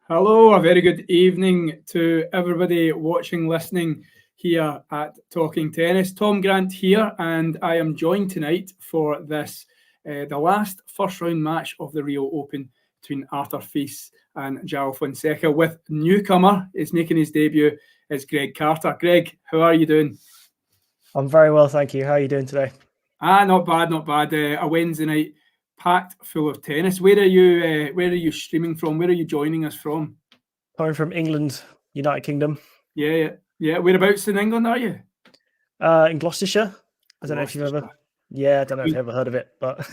Hello, a very good evening to everybody watching, listening here at Talking Tennis. Tom Grant here, and I am joined tonight for the last first round match of the Rio Open between Arthur Fils and Joao Fonseca. With newcomer is making his debut is Greg Carter. Greg, how are you doing? I'm very well, thank you. How are you doing today? Not bad, not bad. A Wednesday night packed full of tennis. Where are you? Where are you streaming from? Where are you joining us from? Coming from England, United Kingdom. Yeah. Whereabouts in England are you? In Gloucestershire. I don't know if you've ever. Yeah, I don't know if you've ever heard of it, but.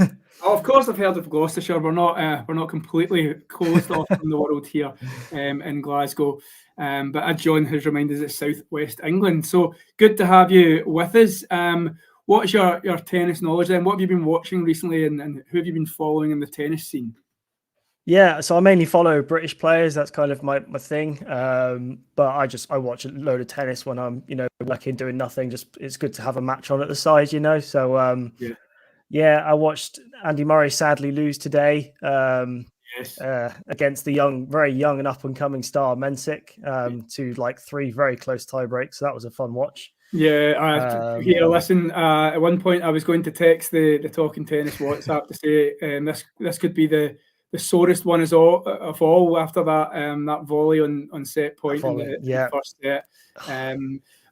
Oh, of course, I've heard of Gloucestershire. We're not completely closed off from the world here in Glasgow. But as John has reminded us, it's southwest England. So good to have you with us. What's your tennis knowledge then? What have you been watching recently, and who have you been following in the tennis scene? Yeah, so I mainly follow British players. That's kind of my thing. But I watch a load of tennis when I'm working, doing nothing. Just it's good to have a match on at the side. So yeah, I watched Andy Murray sadly lose today. Yes. Against the very young and up and coming star Mensik, to like 3 very close tie breaks. So that was a fun watch. Yeah, here, listen. At one point, I was going to text the Talking Tennis WhatsApp to say this could be the sorest one of all after that volley on set point in the first set.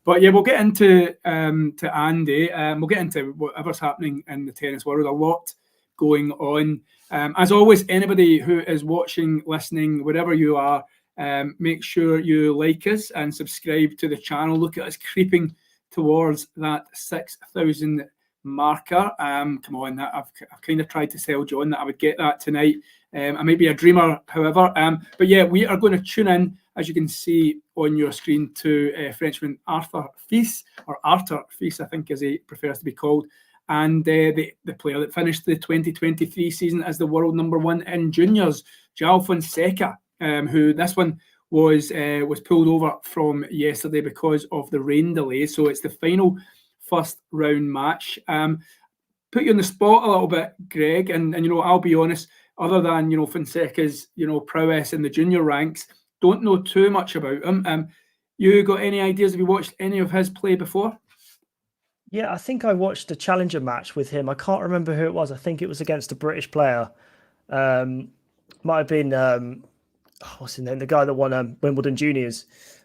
But yeah, we'll get into to Andy. We'll get into whatever's happening in the tennis world. A lot going on. As always, anybody who is watching, listening, wherever you are, make sure you like us and subscribe to the channel. Look at us creeping towards that 6,000 marker. Come on, I've kind of tried to tell John that I would get that tonight. I might be a dreamer, however. But yeah, we are going to tune in, as you can see on your screen, to Frenchman Arthur Fils, or Arthur Fils, I think, as he prefers to be called, and the player that finished the 2023 season as the world #1 in juniors, Joao Fonseca, who this one was pulled over from yesterday because of the rain delay. So it's the final first round match. Put you on the spot a little bit, Greg, and I'll be honest, other than Fonseca's prowess in the junior ranks, don't know too much about him. You got any ideas? Have you watched any of his play before? Yeah, I think I watched a challenger match with him. I can't remember who it was. I think it was against a British player. Might have been what's his name? The guy that won Wimbledon Juniors.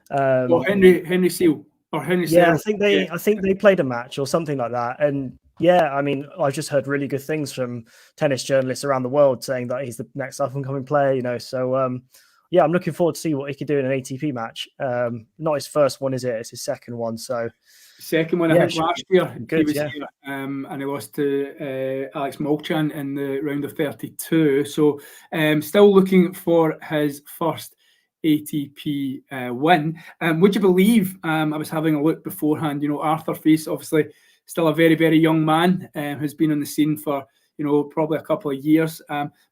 Henry Seal or Henry. Yeah, I think they played a match or something like that. And yeah, I mean, I've just heard really good things from tennis journalists around the world saying that he's the next up and coming player. So yeah, I'm looking forward to see what he could do in an ATP match. Not his first one, is it? It's his second one. So second one, I think last year good, he was here, and he lost to Alex Molchan in the round of 32. So still looking for his first ATP win. Would you believe, I was having a look beforehand, Arthur Fils, obviously still a very, very young man, who's been on the scene for probably a couple of years,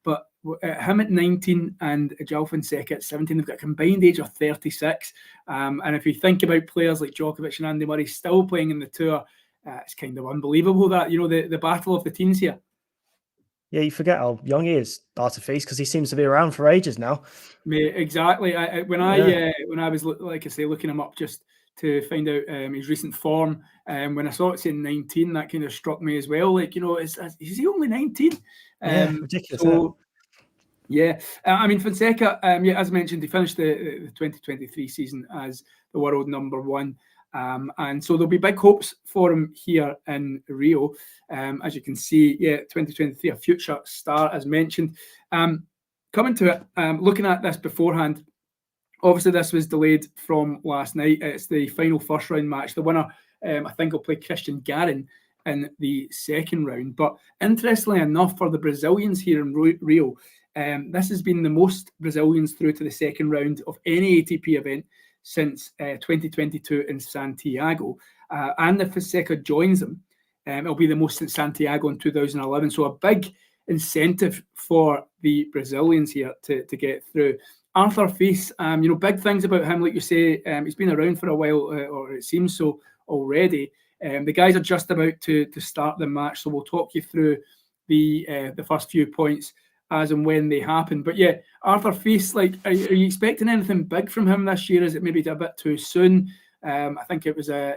but him at 19 and Joao Fonseca at 17, they've got a combined age of 36. And if you think about players like Djokovic and Andy Murray still playing in the tour, it's kind of unbelievable that, the battle of the teens here. Yeah, you forget how young he is, Arthur Fils, because he seems to be around for ages now. Exactly. When I was, like I say, looking him up just to find out his recent form, when I saw it saying 19, that kind of struck me as well. Like, is he only 19? Yeah, ridiculous. So, yeah, I mean, Fonseca, as mentioned, he finished the 2023 season as the world #1. And so there'll be big hopes for him here in Rio. As you can see, 2023, a future star, as mentioned. Coming to it, looking at this beforehand, obviously this was delayed from last night. It's the final first round match. The winner, I think, will play Christian Garin in the second round. But interestingly enough, for the Brazilians here in Rio, this has been the most Brazilians through to the second round of any ATP event since 2022 in Santiago. And if Fonseca joins them, it'll be the most since Santiago in 2011. So a big incentive for the Brazilians here to get through. Arthur Fils, big things about him, like you say. He's been around for a while, or it seems so already. The guys are just about to start the match, so we'll talk you through the first few points as and when they happen. But yeah, Arthur Feast, like, are you expecting anything big from him this year? Is it maybe a bit too soon? I think it was a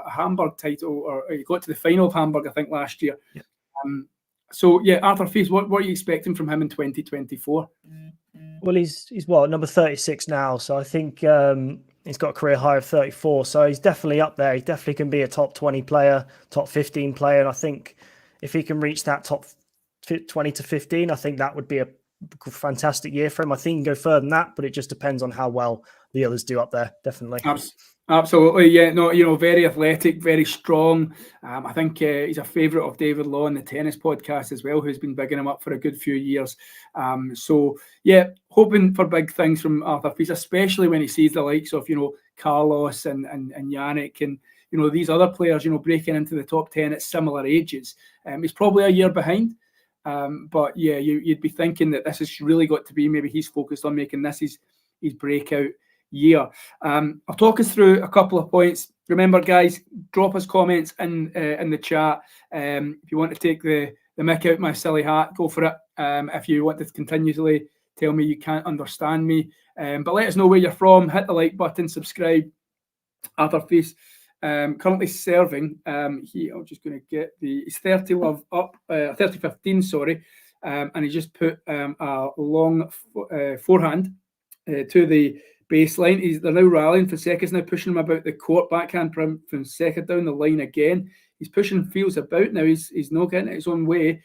Hamburg title, or he got to the final of Hamburg, I think, last year. Yeah. So yeah, Arthur Feast, what are you expecting from him in 2024? Well, he's what, number 36 now, so I think he's got a career high of 34. So he's definitely up there. He definitely can be a top 20 player, top 15 player, and I think if he can reach that top 20 to 15, I think that would be a fantastic year for him. I think he can go further than that, but it just depends on how well the others do up there. Definitely. Absolutely, yeah. No, very athletic, very strong. I think he's a favourite of David Law in the tennis podcast as well, who's been bigging him up for a good few years. So yeah, hoping for big things from Arthur Feast, especially when he sees the likes of Carlos and Yannick and these other players breaking into the top 10 at similar ages. He's probably a year behind. But yeah, you'd be thinking that this has really got to be, maybe he's focused on making this his breakout year. I'll talk us through a couple of points. Remember, guys, drop us comments in the chat. If you want to take the mick out my silly hat, go for it. If you want to continuously tell me you can't understand me, but let us know where you're from. Hit the like button, subscribe. Arthur Feast, currently serving. I'm just going to get he's 30 love up, 30-15, sorry, and he just put a long forehand to the baseline. They're now rallying. Fonseca's now pushing him about the court. Backhand from Fonseca down the line again. He's pushing Fields about now. He's not getting it his own way.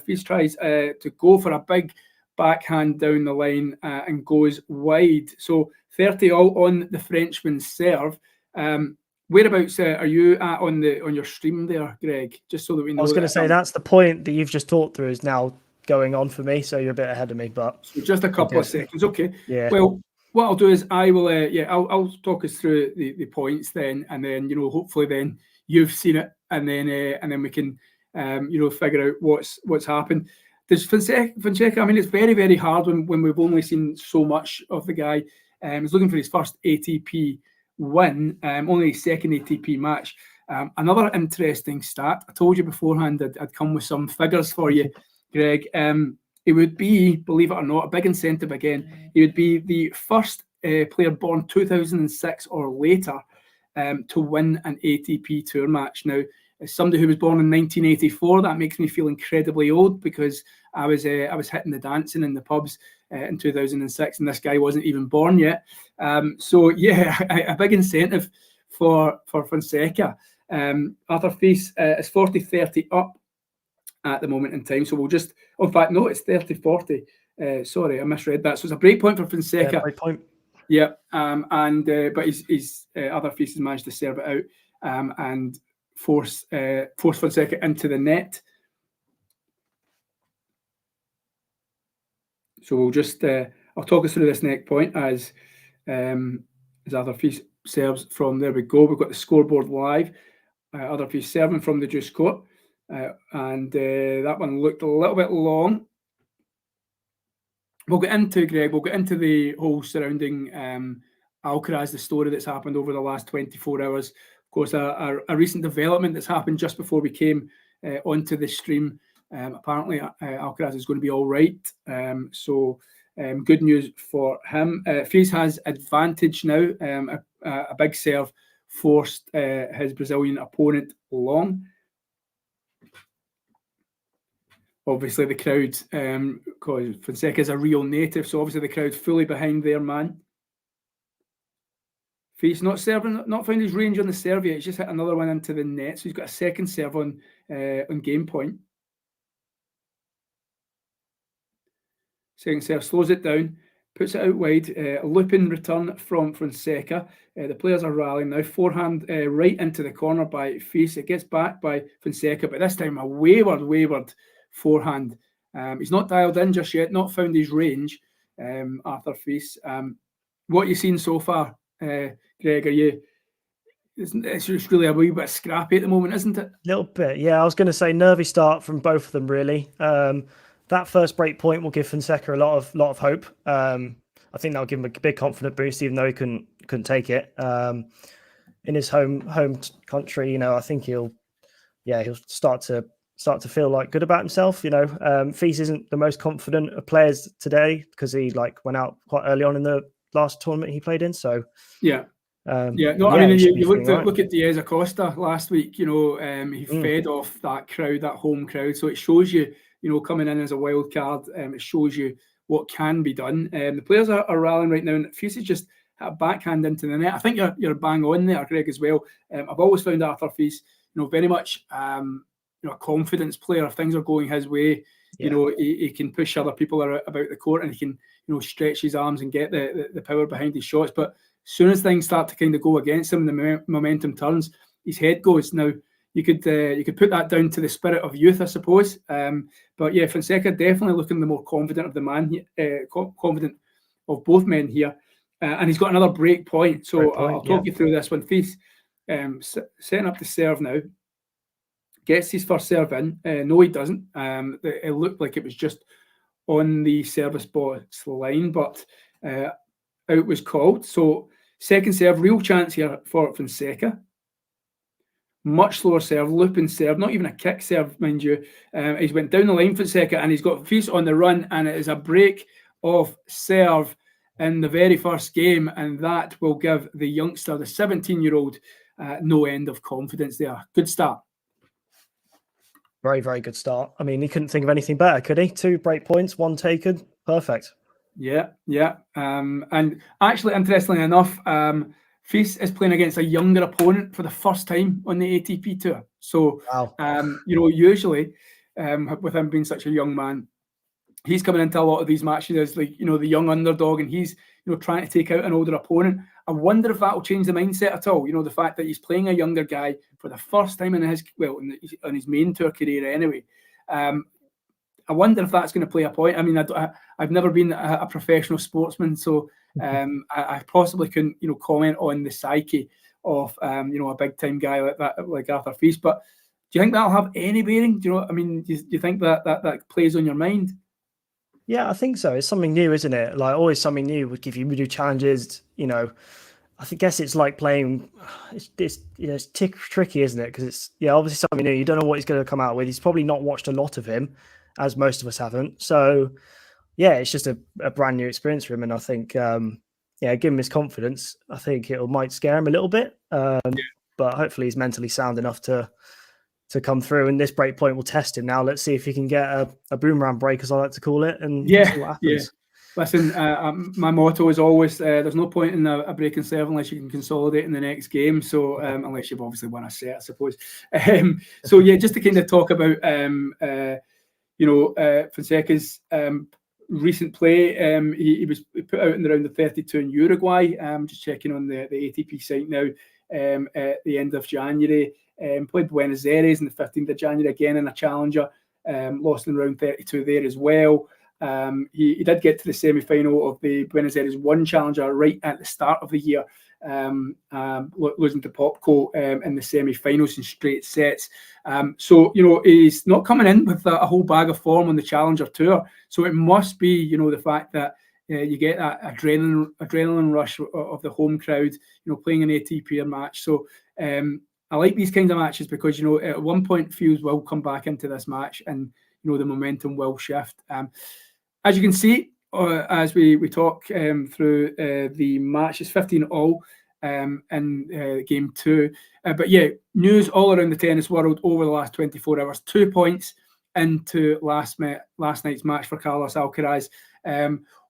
Fields tries to go for a big backhand down the line and goes wide. So 30 all on the Frenchman's serve. Whereabouts are you at on your stream there, Greg? Just so that we know. I was going to say that's the point that you've just talked through is now going on for me, so you're a bit ahead of me. But so just a couple of seconds, okay? Yeah. Well, what I'll do is I will, I'll talk us through the points then, and then hopefully then you've seen it, and then we can figure out what's happened. There's Fonseca. I mean, it's very, very hard when we've only seen so much of the guy. He's looking for his first ATP win, only his second ATP match. Another interesting stat, I told you beforehand I'd come with some figures for you, Greg. It would be, believe it or not, a big incentive again. He would be the first player born 2006 or later to win an ATP Tour match. Now, as somebody who was born in 1984, that makes me feel incredibly old because I was hitting the dancing in the pubs in 2006, and this guy wasn't even born yet. So yeah, a big incentive for Fonseca. Arthur Feast is 40-30 up at the moment in time. So we'll just, in fact, no, it's 30-40. Sorry, I misread that. So it's a break point for Fonseca. Yeah, break point. Yeah, but his Arthur Feast has managed to serve it out and force Fonseca into the net. So we'll just, I'll talk us through this next point as Arthur Feast serves from, there we go. We've got the scoreboard live. Arthur Feast serving from the juice court. And that one looked a little bit long. We'll get into, Greg, the whole surrounding Alcaraz, the story that's happened over the last 24 hours. Of course, a recent development that's happened just before we came onto the stream. Apparently, Alcaraz is going to be all right. So good news for him. Feast has advantage now. A big serve forced his Brazilian opponent long. Obviously, the crowd, because Fonseca is a real native, so obviously the crowd fully behind their man. Feast not found his range on the serve yet. He's just hit another one into the net, so he's got a second serve on game point. Second serve slows it down, puts it out wide. A looping return from Fonseca. The players are rallying now. Forehand right into the corner by Feast. It gets back by Fonseca, but this time a wayward forehand. He's not dialed in just yet, not found his range, Arthur Feast. What are you seeing so far, Greg? It's just really a wee bit scrappy at the moment, isn't it? A little bit, yeah. I was going to say nervy start from both of them, really. That first break point will give Fonseca a lot of hope. I think that'll give him a big confident boost, even though he couldn't take it in his home country. I think he'll start to start to feel like good about himself. You know, Feast isn't the most confident of players today because he went out quite early on in the last tournament he played in. So yeah. I mean, you look at Diaz Acosta last week. You know, he fed off that crowd, that home crowd. So it shows you, you know, coming in as a wild card, it shows you what can be done. The players are rallying right now, and Feast is just a backhand into the net. I think you're bang on there, Greg, as well. I've always found Arthur Feast, you know, very much, you know, a confidence player. If things are going his way, you know, he can push other people about the court, and he can, you know, stretch his arms and get the power behind his shots. But as soon as things start to kind of go against him, the momentum turns, his head goes. Now, you could put that down to the spirit of youth, I suppose. But yeah, Fonseca definitely looking the more confident of the man, confident of both men here. And he's got another break point. So I'll talk you through this one. Feast setting up the serve now. Gets his first serve in. No, he doesn't. It looked like it was just on the service box line, but out was called. So second serve, real chance here for Fonseca. Much slower serve, looping serve, not even a kick serve, mind you. He's went down the line, Fonseca, and he's got Feast on the run, and it is a break of serve in the very first game, and that will give the youngster, the 17-year-old, no end of confidence there. Good start. Very, very good start. I mean, he couldn't think of anything better, could he? 2 break points, 1 taken. Perfect. Yeah. And actually, interestingly enough, Feast is playing against a younger opponent for the first time on the ATP Tour. So, wow. You know, usually, with him being such a young man, he's coming into a lot of these matches as, like, you know, the young underdog, and he's, you know, trying to take out an older opponent. I wonder if that will change the mindset at all. You know, the fact that he's playing a younger guy for the first time in on his main tour career anyway. I wonder if that's going to play a point. I mean, I've never been a professional sportsman, so I possibly couldn't, you know, comment on the psyche of, you know, a big time guy like that, like Arthur Feast. But do you think that'll have any bearing? Do you know? I mean, do you think that plays on your mind? Yeah, I think so. It's something new, isn't it? Like, always something new would give you new challenges. You know, I guess it's like playing. It's tricky, isn't it? Because it's obviously something new. You don't know what he's going to come out with. He's probably not watched a lot of him, as most of us haven't. So, yeah, it's just a brand new experience for him. And I think, give him his confidence. I think it might scare him a little bit, but hopefully he's mentally sound enough to come through, and this break point will test him. Now let's see if he can get a boomerang break, as I like to call it, and see what happens. Yeah. Listen, my motto is always there's no point in a break and serve unless you can consolidate in the next game. So unless you've obviously won a set, I suppose. So yeah, just to kind of talk about Fonseca's recent play. He was put out in around the 32 in Uruguay. Just checking on the ATP site now. At the end of January. Played Buenos Aires on the 15th of January again in a challenger, lost in round 32 there as well. He did get to the semi-final of the Buenos Aires 1 challenger right at the start of the year, losing to Popko in the semi-finals in straight sets. So, you know, he's not coming in with a whole bag of form on the challenger tour. So it must be, you know, the fact that you get that adrenaline rush of the home crowd, you know, playing an ATP match. So I like these kinds of matches because, you know, at one point Fields will come back into this match and, you know, the momentum will shift. As you can see, as we talk through the match, it's 15-all in game 2. But yeah, news all around the tennis world over the last 24 hours. 2 points into last night's match for Carlos Alcaraz.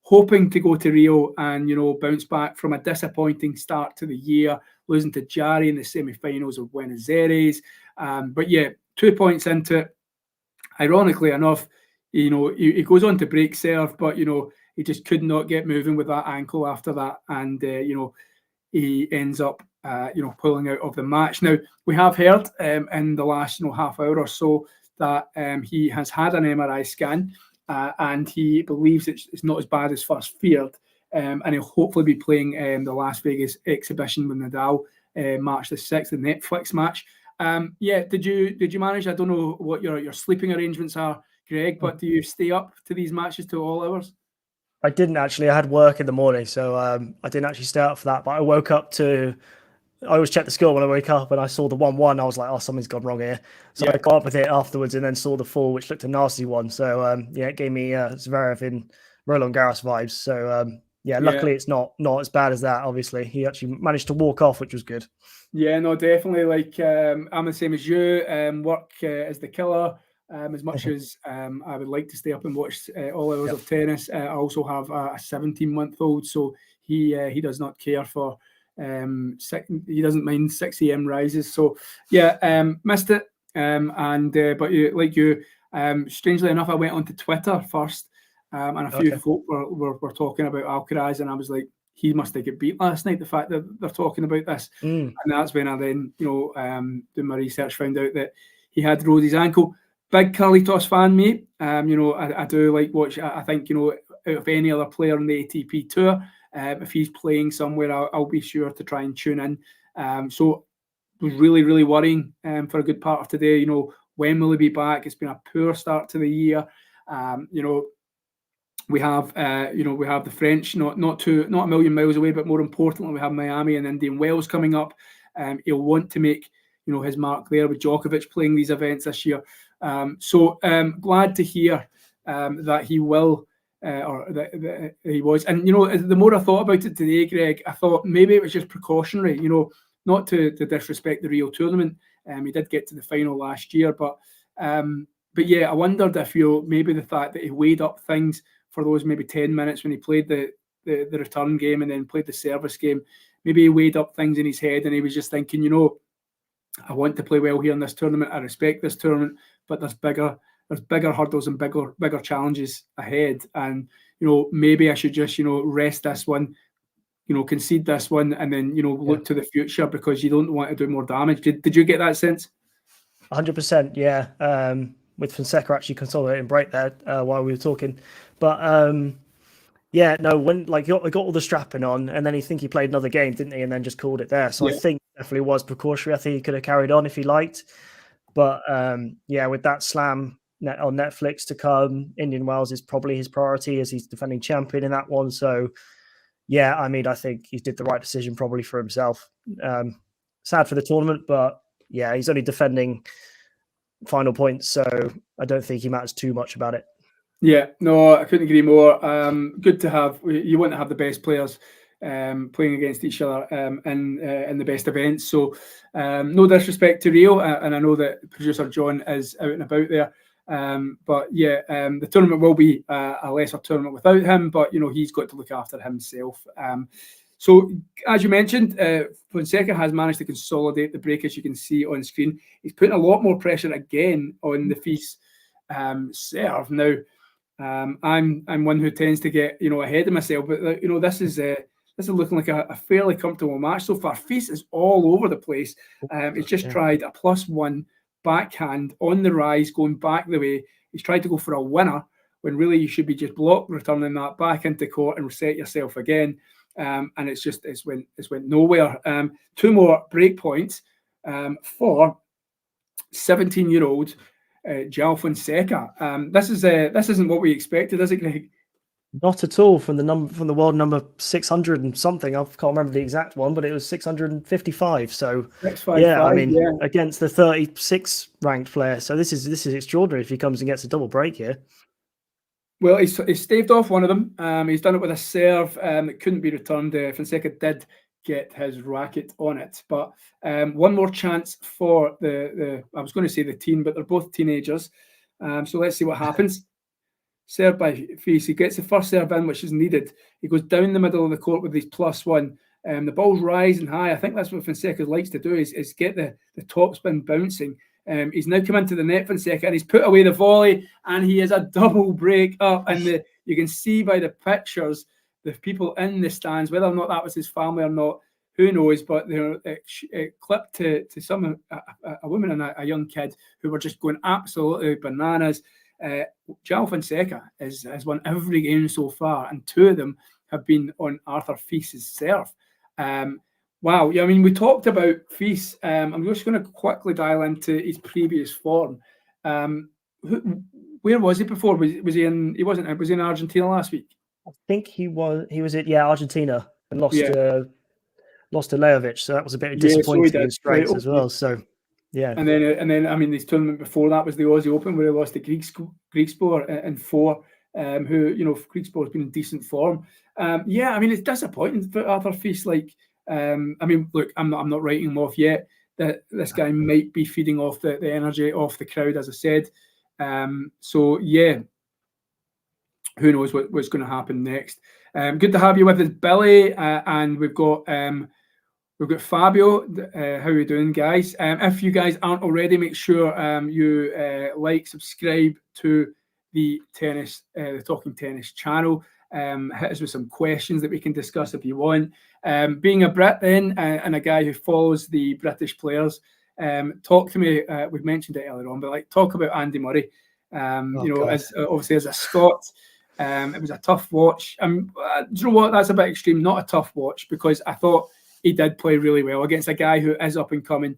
Hoping to go to Rio and, you know, bounce back from a disappointing start to the year, losing to Jarry in the semi-finals of Buenos Aires. But yeah, 2 points into it. Ironically enough, you know, he goes on to break serve, but, you know, he just could not get moving with that ankle after that. And, you know, he ends up, you know, pulling out of the match. Now, we have heard in the last, you know, half hour or so that he has had an MRI scan. And he believes it's not as bad as first feared, and he'll hopefully be playing the Las Vegas exhibition with Nadal, March the 6th, the Netflix match. Did you manage? I don't know what your sleeping arrangements are, Greg, but do you stay up to these matches to all hours? I didn't actually. I had work in the morning, so I didn't actually stay up for that. But I woke up to always check the score when I wake up, and I saw the 1-1. I was like, oh, something's gone wrong here. So I got up with it afterwards, and then saw the 4, which looked a nasty one. So it gave me Zverev in Roland Garros vibes. So luckily it's not as bad as that. Obviously, he actually managed to walk off, which was good. Yeah, no, definitely. Like I'm the same as you. Work is the killer. As much as I would like to stay up and watch all hours of tennis, I also have a 17-month-old, so he does not care for he doesn't mind 6 a.m. rises. So yeah, missed it. But like you, strangely enough, I went onto Twitter first, and a few folk were talking about Alcaraz, and I was like, he must have got beat last night. The fact that they're talking about this, and that's when I then, doing my research, found out that he had rolled his ankle. Big curly toss fan, mate. I do like watch. I think out of any other player on the ATP tour, if he's playing somewhere, I'll be sure to try and tune in. So it was really, really worrying for a good part of today. When will he be back? It's been a poor start to the year. We have the French, not a million miles away, but more importantly, we have Miami and Indian Wells coming up. He'll want to make his mark there with Djokovic playing these events this year. So glad to hear that he will, or that he was. And the more I thought about it today, Greg, I thought maybe it was just precautionary. Not to disrespect the Rio tournament. He did get to the final last year, but yeah, I wondered if maybe the fact that he weighed up things for those maybe 10 minutes when he played the return game and then played the service game, maybe he weighed up things in his head and he was just thinking, I want to play well here in this tournament. I respect this tournament, but there's bigger hurdles and bigger challenges ahead. And maybe I should just rest this one, concede this one, and then look to the future, because you don't want to do more damage. Did you get that sense? 100%, yeah. With Fonseca actually consolidating break there while we were talking, but when like got all the strapping on, and then he played another game, didn't he? And then just called it there. So I think it definitely was precautionary. I think he could have carried on if he liked, but with that slam on Netflix to come, Indian Wells is probably his priority as he's defending champion in that one. So yeah, I mean, I think he did the right decision probably for himself. Sad for the tournament, but yeah, he's only defending final points, so I don't think he matters too much about it. Yeah, no, I couldn't agree more. Good to have. You want to have the best players playing against each other in the best events. So no disrespect to Rio, and I know that producer John is out and about there. But yeah, the tournament will be a lesser tournament without him, but he's got to look after himself. So as you mentioned, Fonseca has managed to consolidate the break, as you can see on screen. He's putting a lot more pressure again on the Fils serve. Now, I'm one who tends to get ahead of myself, but this is looking like a fairly comfortable match so far. Fils is all over the place. He's just tried a +1 backhand on the rise, going back the way. He's tried to go for a winner when really you should be just block returning that back into court and reset yourself again. And it's went nowhere. 2 more break points for 17-year-old Joao Fonseca. This isn't what we expected, is it, Greg? Not at all. From the world number 600 and something. I can't remember the exact one, but it was 655. So against the 36 ranked player. So this is extraordinary if he comes and gets a double break here. Well, he's staved off one of them. He's done it with a serve that couldn't be returned. Fonseca did get his racket on it, but one more chance for the I was going to say the teen, but they're both teenagers. So let's see what happens. Serve by Fils. He gets the first serve in, which is needed. He goes down the middle of the court with his +1. The ball's rising high. I think that's what Fonseca likes to do is get the topspin bouncing. He's now come into the net, Fonseca, and he's put away the volley, and he is a double break up. And you can see by the pictures, the people in the stands, whether or not that was his family or not, who knows, but it clipped to a woman and a young kid who were just going absolutely bananas. Joao Fonseca has won every game so far, and 2 of them have been on Arthur Fils' serve. Wow, yeah, I mean, we talked about Fils. I'm just going to quickly dial into his previous form. Where was he before? Was he in? He wasn't. Was he in Argentina last week? I think he was at Argentina and lost lost to Lejovic, so that was a bit so he disappointing did. in straights Right, as well. So yeah, and then I mean, his tournament before that was the Aussie Open, where he lost to Griekspoor in 4. Who, you know, Griekspoor has been in decent form. Yeah, I mean, it's disappointing for Arthur Fils. Like, I mean, look, I'm not writing him off yet. That this guy might be feeding off the energy off the crowd, as I said. So yeah, who knows what's going to happen next. Good to have you with us, Billy, and we've got Fabio. How are you doing, guys? If you guys aren't already, make sure you like, subscribe to the Talking Tennis channel. Hit us with some questions that we can discuss if you want. Being a Brit then, and a guy who follows the British players, talk to me. We've mentioned it earlier on, but like, talk about Andy Murray. As obviously as a Scot, it was a tough watch. Do you know what? That's a bit extreme. Not a tough watch, because I thought he did play really well against a guy who is up and coming.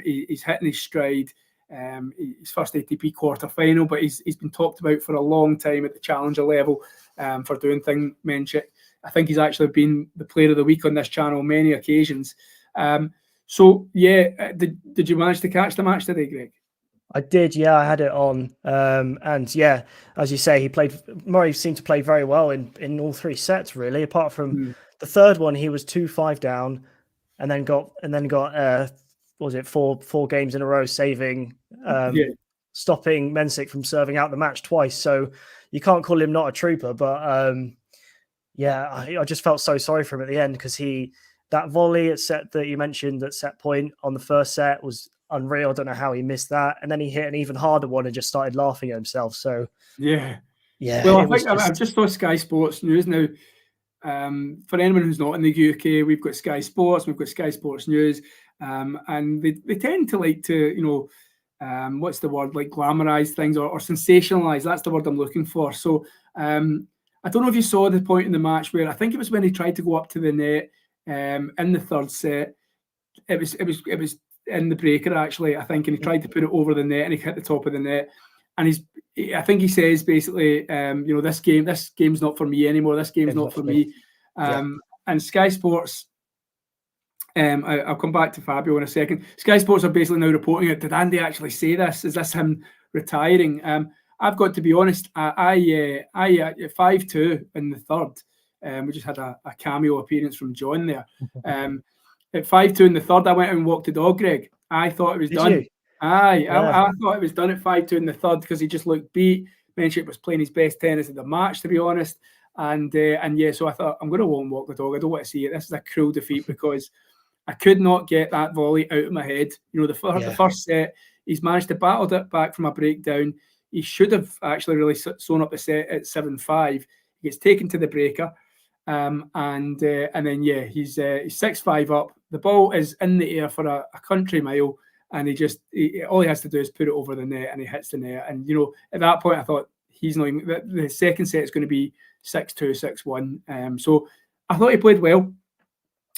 He's hitting his stride. His first ATP quarter-final, but he's been talked about for a long time at the challenger level for doing things mentioned. I think he's actually been the player of the week on this channel many occasions. So yeah, did you manage to catch the match today, Greg? I did, yeah, I had it on. And yeah, as you say, Murray seemed to play very well in all 3 sets, really, apart from the third one. He was 2-5 down and then got what was it, four games in a row, saving stopping Mensik from serving out the match twice. So you can't call him not a trooper, but yeah, I just felt so sorry for him at the end, because that volley at set that you mentioned at set point on the first set was unreal. I don't know how he missed that, and then he hit an even harder one and just started laughing at himself. So yeah. Well, I've just saw Sky Sports News now. For anyone who's not in the UK, we've got Sky Sports, we've got Sky Sports News, and they tend to like to, what's the word, like glamorize things or sensationalize. That's the word I'm looking for. So I don't know if you saw the point in the match where I think it was when he tried to go up to the net in the third set. It was in the breaker, actually, I think, and he tried to put it over the net and he hit the top of the net. And I think he says basically, this game's not for me anymore. This game's not for me. And Sky Sports, I'll come back to Fabio in a second. Sky Sports are basically now reporting it. Did Andy actually say this? Is this him retiring? I've got to be honest. I 5-2 in the third. We just had a cameo appearance from John there. At 5-2 in the third, I went out and walked the dog, Greg. I thought it was done. I thought it was done at 5-2 in the third, because he just looked beat. Menchik was playing his best tennis of the match, to be honest. And yeah, so I thought, I'm going to walk the dog. I don't want to see it. This is a cruel defeat, because I could not get that volley out of my head. The first set, he's managed to battle it back from a breakdown. He should have actually really sewn up the set at 7-5. He gets taken to the breaker. And then yeah, he's 6-5 up. The ball is in the air for a country mile, and all he has to do is put it over the net, and he hits the net. And at that point, I thought, he's not even. The second set is going to be 6-2, 6-1. So I thought he played well,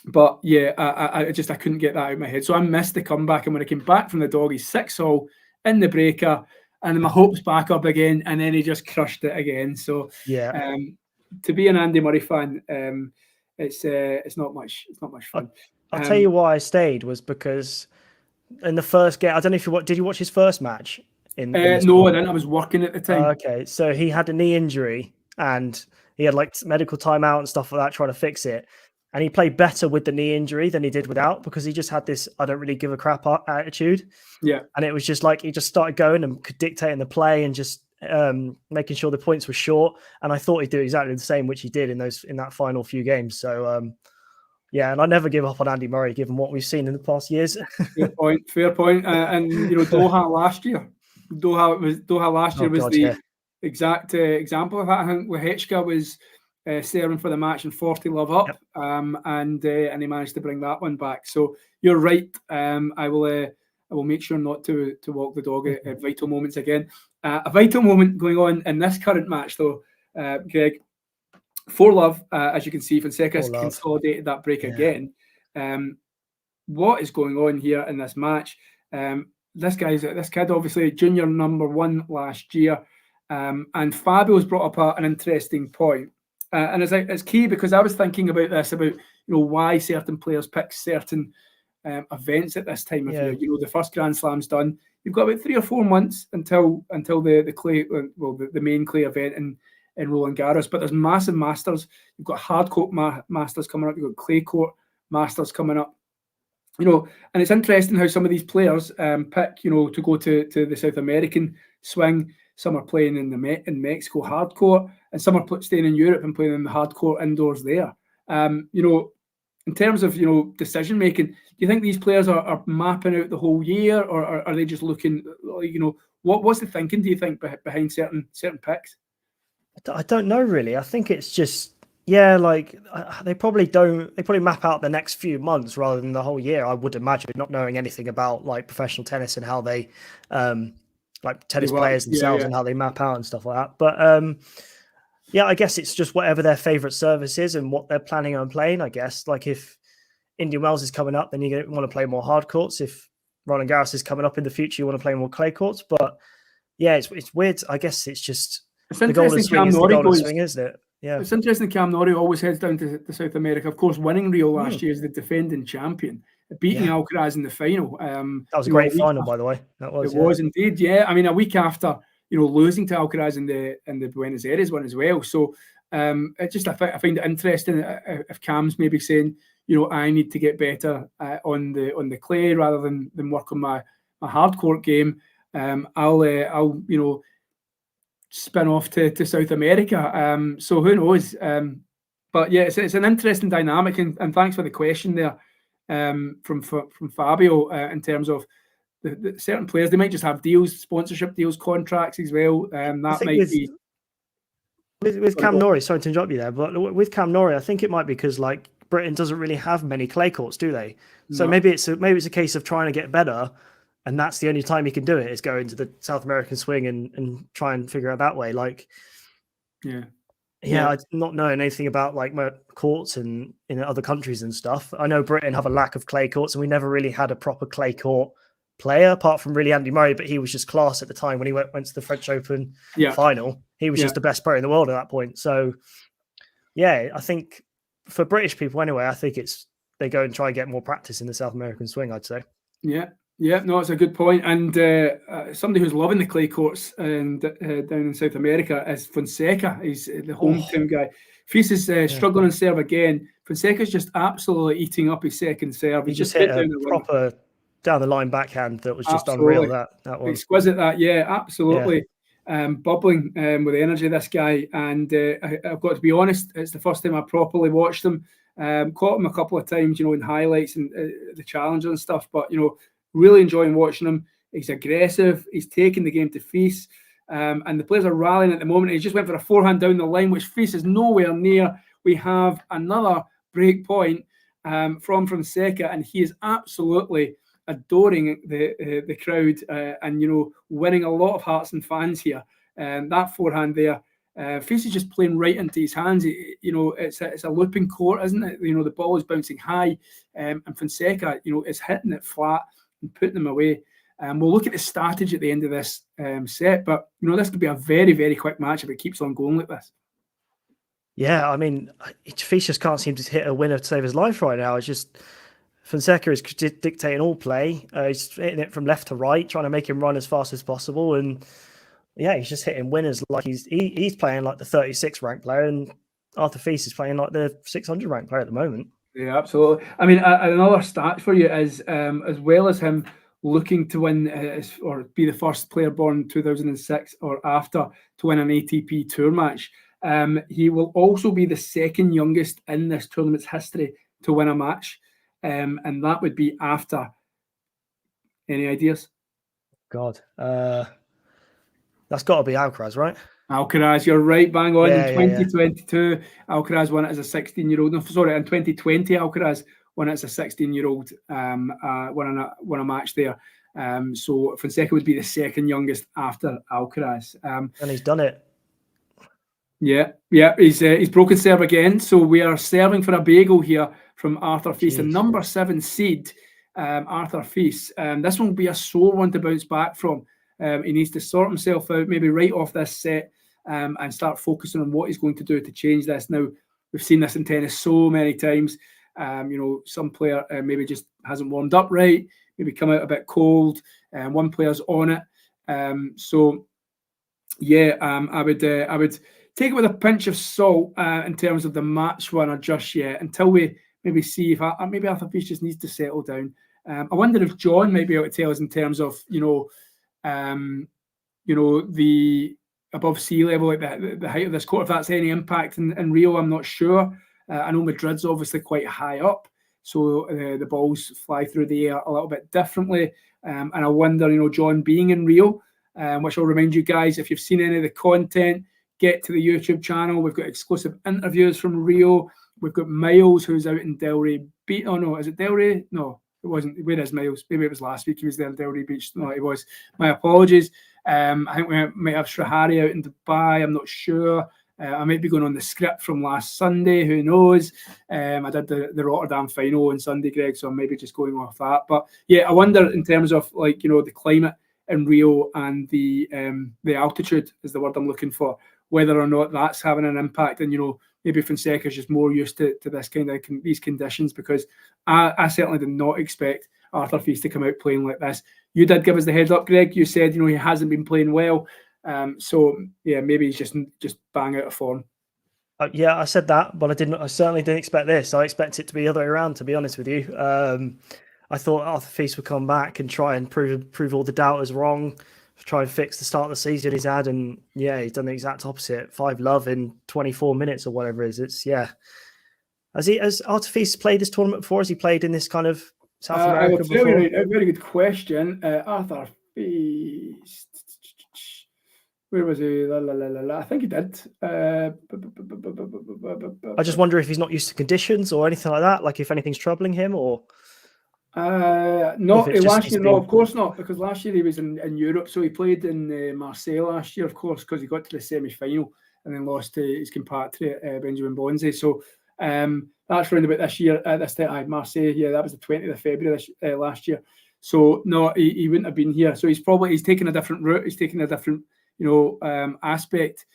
but yeah, I couldn't get that out of my head. So I missed the comeback, and when I came back from the dog, he's 6-all in the breaker, and my hopes back up again, and then he just crushed it again. So yeah. To be an Andy Murray fan, it's not much fun. I'll tell you why I stayed was because in the first game, I don't know if did you watch his first match? No, I didn't. I was working at the time. Okay, so he had a knee injury and he had like medical timeout and stuff like that, trying to fix it. And he played better with the knee injury than he did without, because he just had this I don't really give a crap attitude. Yeah, and it was just like he just started going and could dictate in the play and just making sure the points were short. And I thought he'd do exactly the same, which he did in that final few games. So yeah, and I never give up on Andy Murray, given what we've seen in the past years. Fair point. And Doha last year. Doha last year was the exact example of that. I think Wahechka was serving for the match and 40 love up, and he managed to bring that one back. So you're right. I will make sure not to walk the dog at vital moments again. A vital moment going on in this current match, though, Greg. 4-love, as you can see, Fonseca has consolidated that break again. What is going on here in this match? This kid, obviously junior number 1 last year, and Fabio's brought up an interesting point, and it's key, because I was thinking about this, about why certain players pick certain events at this time of year. The first Grand Slam's done. You've got about 3 or 4 months until the clay, the main clay event in Roland Garros. But there's massive Masters. You've got hard court Masters coming up. You've got clay court Masters coming up. And it's interesting how some of these players pick, to go to the South American swing. Some are playing in Mexico hard court, and some are staying in Europe and playing in the hard court indoors there. In terms of decision making, do you think these players are mapping out the whole year, or are they just looking? What's the thinking? Do you think behind certain picks? I don't know really. I think it's just. Yeah, like they probably map out the next few months rather than the whole year, I would imagine, not knowing anything about like professional tennis and how they like tennis players themselves and how they map out and stuff like that. But yeah, I guess it's just whatever their favorite service is and what they're planning on playing, I guess. Like if Indian Wells is coming up, then you want to play more hard courts. If Roland Garros is coming up in the future, you want to play more clay courts. But yeah, it's weird. I guess it's just the golden swing is the golden swing, isn't it? Yeah, it's interesting. Cam Norrie always heads down to South America. Of course, winning Rio last year as the defending champion, beating Alcaraz in the final. That was a great final, by the way. That was. It was indeed. Yeah, I mean, a week after losing to Alcaraz in the Buenos Aires one as well. So I find it interesting if Cam's maybe saying, I need to get better on the clay rather than work on my hard court game. I'll spin off to South America. So who knows? But yeah, it's an interesting dynamic, and thanks for the question there from Fabio in terms of the certain players. They might just have deals, sponsorship deals, contracts as well. That might be with Cam Norrie. Sorry to interrupt you there, but with Cam Norrie, I think it might be because like Britain doesn't really have many clay courts, do they? So maybe it's a case of trying to get better. And that's the only time he can do it, is go into the South American swing and try and figure out that way. Like, yeah, I'm not knowing anything about like courts in other countries and stuff. I know Britain have a lack of clay courts, and we never really had a proper clay court player apart from really Andy Murray, but he was just class at the time when he went to the French Open final. He was just the best player in the world at that point. So, yeah, I think for British people anyway, I think they go and try and get more practice in the South American swing, I'd say. Yeah, no, it's a good point. And somebody who's loving the clay courts and down in South America is Fonseca. He's the hometown guy. Fils is struggling to serve again. Fonseca's just absolutely eating up his second serve. He just hit a proper down the line backhand that was just unreal. That was exquisite. Absolutely. Bubbling with the energy of this guy. And I've got to be honest, it's the first time I properly watched him. Caught him a couple of times, in highlights and the Challenger and stuff. But really enjoying watching him. He's aggressive. He's taking the game to Fils. And the players are rallying at the moment. He just went for a forehand down the line, which Fils is nowhere near. We have another break point from Fonseca, and he is absolutely adoring the crowd and, winning a lot of hearts and fans here. That forehand there. Fils is just playing right into his hands. It's a looping court, isn't it? The ball is bouncing high, and Fonseca, is hitting it flat and putting them away. We'll look at the strategy at the end of this set, but this could be a very, very quick match if it keeps on going like this. Yeah, I mean, Fils just can't seem to hit a winner to save his life right now. It's just Fonseca is dictating all play. He's hitting it from left to right, trying to make him run as fast as possible, and yeah, he's just hitting winners like he's playing like the 36 ranked player, and Arthur Fils is playing like the 600 ranked player at the moment. Yeah, absolutely. I mean, another stat for you is as well as him looking to win or be the first player born 2006 or after to win an ATP Tour match, he will also be the second youngest in this tournament's history to win a match, and that would be after. Any ideas? God, that's got to be Alcaraz, right? Alcaraz, you're right, bang on. In 2022, Alcaraz won it as a 16-year-old. No, sorry, in 2020, Alcaraz won it as a 16-year-old. Won a match there. So Fonseca would be the second youngest after Alcaraz. And he's done it. Yeah, he's broken serve again. So we are serving for a bagel here from Arthur Fils, the number 7 seed, Arthur Fils. This one will be a sore one to bounce back from. He needs to sort himself out, maybe right off this set, and start focusing on what he's going to do to change this. Now, we've seen this in tennis so many times. Some player maybe just hasn't warmed up right, maybe come out a bit cold, and one player's on it. I would take it with a pinch of salt in terms of the match winner just yet, until we maybe see if maybe Arthur Feast just needs to settle down. I wonder if John might be able to tell us in terms of the above sea level, like the height of this court, if that's any impact in Rio. I'm not sure. I know Madrid's obviously quite high up, so the balls fly through the air a little bit differently. And I wonder, John being in Rio, which I'll remind you guys, if you've seen any of the content, get to the YouTube channel. We've got exclusive interviews from Rio. We've got Miles, who's out in Delray Beach. Oh no, is it Delray? No, it wasn't. Where is Miles? Maybe it was last week he was there in Delray Beach. No, it was. My apologies. I think we might have Srihari out in Dubai. I'm not sure. I might be going on the script from last Sunday. Who knows? I did the Rotterdam final on Sunday, Greg, so I'm maybe just going off that. But yeah, I wonder in terms of the climate in Rio and the altitude is the word I'm looking for, whether or not that's having an impact. And maybe Fonseca's just more used to this kind of these conditions, because I certainly did not expect Arthur Feast to come out playing like this. You did give us the heads up, Greg. You said he hasn't been playing well, so yeah, maybe he's just bang out of form. Yeah, I said that, but I certainly didn't expect this. I expect it to be the other way around, to be honest with you. I thought Arthur Feast would come back and try and prove all the doubters wrong, try and fix the start of the season he's had, and yeah, he's done the exact opposite. 5 love in 24 minutes or whatever it is. It's Has Arthur Feast played this tournament before? Has he played in this kind of South America before? A very good question. Arthur Feast. Where was he? I think he did. I just wonder if he's not used to conditions or anything like that. Like if anything's troubling him, or no, last year, no, of course not, because last year he was in Europe, so he played in Marseille last year, of course, because he got to the semi-final and then lost to his compatriot Benjamin Bonzi. So that's round about this year. This time, Marseille, yeah, that was the 20th of February last year. So no, he wouldn't have been here. So he's taken a different route. He's taken a different aspect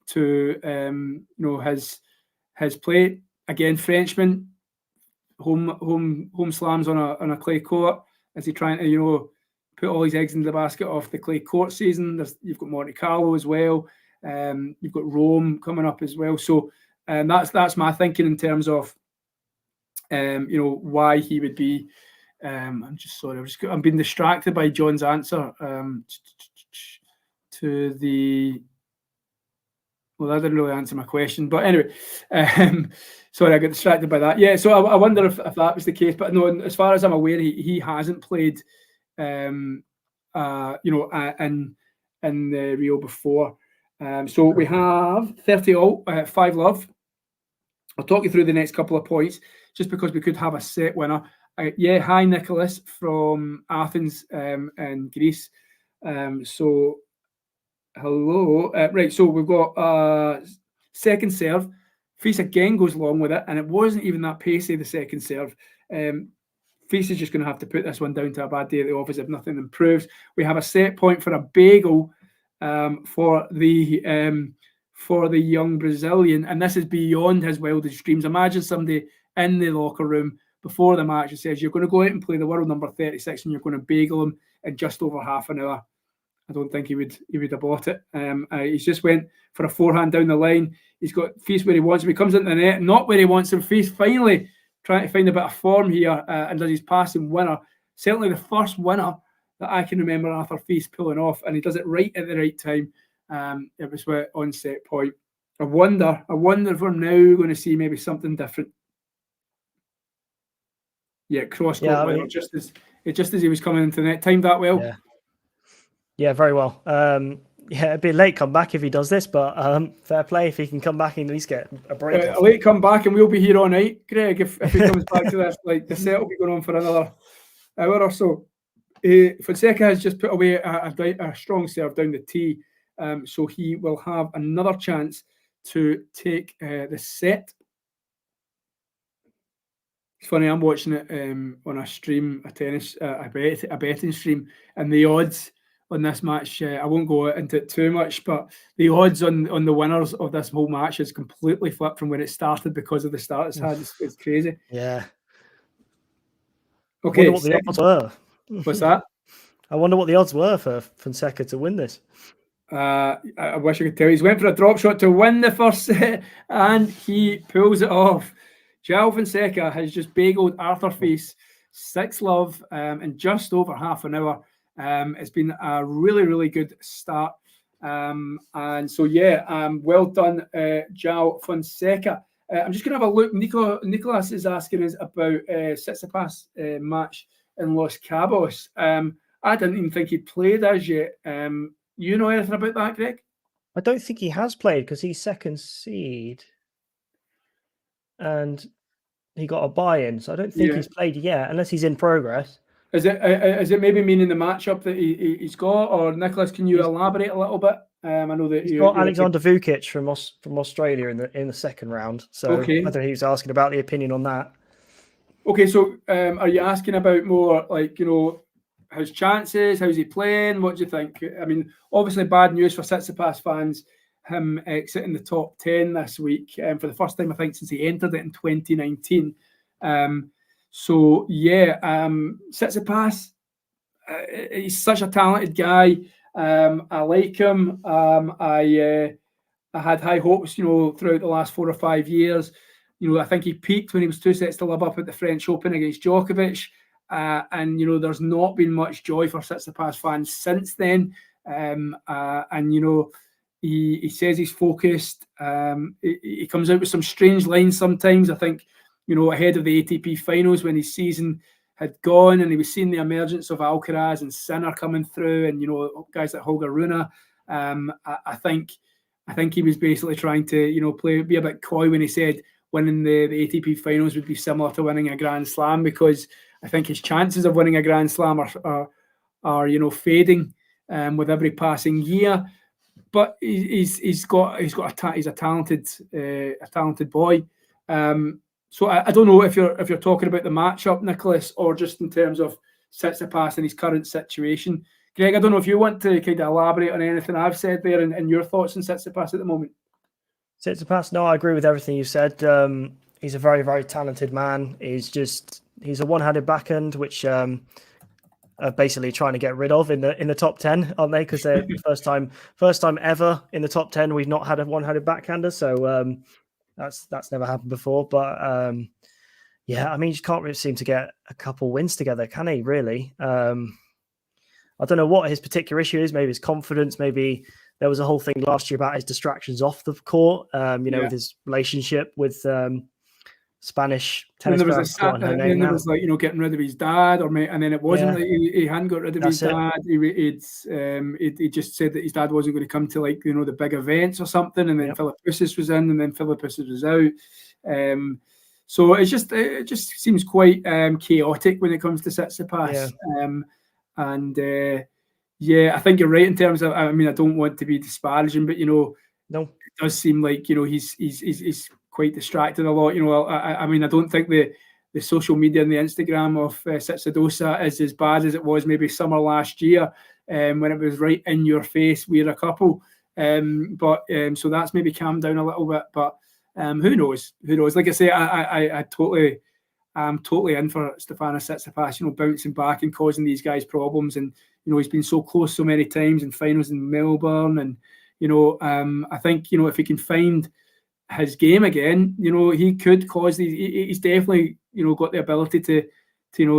to his play. Again, Frenchman, home slams on a clay court. Is he trying to put all his eggs in the basket off the clay court season? You've got Monte Carlo as well. You've got Rome coming up as well. So that's my thinking in terms of why he would be. I'm just sorry. I'm being distracted by John's answer to the. Well, that didn't really answer my question, but anyway, sorry, I got distracted by that. Yeah, so I wonder if that was the case, but no, as far as I'm aware, he hasn't played, in Rio before. So we have 30 all, 5 love. I'll talk you through the next couple of points, just because we could have a set winner. Hi Nicholas from Athens in Greece. So hello. Right, so we've got second serve. Feast again goes along with it, and it wasn't even that pacey, the second serve. Feast is just going to have to put this one down to a bad day at the office if nothing improves. We have a set point for a bagel for the young Brazilian, and this is beyond his wildest dreams. Imagine somebody in the locker room before the match and says, you're going to go out and play the world number 36 and you're going to bagel him in just over half an hour. I don't think he would have bought it. He's just went for a forehand down the line. He's got Feast where he wants him. He comes into the net, not where he wants him. Feast finally trying to find a bit of form here and does his passing winner. Certainly the first winner that I can remember Arthur Feast pulling off, and he does it right at the right time. It was on set point. I wonder if we're now going to see maybe something different. Yeah, cross-court winner, just as he was coming into the net. Timed that well. Yeah, very well. It'd be a late comeback if he does this, but fair play if he can come back and at least get a break. A late comeback, and we'll be here all night, Greg, if he comes back to this. Like, the set will be going on for another hour or so. Fonseca has just put away a strong serve down the tee, so he will have another chance to take the set. It's funny, I'm watching it on a stream, a betting stream, and the odds this match. I won't go into it too much, but the odds on the winners of this whole match is completely flipped from when it started because of the start it's had. It's crazy. Yeah. Okay. I wonder what the odds were. What's that? I wonder what the odds were for Fonseca to win this. I wish I could tell you. He's went for a drop shot to win the first set, and he pulls it off. Joao Fonseca has just bageled Arthur Fils 6-love in just over half an hour. It's been a really, really good start. And so, well done, Joao Fonseca. I'm just going to have a look. Nicholas is asking us about Tsitsipas match in Los Cabos. I didn't even think he'd played as yet. You know anything about that, Greg? I don't think he has played because he's second seed. And he got a buy-in, so I don't think he's played yet, unless he's in progress. Is it maybe meaning the matchup that he's got, or Nicholas? Can you elaborate a little bit? I know that he's got Alexander Vukic from Australia in the second round. So I don't know if he was asking about the opinion on that. Okay, so are you asking about more like his chances? How's he playing? What do you think? I mean, obviously bad news for Tsitsipas fans. Him exiting the top 10 this week for the first time, I think, since he entered it in 2019. Tsitsipas, he's such a talented guy. I like him. I had high hopes, throughout the last 4 or 5 years. I think he peaked when he was 2 sets to love up at the French Open against Djokovic. And there's not been much joy for Tsitsipas fans since then. He says he's focused. He comes out with some strange lines sometimes. I think, ahead of the ATP finals when his season had gone and he was seeing the emergence of Alcaraz and Sinner coming through and, guys like Holger Rune. I think he was basically trying to, be a bit coy when he said winning the ATP finals would be similar to winning a Grand Slam, because I think his chances of winning a Grand Slam are fading with every passing year. But he's a talented boy. So I don't know if you're talking about the matchup, Nicholas, or just in terms of Tsitsipas and his current situation. Greg, I don't know if you want to kind of elaborate on anything I've said there and your thoughts on Tsitsipas at the moment. Tsitsipas, no, I agree with everything you said. He's a very, very talented man. He's a one-handed backhand, which are basically trying to get rid of in the top 10, aren't they? Because they're the first time ever in the top 10 we've not had a one-handed backhander. So that's never happened before. But I mean, he just can't really seem to get a couple wins together, can he? Really? I don't know what his particular issue is. Maybe his confidence. Maybe there was a whole thing last year about his distractions off the court. With his relationship with Spanish tennis. And there was getting rid of his dad, and then it wasn't like he hadn't got rid of his dad. He just said that his dad wasn't going to come to the big events or something, and then Philippoussis was in, and then Philippoussis was out. So it just seems quite chaotic when it comes to Tsitsipas. I think you're right in terms of. I mean, I don't want to be disparaging, but no, it does seem like he's quite distracted a lot. I mean, I don't think the social media and the Instagram of Tsitsidosa is as bad as it was maybe summer last year when it was right in your face. We're a couple, so that's maybe calmed down a little bit. But who knows? Like I say, I'm totally in for Stefanos Tsitsipas, bouncing back and causing these guys problems. And he's been so close so many times in finals in Melbourne, and I think if he can find his game again, he could cause these. He's definitely got the ability to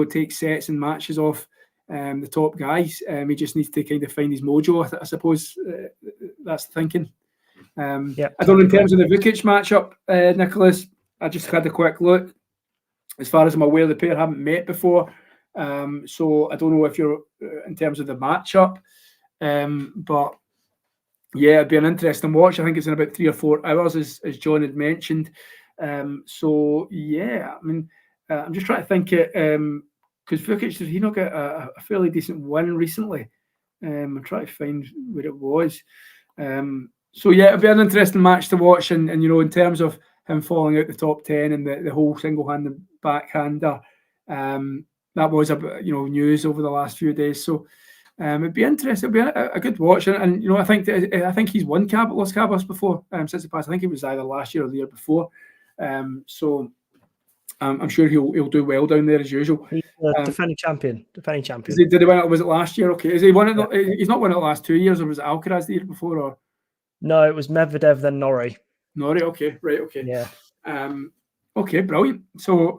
take sets and matches off the top guys. He just needs to kind of find his mojo. I suppose that's the thinking. I don't know, in terms of the Vukic matchup, Nicholas, I just had a quick look. As far as I'm aware, the pair haven't met before, so I don't know if you're in terms of the matchup, but. Yeah, it'd be an interesting watch. I think it's in about 3 or 4 hours, as John had mentioned. I mean, I'm just trying to think it because Vukic, did he not get a fairly decent win recently? I'm trying to find where it was. It'd be an interesting match to watch, and in terms of him falling out the top 10 and the whole single-handed backhander, that was a news over the last few days. So. It'd be interesting. It'd be a good watch, and you know, I think he's won Los Cabos before since the past. I think it was either last year or the year before. So I'm sure he'll do well down there as usual. He's defending champion. Did he win it? Was it last year? Okay, is he won it? Yeah. He's not won it the last 2 years, or was it Alcaraz the year before? Or no, it was Medvedev then Norrie. Norrie, okay, right, okay, yeah. Okay, brilliant. So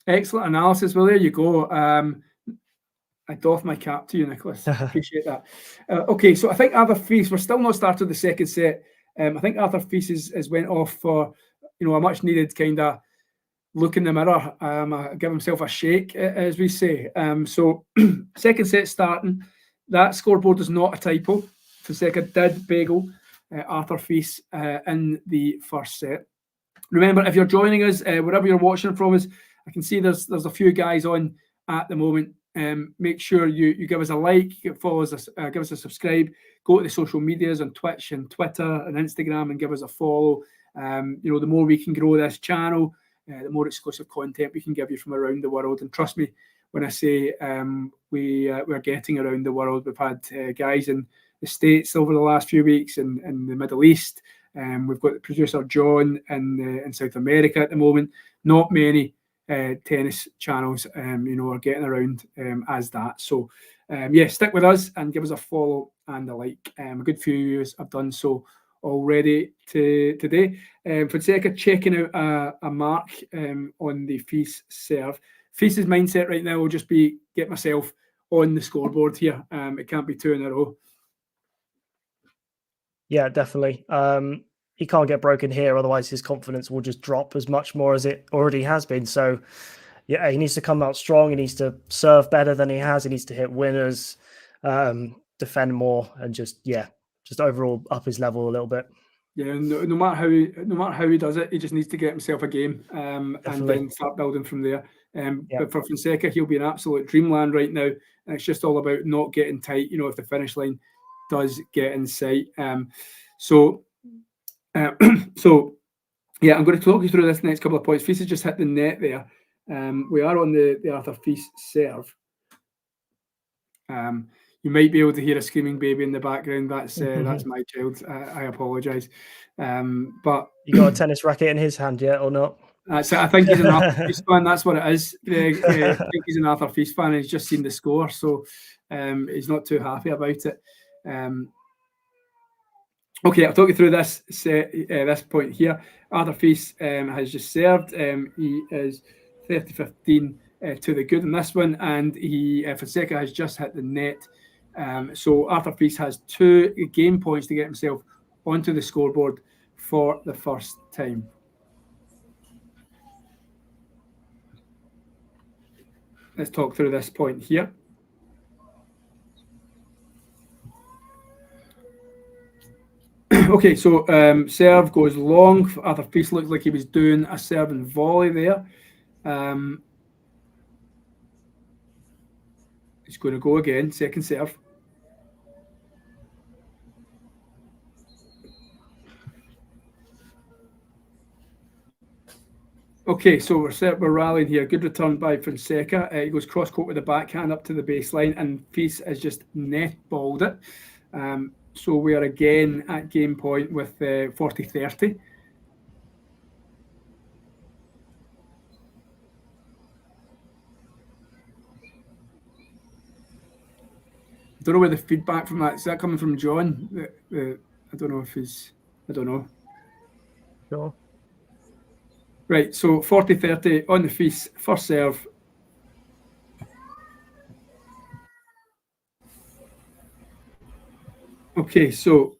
excellent analysis. Well, there you go. I doff my cap to you, Nicholas. Appreciate that. Okay, so I think Arthur Fils, we're still not started the second set. I think Arthur Fils has went off for, you know, a much needed kind of look in the mirror, give himself a shake, as we say. So second set starting. That scoreboard is not a typo. Fonseca did bagel Arthur Fils in the first set. Remember, if you're joining us, wherever you're watching from us, I can see there's a few guys on at the moment. Make sure you give us a like, follow us, give us a subscribe, go to the social medias on Twitch and Twitter and Instagram and give us a follow. You know, the more we can grow this channel, the more exclusive content we can give you from around the world. And trust me when I say we're getting around the world. We've had guys in the States over the last few weeks and in the Middle East. We've got the producer John in South America at the moment. Not many tennis channels, you know, are getting around as that. So, yeah, stick with us and give us a follow and a like. A good few of you have done so already today. Fonseca checking out a mark on the Fils serve. Fis's mindset right now will just be get myself on the scoreboard here. It can't be two in a row. Yeah, definitely. He can't get broken here, otherwise his confidence will just drop as much more as it already has been. So, yeah, he needs to come out strong. He needs to serve better than he has. He needs to hit winners, defend more, and just overall up his level a little bit. Yeah, no matter how he does it, he just needs to get himself a game and then start building from there. But for Fonseca, he'll be in absolute dreamland right now, and it's just all about not getting tight. You know, if the finish line does get in sight. So yeah, I'm going to talk you through this next couple of points. Fils has just hit the net there. We are on the Arthur Fils serve. You might be able to hear a screaming baby in the background. That's my child. I apologise. But you got a tennis racket in his hand yet or not? That's it. I think he's an Arthur Fils fan. That's what it is. I think he's an Arthur Fils fan and he's just seen the score, so he's not too happy about it. Okay, I'll talk you through this point here. Arthur Fils has just served. He is 30-15 to the good in this one, and Fonseca has just hit the net. So Arthur Fils has 2 game points to get himself onto the scoreboard for the first time. Let's talk through this point here. Okay, so serve goes long. Arthur Fils looked like he was doing a serve and volley there. He's going to go again, second serve. Okay, so we're rallying here. Good return by Fonseca. He goes cross-court with the backhand up to the baseline, and Fils has just net-balled it. So we are again at game point with 40-30. I don't know where the feedback from that is. That coming from John? I don't know if he's. I don't know. Sure. Right, so 40-30 on the Fils, first serve. Okay, so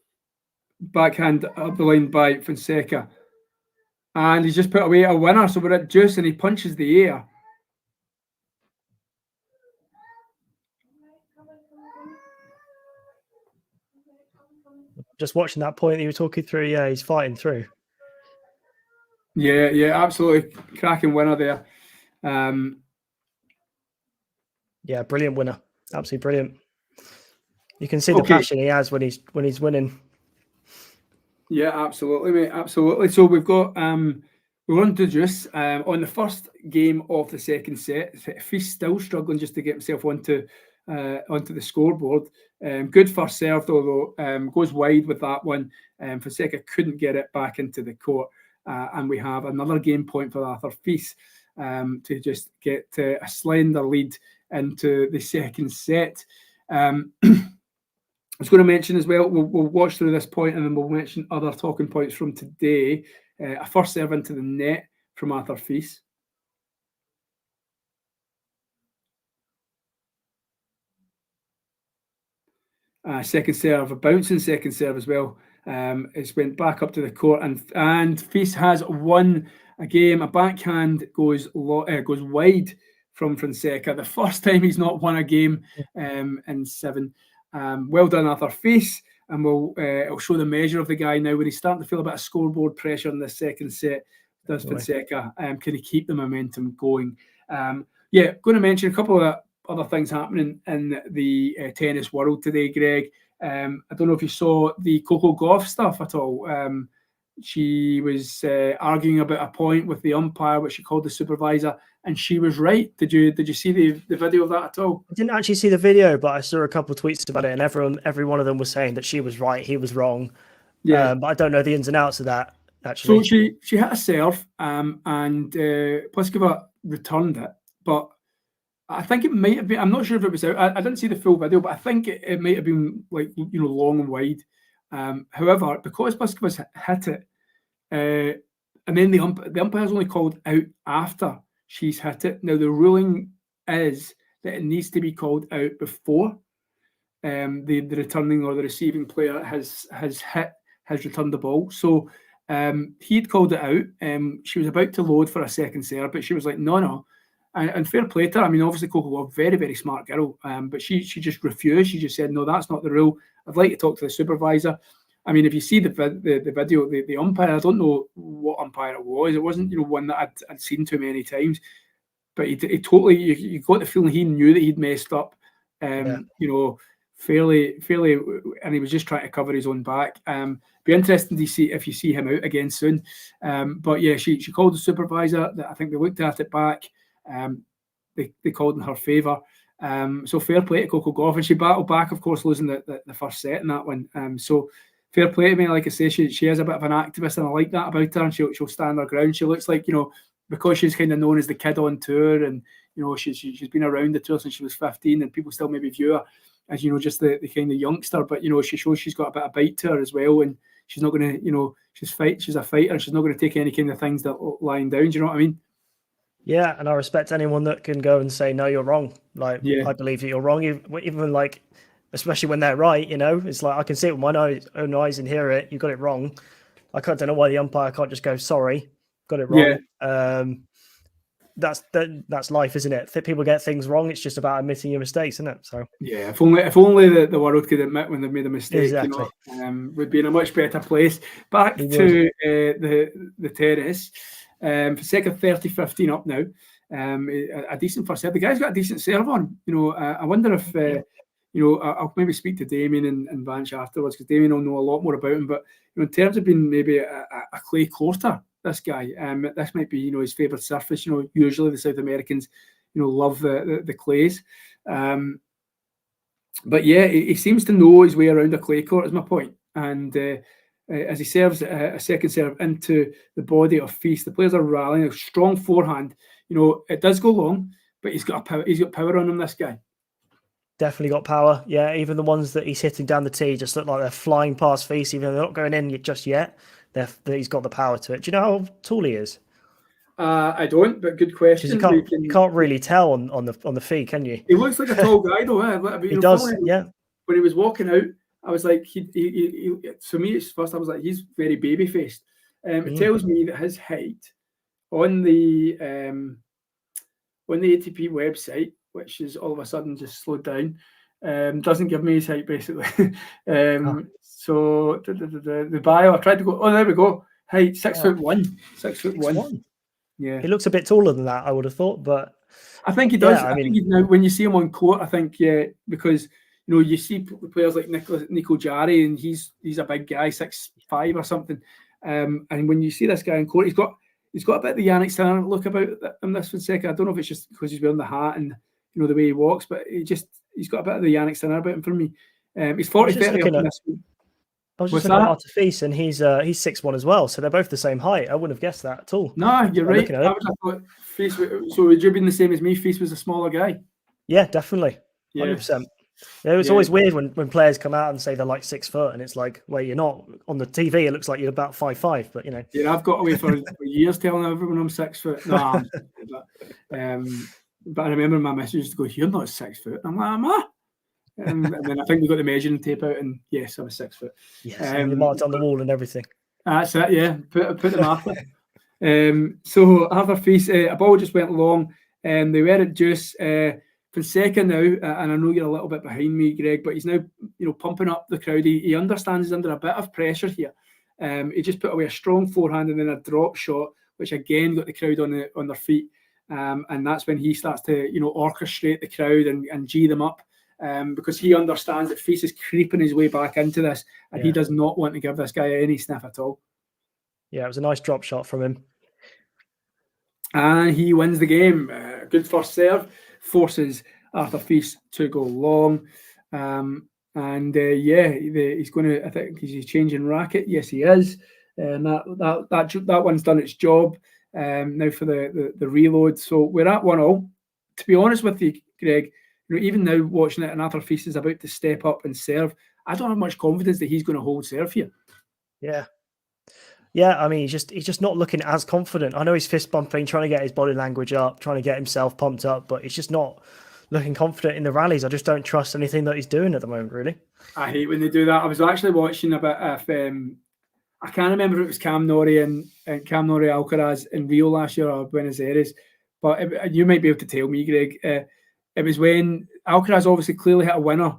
backhand up the line by Fonseca. And he's just put away a winner, so we're at deuce and he punches the air. Just watching that point that you were talking through, yeah, he's fighting through. Yeah, absolutely cracking winner there. Yeah, brilliant winner. Absolutely brilliant. You can see the passion he has when he's winning. Yeah, absolutely, mate. Absolutely. So we've got we're on to deuce on the first game of the second set. Fils still struggling just to get himself onto onto the scoreboard. Good first serve, although goes wide with that one. Fonseca couldn't get it back into the court. And we have another game point for Arthur Feast to just get a slender lead into the second set. I was going to mention as well, we'll watch through this point and then we'll mention other talking points from today. A first serve into the net from Arthur Feast. Second serve, a bouncing second serve as well. It's went back up to the court, and Feast has won a game. A backhand goes wide from Fonseca. The first time he's not won a game in 7. Well done, Arthur Feast. And it'll show the measure of the guy now when he's starting to feel a bit of scoreboard pressure in the second set. Does Fonseca? Can he keep the momentum going? Going to mention a couple of other things happening in the tennis world today, Greg. I don't know if you saw the Coco Gauff stuff at all. She was arguing about a point with the umpire, which she called the supervisor, and she was right. Did you see the video of that at all? I didn't actually see the video, but I saw a couple of tweets about it, and every one of them was saying that she was right, he was wrong. Yeah, but I don't know the ins and outs of that, actually. So she hit a serve, and Pliskova returned it, but I think it might have been, I'm not sure if it was out. I didn't see the full video, but I think it might have been like, long and wide. However, because Pliskova's hit it, and then the umpire's only called out after she's hit it. Now, the ruling is that it needs to be called out before the returning or the receiving player has returned the ball. So he'd called it out. She was about to load for a second serve, but she was like, no. And fair play to her. I mean, obviously, Coco was a very, very smart girl, but she just refused. She just said, no, that's not the rule. I'd like to talk to the supervisor. I mean, if you see the video, the umpire, I don't know what umpire it was. It wasn't, one that I'd seen too many times. But he totally, you got the feeling he knew that he'd messed up, fairly, and he was just trying to cover his own back. Be interesting to see if you see him out again soon. But yeah, she called the supervisor. I think they looked at it back. They called in her favour. So fair play to Coco Gauff, and she battled back, of course, losing the first set in that one. So fair play to me. Like I say, she is a bit of an activist, and I like that about her. And she'll stand her ground. She looks like, because she's kind of known as the kid on tour, and she's been around the tour since she was 15, and people still maybe view her as just the kind of youngster. But she shows she's got a bit of bite to her as well, and she's not going to she's a fighter, and she's not going to take any kind of things that lying down. Do you know what I mean? Yeah, and I respect anyone that can go and say, no, you're wrong. Like, I believe that you're wrong, even like, especially when they're right, it's like, I can see it with my own eyes and hear it. You got it wrong. I don't know why the umpire can't just go, sorry, got it wrong. Yeah. That's life, isn't it? People get things wrong. It's just about admitting your mistakes, isn't it? So yeah, if only the world could admit when they've made a mistake, exactly. We'd be in a much better place. Back to the tennis. Fonseca 30-15 up now. A decent first serve. The guy's got a decent serve on. I wonder if I'll maybe speak to Damien and Vance afterwards, because Damien will know a lot more about him. But in terms of being maybe a clay courter, this guy, this might be his favourite surface. Usually the South Americans love the clays. But yeah, he seems to know his way around a clay court, is my point. And as he serves a second serve into the body of Feast, the players are rallying. A strong forehand. It does go long, but he's got power on him, this guy. Definitely got power. Yeah, even the ones that he's hitting down the tee just look like they're flying past Feast, even though they're not going in just yet. He's got the power to it. Do you know how tall he is? I don't, but good question. You can't really tell on the feed, can you? He looks like a tall guy, though. He does, yeah. When he was walking out, I was like, he to me, first I was like, he's very baby faced. It tells me that his height on the ATP website, which is all of a sudden just slowed down, doesn't give me his height, basically. So the bio, I tried to go, there we go. Height 6'1". 6'1". Yeah. He looks a bit taller than that, I would have thought, but I think he does. I think now when you see him on court, I think, because you see players like Nico Jarry, and he's a big guy, 6'5" or something. And when you see this guy on court, he's got a bit of the Yannick Sinner look about him, this Fonseca. I don't know if it's just because he's wearing the hat and the way he walks, but he's got a bit of the Yannick Sinner about him for me. He's 40-30 up in this one. I was just looking at Artifice, and he's 6'1" as well, so they're both the same height. I wouldn't have guessed that at all. No, you're right. I would have thought Feast. So would you been the same as me? Feast was a smaller guy. Yeah, definitely, 100%. Yeah, it was always weird when players come out and say they're like 6 foot, and it's like, well, you're not. On the TV, it looks like you're about 5'5", but you know. Yeah, I've got away for years telling everyone I'm 6 foot. No, but I remember my message used to go, "You're not 6 foot." I'm like, "Am I?" And then I think we got the measuring tape out, and yes, I was 6 foot. Yes, you marked on the wall and everything. That's it. Yeah, put the marker. So Arthur Feast, a ball just went long, and they were at Juice. Fonseca now, and I know you're a little bit behind me, Greg, but he's now pumping up the crowd. He understands he's under a bit of pressure here. He just put away a strong forehand and then a drop shot, which again got the crowd on their feet. And that's when he starts to orchestrate the crowd and G them up. Because he understands that Feast is creeping his way back into this, and he does not want to give this guy any sniff at all. Yeah, it was a nice drop shot from him. And he wins the game. Good first serve, forces Arthur Feast to go long. He's going to, I think he's changing racket. Yes, he is. And that one's done its job. Now for the reload. So we're at 1-0. To be honest with you, Greg, even now watching it, and Arthur Feast is about to step up and serve, I don't have much confidence that he's going to hold serve here. Yeah, I mean, he's just not looking as confident. I know he's fist bumping, trying to get his body language up, trying to get himself pumped up, but he's just not looking confident in the rallies. I just don't trust anything that he's doing at the moment, really. I hate when they do that. I was actually watching a bit of, I can't remember if it was Cam Norrie and Cam Norrie Alcaraz in Rio last year or Buenos Aires, but you might be able to tell me, Greg. It was when Alcaraz obviously clearly hit a winner,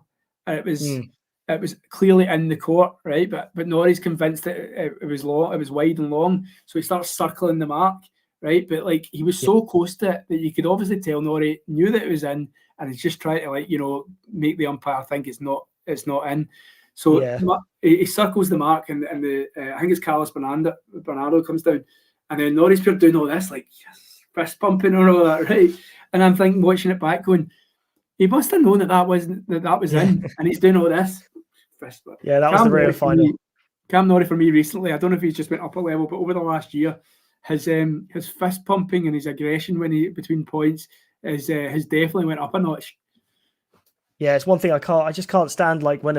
and it was clearly in the court, right? But Norrie's convinced that it was long, it was wide and long, so he starts circling the mark, right? But like he was so close to it that you could obviously tell Norrie knew that it was in, and he's just trying to make the umpire think it's not in. So he circles the mark, and I think it's Carlos Bernardo comes down, and then Norrie's doing all this like fist pumping and all that, right? And I'm thinking, watching it back, going, he must have known that was in, and he's doing all this. Yeah, that was the real final. Cam Norrie for me recently, I don't know if he's just went up a level, but over the last year, his fist pumping and his aggression between points has definitely went up a notch. Yeah, it's one thing I just can't stand, like when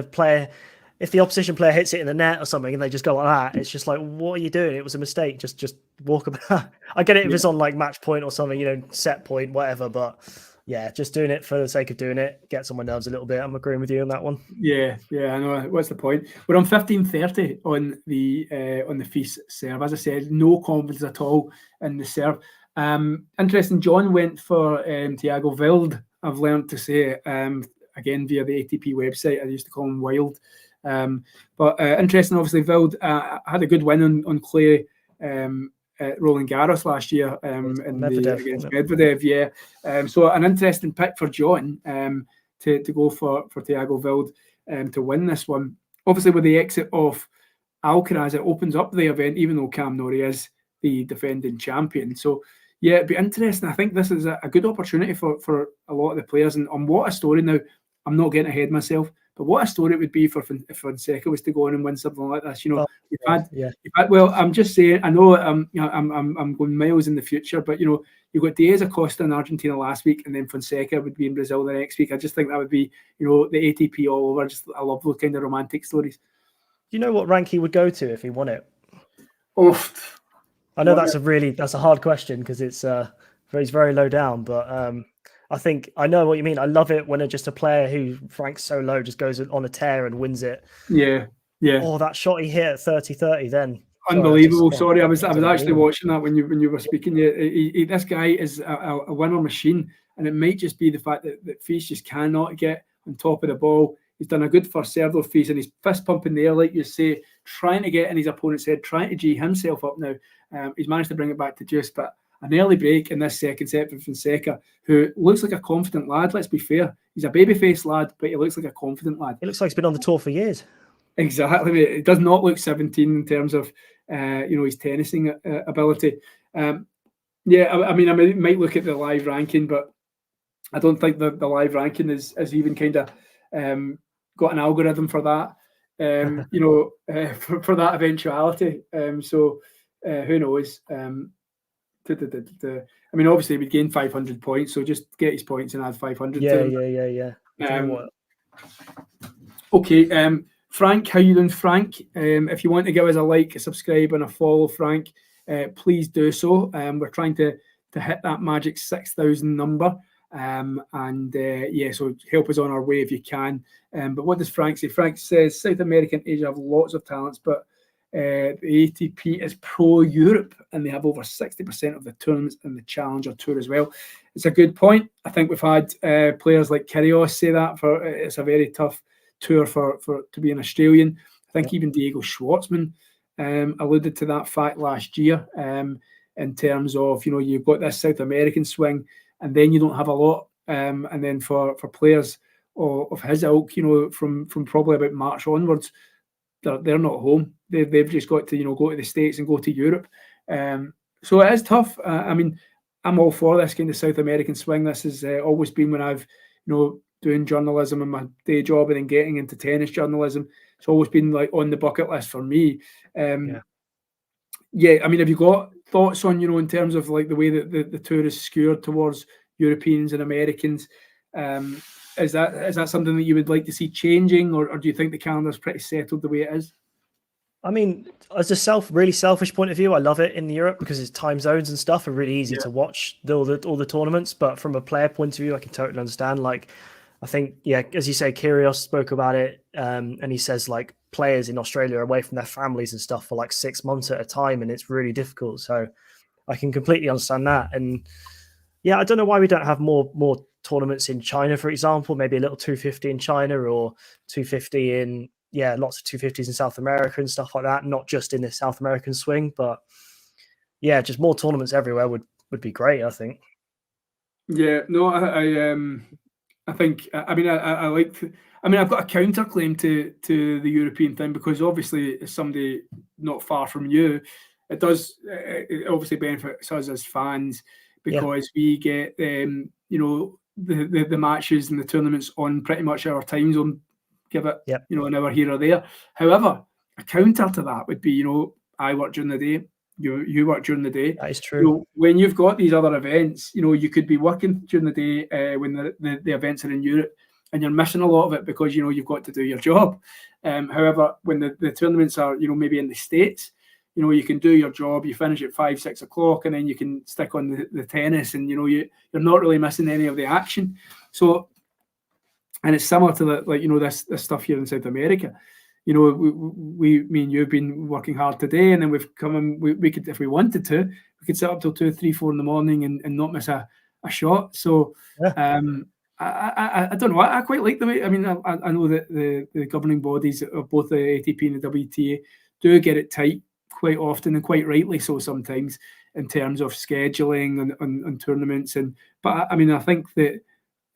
if the opposition player hits it in the net or something and they just go like that, it's just like, what are you doing? It was a mistake. Just walk about. I get it if it's on like match point or something, set point, whatever. But yeah, just doing it for the sake of doing it gets on my nerves a little bit. I'm agreeing with you on that one. Yeah, I know. What's the point? We're on 15-30 on the Feast serve. As I said, no confidence at all in the serve. Interesting. John went for Thiago Wild. I've learned to say again via the ATP website. I used to call him Wild. But interesting, obviously, Wild had a good win on clay at Roland Garros last year against Medvedev. Yeah, so an interesting pick for John to go for Thiago Wild to win this one. Obviously, with the exit of Alcaraz, it opens up the event, even though Cam Norrie is the defending champion. So yeah, it'd be interesting. I think this is a good opportunity for a lot of the players, and what a story. Now, I'm not getting ahead of myself, but what a story it would be if Fonseca was to go on and win something like this. Well, I'm just saying. I know I'm going miles in the future, but you've got Diaz Acosta in Argentina last week, and then Fonseca would be in Brazil the next week. I just think that would be the ATP all over. I love those kind of romantic stories. Do you know what rank he would go to if he won it? Oh, I know that's a hard question because he's very low down, but I think I know what you mean. I love it when just a player who ranks so low just goes on a tear and wins it. Yeah. Oh, that shot he hit at 30-30 then. Unbelievable. Sorry, I was actually watching that when you were speaking. This guy is a winner machine, and it might just be the fact that Feast just cannot get on top of the ball. He's done a good first serve though, Feast, and he's fist pumping there, like you say, trying to get in his opponent's head, trying to G himself up now. He's managed to bring it back to Juice, but an early break in this second set for Fonseca, who looks like a confident lad, let's be fair. He's a baby-faced lad, but he looks like a confident lad. He looks like he's been on the tour for years. Exactly, mate. It does not look 17 in terms of, his tennising ability. I mean, I might look at the live ranking, but I don't think the live ranking is even kind of got an algorithm for that. For that eventuality. So who knows? I mean, obviously we'd gain 500 points, so just get his points and add 500 to them. Yeah. Okay, Frank, how you doing, Frank? If you want to give us a like, a subscribe, and a follow, Frank, please do so. We're trying to hit that magic 6,000 number. So help us on our way if you can. But what does Frank say? Frank says South America and Asia have lots of talents, but the ATP is pro-Europe, and they have over 60% of the tournaments in the Challenger Tour as well. It's a good point. I think we've had players like Kyrgios say that it's a very tough tour for to be an Australian. I think even Diego Schwartzman alluded to that fact last year in terms of, you've got this South American swing, and then you don't have a lot. And then for players of his ilk, from probably about March onwards, they're not home. They've just got to, go to the States and go to Europe. So it is tough. I mean, I'm all for this kind of South American swing. This has always been when I've, doing journalism and my day job and then getting into tennis journalism. It's always been like on the bucket list for me. I mean, have you got thoughts on, in terms of like the way that the tour is skewed towards Europeans and Americans? Is that something that you would like to see changing, or do you think the calendar is pretty settled the way it is? I mean, as a really selfish point of view, I love it in Europe because its time zones and stuff are really easy to watch all the tournaments. But from a player point of view, I can totally understand. Like, I think, as you say, Kyrgios spoke about it, and he says like players in Australia are away from their families and stuff for like 6 months at a time, and it's really difficult. So I can completely understand that. And I don't know why we don't have more tournaments in China, for example. Maybe a little 250 in China or 250 in lots of 250s in South America and stuff like that. Not just in the South American swing, but just more tournaments everywhere would be great, I think. Yeah, no, I think, I mean, I've got a counterclaim to the European thing, because obviously as somebody not far from you, it obviously benefits us as fans, because we get, the matches and the tournaments on pretty much our time zone, give it, an hour here or there. However, a counter to that would be, I work during the day, you work during the day. That is true. When you've got these other events, you could be working during the day when the events are in Europe, and you're missing a lot of it because, you've got to do your job. However, when the tournaments are, maybe in the States, you can do your job, you finish at 5, 6 o'clock, and then you can stick on the tennis, and, you're not really missing any of the action. So, and it's similar to this stuff here in South America. Me and you have been working hard today, and then we've come in. We could, if we wanted to, we could sit up till 2, 3, 4 in the morning and not miss a shot. So, I don't know. I quite like the way. I mean, I know that the governing bodies of both the ATP and the WTA do get it tight quite often, and quite rightly so sometimes, in terms of scheduling and tournaments. But I mean, I think that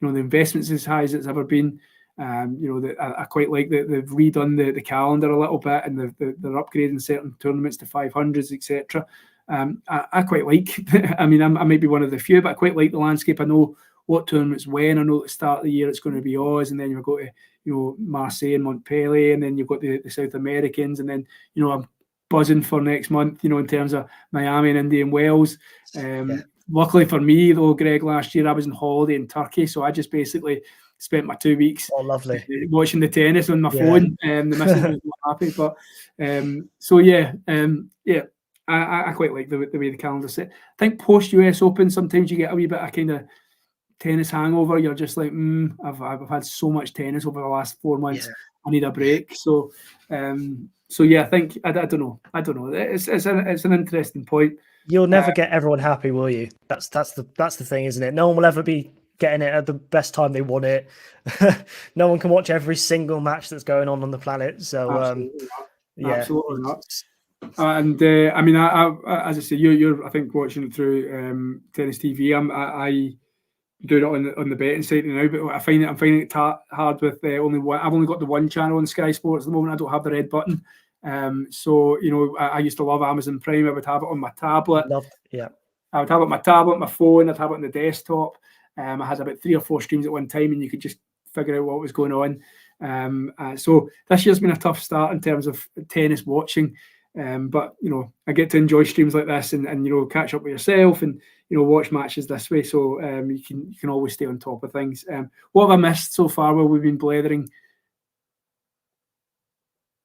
the investment's as high as it's ever been. I quite like that they've redone the calendar a little bit, and they're upgrading certain tournaments to 500s, etc. I quite like. I mean, I might be one of the few, but I quite like the landscape. I know what tournaments when. I know at the start of the year it's going to be Oz, and then you've got to Marseille and Montpellier, and then you've got the South Americans, and then I'm buzzing for next month. In terms of Miami and Indian Wells. Luckily for me, though, Greg, last year I was on holiday in Turkey, so I just basically spent my 2 weeks watching the tennis on my phone. The missus was not happy, but I quite like the way the calendar's set. I think post US Open, sometimes you get a wee bit of kind of tennis hangover. You're just like, I've had so much tennis over the last 4 months. I need a break. So I think I don't know. It's an interesting point. You'll never get everyone happy, will you? That's the thing, isn't it? No one will ever be getting it at the best time they want it. No one can watch every single match that's going on the planet. So absolutely not. And I mean, I as I say, you're I think watching it through Tennis TV. I do it on the betting site now, but I'm finding it hard with only one. I've only got the one channel on Sky Sports at the moment. I don't have the red button. So I used to love Amazon Prime. I would have it on my tablet. I would have it on my tablet, my phone. I'd have it on the desktop. I had about 3 or 4 streams at one time, and you could just figure out what was going on. So this year's been a tough start in terms of tennis watching. But I get to enjoy streams like this and catch up with yourself and watch matches this way. So you can always stay on top of things. What have I missed so far while we've been blathering?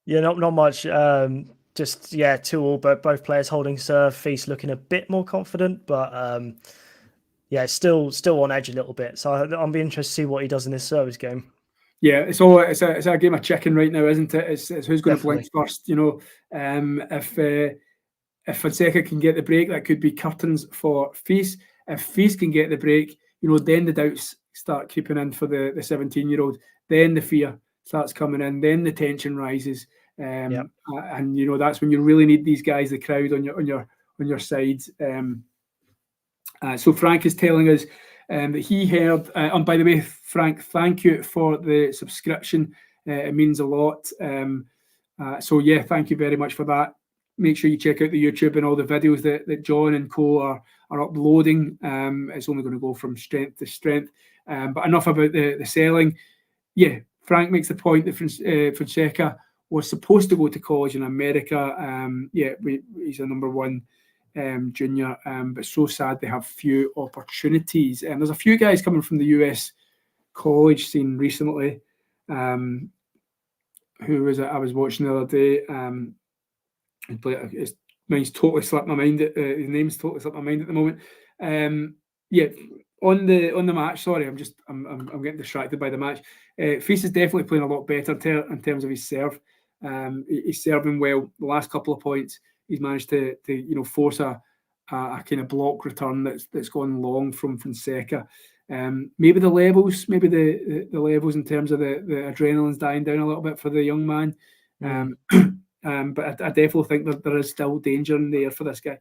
Yeah, not much. Just 2-all, but both players holding serve. Feast looking a bit more confident, but still on edge a little bit. So I'll be interested to see what he does in this service game. Yeah, it's a game of chicken right now, isn't it? It's who's going to blink first. If Fonseca can get the break, that could be curtains for Feast. If Feast can get the break, then the doubts start creeping in for the 17-year-old. Then the fear starts coming in. Then the tension rises, and that's when you really need these guys, the crowd on your side. So Frank is telling us that he heard. And by the way, Frank, thank you for the subscription. It means a lot. So thank you very much for that. Make sure you check out the YouTube and all the videos that John and co are uploading. It's only going to go from strength to strength. But enough about the selling. Yeah, Frank makes the point that Fonseca was supposed to go to college in America. He's a number 1 junior, but so sad they have few opportunities. And there's a few guys coming from the US college scene recently. Who was it I was watching the other day? His name's totally slipped my mind. His name's totally slipped my mind at the moment. On the match. Sorry, I'm getting distracted by the match. Feast is definitely playing a lot better in terms of his serve. He's serving well. The last couple of points, he's managed to force a kind of block return that's gone long from Fonseca. Maybe the levels, the levels in terms of the adrenaline's dying down a little bit for the young man. But I definitely think that there is still danger in the air for this guy.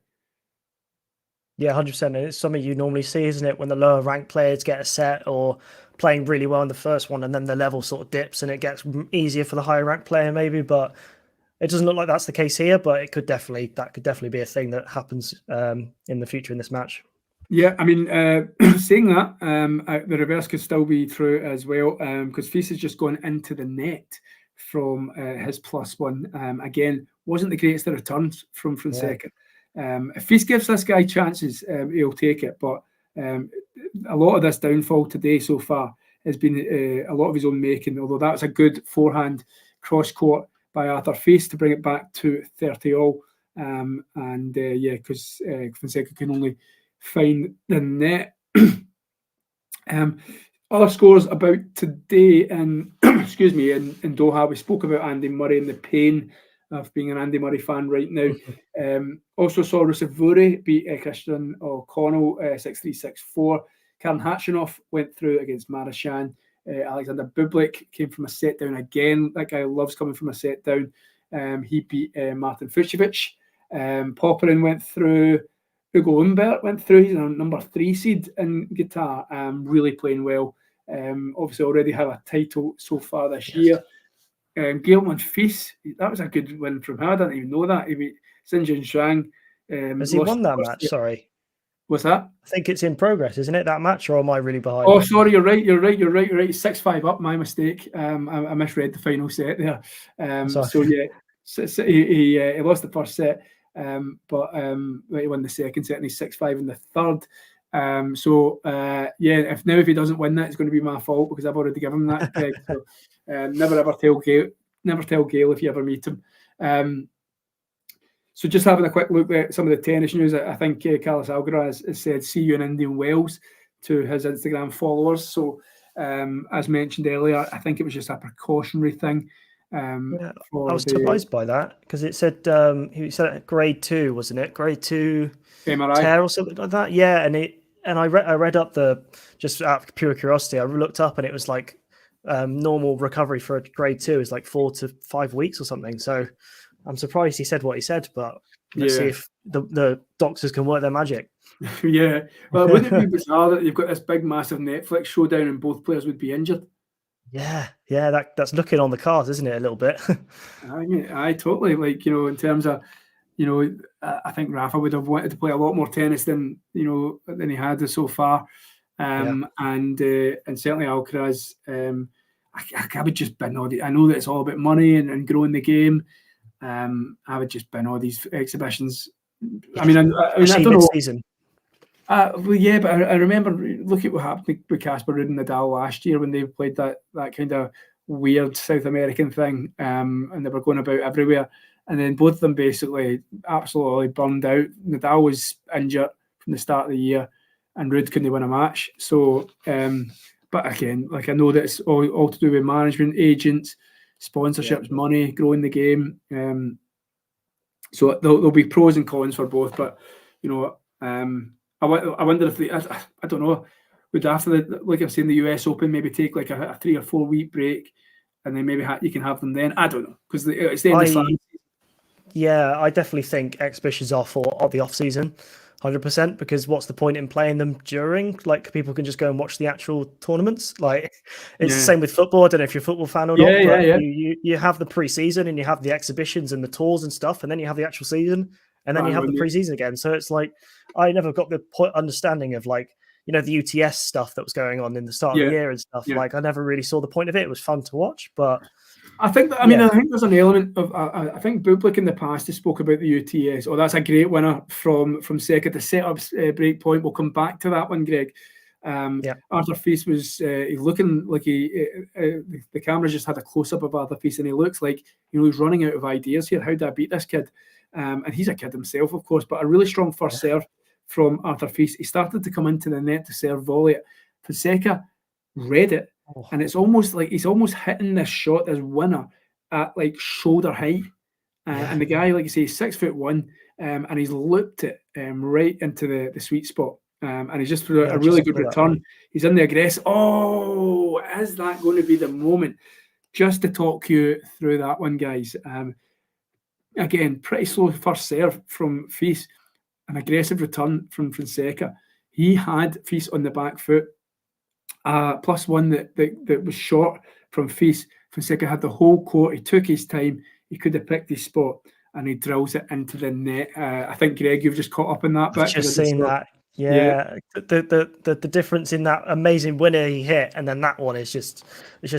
Yeah, 100%. It's something you normally see, isn't it? When the lower ranked players get a set or playing really well in the first one, and then the level sort of dips and it gets easier for the higher ranked player maybe, but it doesn't look like that's the case here, but that could definitely be a thing that happens in the future in this match. Yeah, I mean, saying that, the reverse could still be true as well, because Feast has just gone into the net from his +1. Again, wasn't the greatest of returns from Fonseca. If Feast gives this guy chances, he'll take it. But a lot of this downfall today so far has been a lot of his own making, although that's a good forehand cross-court by Arthur Feast to bring it back to 30-all. Because Fonseca can only find the net. Other scores about today in excuse me in Doha. We spoke about Andy Murray and the pain of being an Andy Murray fan right now. Also saw Rusevuri beat Christian O'Connell 6-3, 6-4. Karen Hatchinoff went through against Marashan. Alexander Bublik came from a set down again. That guy loves coming from a set down. He beat Martin Fucsovic. Popperin went through. Hugo Humbert went through. He's a number 3 seed in guitar, really playing well. Obviously already have a title so far this year. Gail Monfils, that was a good win from him. I didn't even know that. He beat Xinjin Zhang. Has he won that match? Sorry. What's that? I think it's in progress, isn't it, that match, or am I really behind? Oh, sorry, you're right. 6-5 up, my mistake. I misread the final set there. So yeah, he lost the first set. But he won the second set and he's 6-5 in the third. If he doesn't win that, it's going to be my fault because I've already given him that peg. So never ever tell Gail if you ever meet him. So just having a quick look at some of the tennis news, I think Carlos Alcaraz has said "see you in Indian Wells" to his Instagram followers. So as mentioned earlier, I think it was just a precautionary thing. I was surprised by that because it said he said grade 2, wasn't it? Grade 2 MRI tear or something like that. Yeah, and I read up just out of pure curiosity. I looked up and it was like normal recovery for a grade 2 is like 4 to 5 weeks or something. So I'm surprised he said what he said, but let's see if the doctors can work their magic. Yeah, well, wouldn't it be bizarre that you've got this big, massive Netflix showdown and both players would be injured? Yeah, that's looking on the cards, isn't it, a little bit? I totally, in terms of, I think Rafa would have wanted to play a lot more tennis than he had so far. and certainly Alcaraz. I would just bin all I know that it's all about money and growing the game. I would just bin all these exhibitions. I mean, I don't know. Season. Well, yeah, but I remember, look at what happened with Casper Ruud and Nadal last year when they played that kind of weird South American thing, and they were going about everywhere. And then both of them basically absolutely burned out. Nadal was injured from the start of the year, and Ruud couldn't win a match. So, but again, like I know that it's all to do with management, agents, sponsorships, money, growing the game. So there'll be pros and cons for both. But you know, I wonder if I don't know, would after like I'm saying, the US Open maybe take like a 3 or 4 week break, and then maybe you can have them then. I don't know, because it's the end of summer. Yeah, I definitely think exhibitions are for the off season, 100%. Because what's the point in playing them during? Like, people can just go and watch the actual tournaments. Like, it's the same with football. I don't know if you're a football fan or not. But you have the pre-season and you have the exhibitions and the tours and stuff, and then you have the actual season, and then you have the pre-season again. So it's like, I never got the understanding of, like, you know, the UTS stuff that was going on in the start of the year and stuff. Like, I never really saw the point of it. It was fun to watch, but I think I think there's an element of I think Bublik in the past has spoke about the UTS. Oh, that's a great winner from Fonseca to set up break point. We'll come back to that one, Greg. Arthur Fils was looking like the camera just had a close up of Arthur Fils, and he looks like, you know, he's running out of ideas here. How do I beat this kid? And he's a kid himself, of course, but a really strong first serve from Arthur Fils. He started to come into the net to serve volley it. Fonseca read it, and it's almost like he's almost hitting this shot as winner at like shoulder height. And the guy, like you say, is 6'1", and he's looped it right into the sweet spot. And he's just a really good return. He's in the aggressive. Oh, is that going to be the moment? Just to talk you through that one, guys. Again, pretty slow first serve from Fils, an aggressive return from Fonseca. He had Fils on the back foot. +1 that was short from Fils. Fonseca had the whole court. He took his time. He could have picked his spot, and he drills it into the net. I think, Greg, you've just caught up in that bit. I've just seen that. Yeah. The difference in that amazing winner he hit, and then that one is just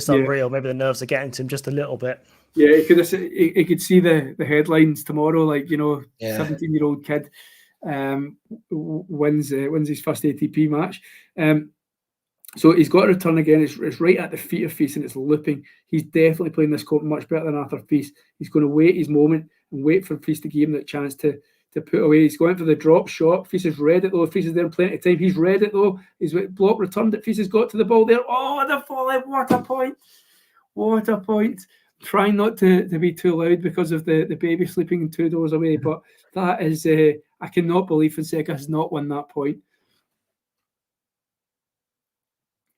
unreal. Maybe the nerves are getting to him just a little bit. Yeah, he could see the headlines tomorrow, like, you know, 17-year-old kid wins his first ATP match. So he's got a return again. It's right at the feet of Fils, and it's looping. He's definitely playing this court much better than Arthur Fils. He's going to wait his moment and wait for Fils to give him that chance to put away. He's going for the drop shot. Fils has read it, though. Fils is there in plenty of time. He's read it, though. He's block returned it. Fils has got to the ball there. Oh, the volley. What a point. What a point. Trying not to be too loud because of the baby sleeping 2 doors away. But that is, I cannot believe Fonseca has not won that point.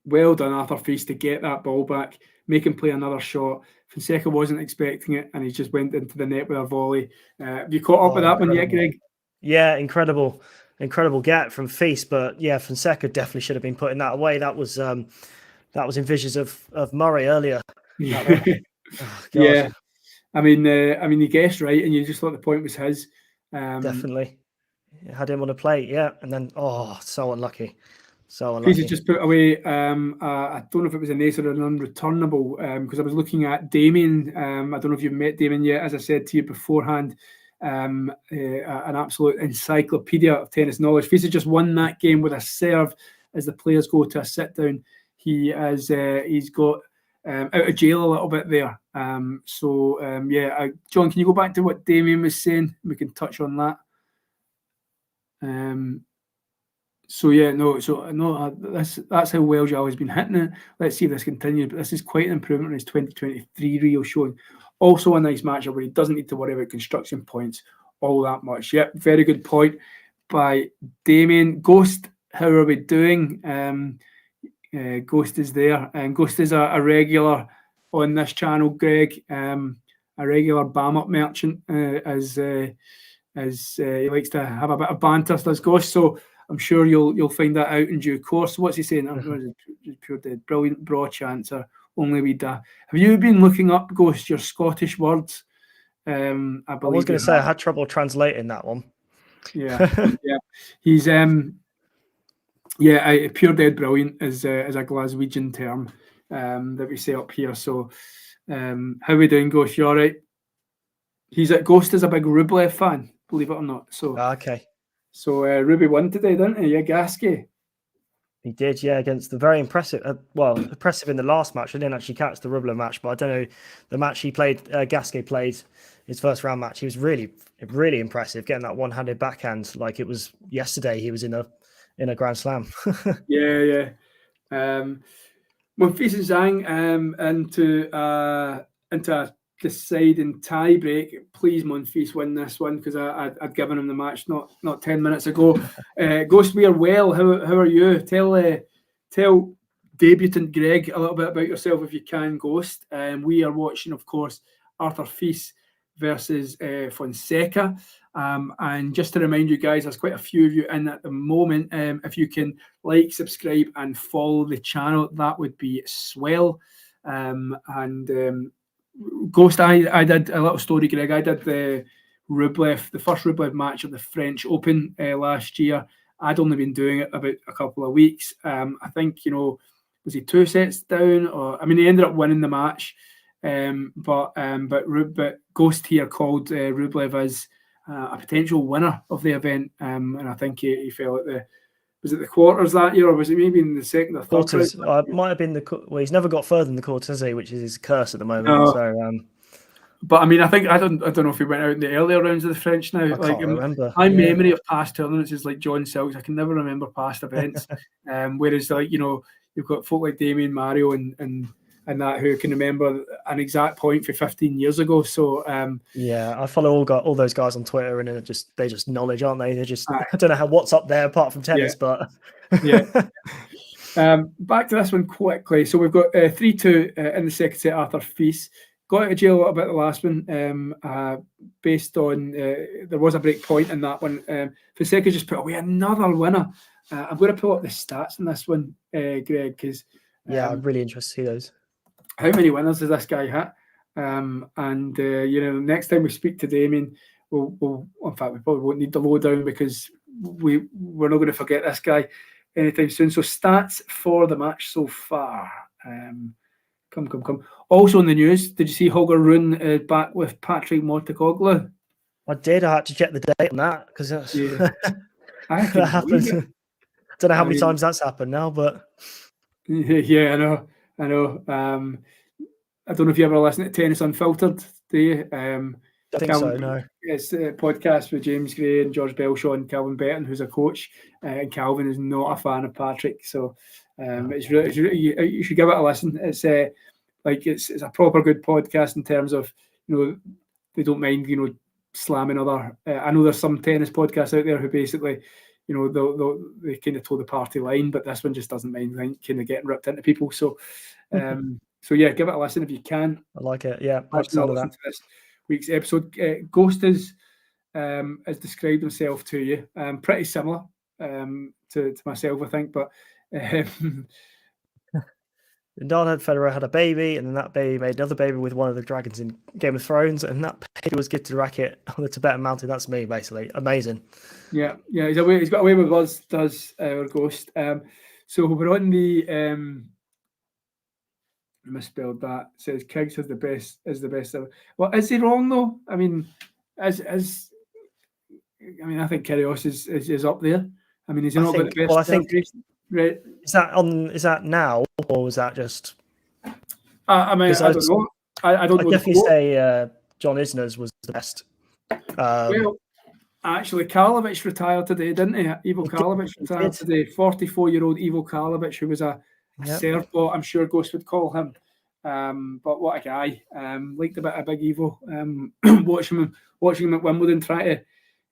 Well done, Arthur Fils, to get that ball back, make him play another shot. Fonseca wasn't expecting it, and he just went into the net with a volley. Have you caught up with that one yet, Greg? Yeah, incredible get from Fils, but yeah, Fonseca definitely should have been putting that away. That was in visions of Murray earlier. Yeah, I mean, he guessed right, and you just thought the point was his. Definitely, had him on a plate, and then so unlucky. So Fils has just put away. I don't know if it was an ace or an unreturnable, because I was looking at Damien. I don't know if you've met Damien yet. As I said to you beforehand, an absolute encyclopedia of tennis knowledge. Fils has just won that game with a serve as the players go to a sit down. He's got out of jail a little bit there. John, can you go back to what Damien was saying? We can touch on that. That's how well Joao has been hitting it. Let's see if this continues. But this is quite an improvement in his 2023 Rio showing. Also a nice matchup where he doesn't need to worry about construction points all that much. Yep, very good point by Damien. Ghost, how are we doing? Ghost is there, and Ghost is a regular on this channel, Greg. A regular bam up merchant, as he likes to have a bit of banter, does Ghost. So I'm sure you'll find that out in due course. What's he saying? Pure dead. Brilliant broad chancer. Only we da. Have you been looking up, Ghost, your Scottish words? I was going to say I had trouble translating that one. Yeah. He's Yeah, pure dead brilliant is a Glaswegian term that we say up here. So, how we doing, Ghost? You all right? Ghost is a big Rublev fan, believe it or not. So, Okay. So Ruby won today, didn't he? Yeah, Gasky. He did, yeah, against the very impressive, impressive in the last match. I didn't actually catch the Rublev match, but I don't know, the match he played, Gasquet played, his first round match, he was really, really impressive, getting that one-handed backhand like it was yesterday. He was in a Grand Slam. Yeah. Monfils and Zhang into a deciding tie break. Please, Monfils, win this one, because I'd given him the match not 10 minutes ago. Ghost, we are well. How are you? Tell debutant Greg a little bit about yourself if you can, Ghost. We are watching, of course, Arthur Fils versus Fonseca. And just to remind you guys, there's quite a few of you in at the moment. If you can like, subscribe, and follow the channel, that would be swell. Ghost, I did a little story, Greg. I did the first Rublev match at the French Open last year. I'd only been doing it about a couple of weeks. I think, was he 2 sets down? He ended up winning the match. But Ghost here called Rublev as a potential winner of the event. And I think he fell at was it the quarters that year, or was it maybe in the second or third? Quarters. Might have been he's never got further than the quarters, has he? Which is his curse at the moment. No. So, but I think I don't know if he went out in the earlier rounds of the French now. I can't remember. My memory of past tournaments is like John Silks. I can never remember past events. Whereas you've got folk like Damien, Mario, and that who can remember an exact point for 15 years ago. So I follow all those guys on Twitter, and they're just knowledge, aren't they? They're just I don't know what's up there apart from tennis, but back to this one quickly. So we've got 3-2 in the second set. Arthur Fils got out of jail a little bit the last one, based on there was a break point in that one. Fonseca just put away another winner. I'm going to pull up the stats in this one, Greg, because I'm really interested to see those. How many winners has this guy hit? Next time we speak to Damien, we'll in fact, we probably won't need the lowdown, because we're not going to forget this guy anytime soon. So stats for the match so far. Come. Also in the news, did you see Holger Rune back with Patrick Mouratoglou? I did. I had to check the date on that, because that happens. I don't know how many times that's happened now, but yeah, I know. I don't know if you ever listen to Tennis Unfiltered, do you? I think so, no. It's a podcast with James Gray and George Belshaw and Calvin Betton, who's a coach. And Calvin is not a fan of Patrick. So it's really, you should give it a listen. It's it's a proper good podcast in terms of, they don't mind, slamming other. I know there's some tennis podcasts out there who basically, they kind of toe the party line, but this one just doesn't mind kind of getting ripped into people. So, give it a listen if you can. I like it. Yeah, that's not listen to this week's episode. Ghost has described himself to you, pretty similar to myself, I think. But Nadal Federer had a baby, and then that baby made another baby with one of the dragons in Game of Thrones, and that baby was gifted a racket on the Tibetan mountain. That's me, basically. Amazing. Yeah, he's got away with us, does our Ghost. So we're on the I misspelled that. It says Kiggs is the best ever. Well, is he wrong though? I think Kyrgios is up there. Is he not got the best? Well, I think right. Is that now, or was that just? I don't know. I don't know. I'd definitely say John Isner's was the best. Well, actually, Karlovic retired today, didn't he? Ivo Karlovic retired today. 44-year-old Ivo Karlovic, who was a serve bot, I'm sure Ghost would call him. But what a guy. Liked a bit of Big Ivo. Watching him at Wimbledon try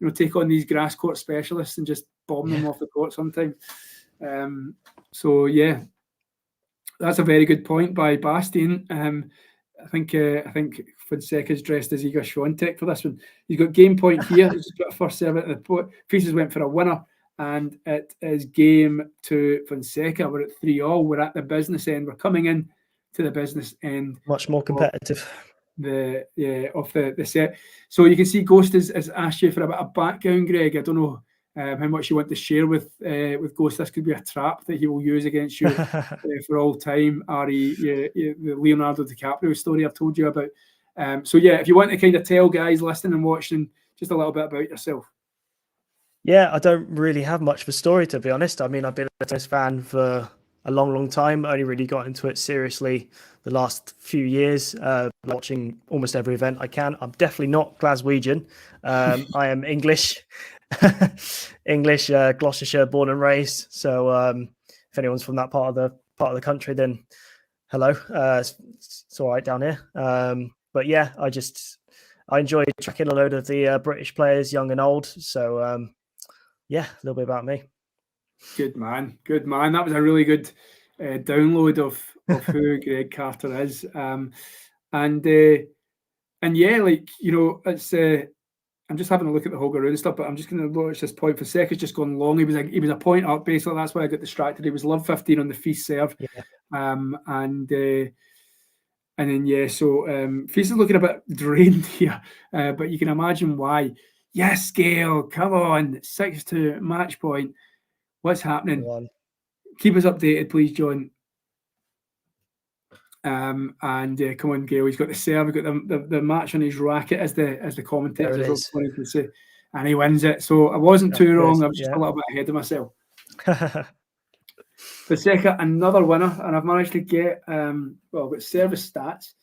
to take on these grass court specialists and just bomb them off the court sometimes. That's a very good point by Bastian. I think Fonseca's dressed as Iga Swiatek for this one. He's got game point here. He's got a first serve at the point. Faces went for a winner, and it is game to Fonseca. We're at 3-3. We're at the business end. We're coming in to the business end. Much more competitive. Of the set. So you can see Ghost has asked you for a bit of background, Greg. I don't know how much you want to share with Ghost. This could be a trap that he will use against you for all time. Ari, the Leonardo DiCaprio story I've told you about. So yeah, if you want to kind of tell guys listening and watching just a little bit about yourself. Yeah, I don't really have much of a story, to be honest. I mean, I've been a tennis fan for a long time. I only really got into it seriously the last few years, watching almost every event I can. I'm definitely not Glaswegian. I am English, Gloucestershire born and raised. So if anyone's from that part of the country, then hello. It's all right down here. But yeah, I enjoy tracking a load of the British players, young and old. So yeah, a little bit about me. Good man. That was a really good download of who Greg Carter is. And yeah, like, you know, it's I'm just having a look at the Holger Rune stuff, but I'm just going to watch this point. Fonseca's just gone long. He was a point up, basically. That's why I got distracted. He was love 15 on the Feast serve. Yeah. And then yeah, so Feast is looking a bit drained here, but you can imagine why. Yes, Gail, come on, 6-2 match point. What's happening? Keep us updated, please, John. And come on, Gail. He's got the serve. We've got the match on his racket as the commentators wanted to say, and he wins it. So I wasn't too wrong. I was just a little bit ahead of myself. Fonseca, another winner, and I've managed to get I've got service stats,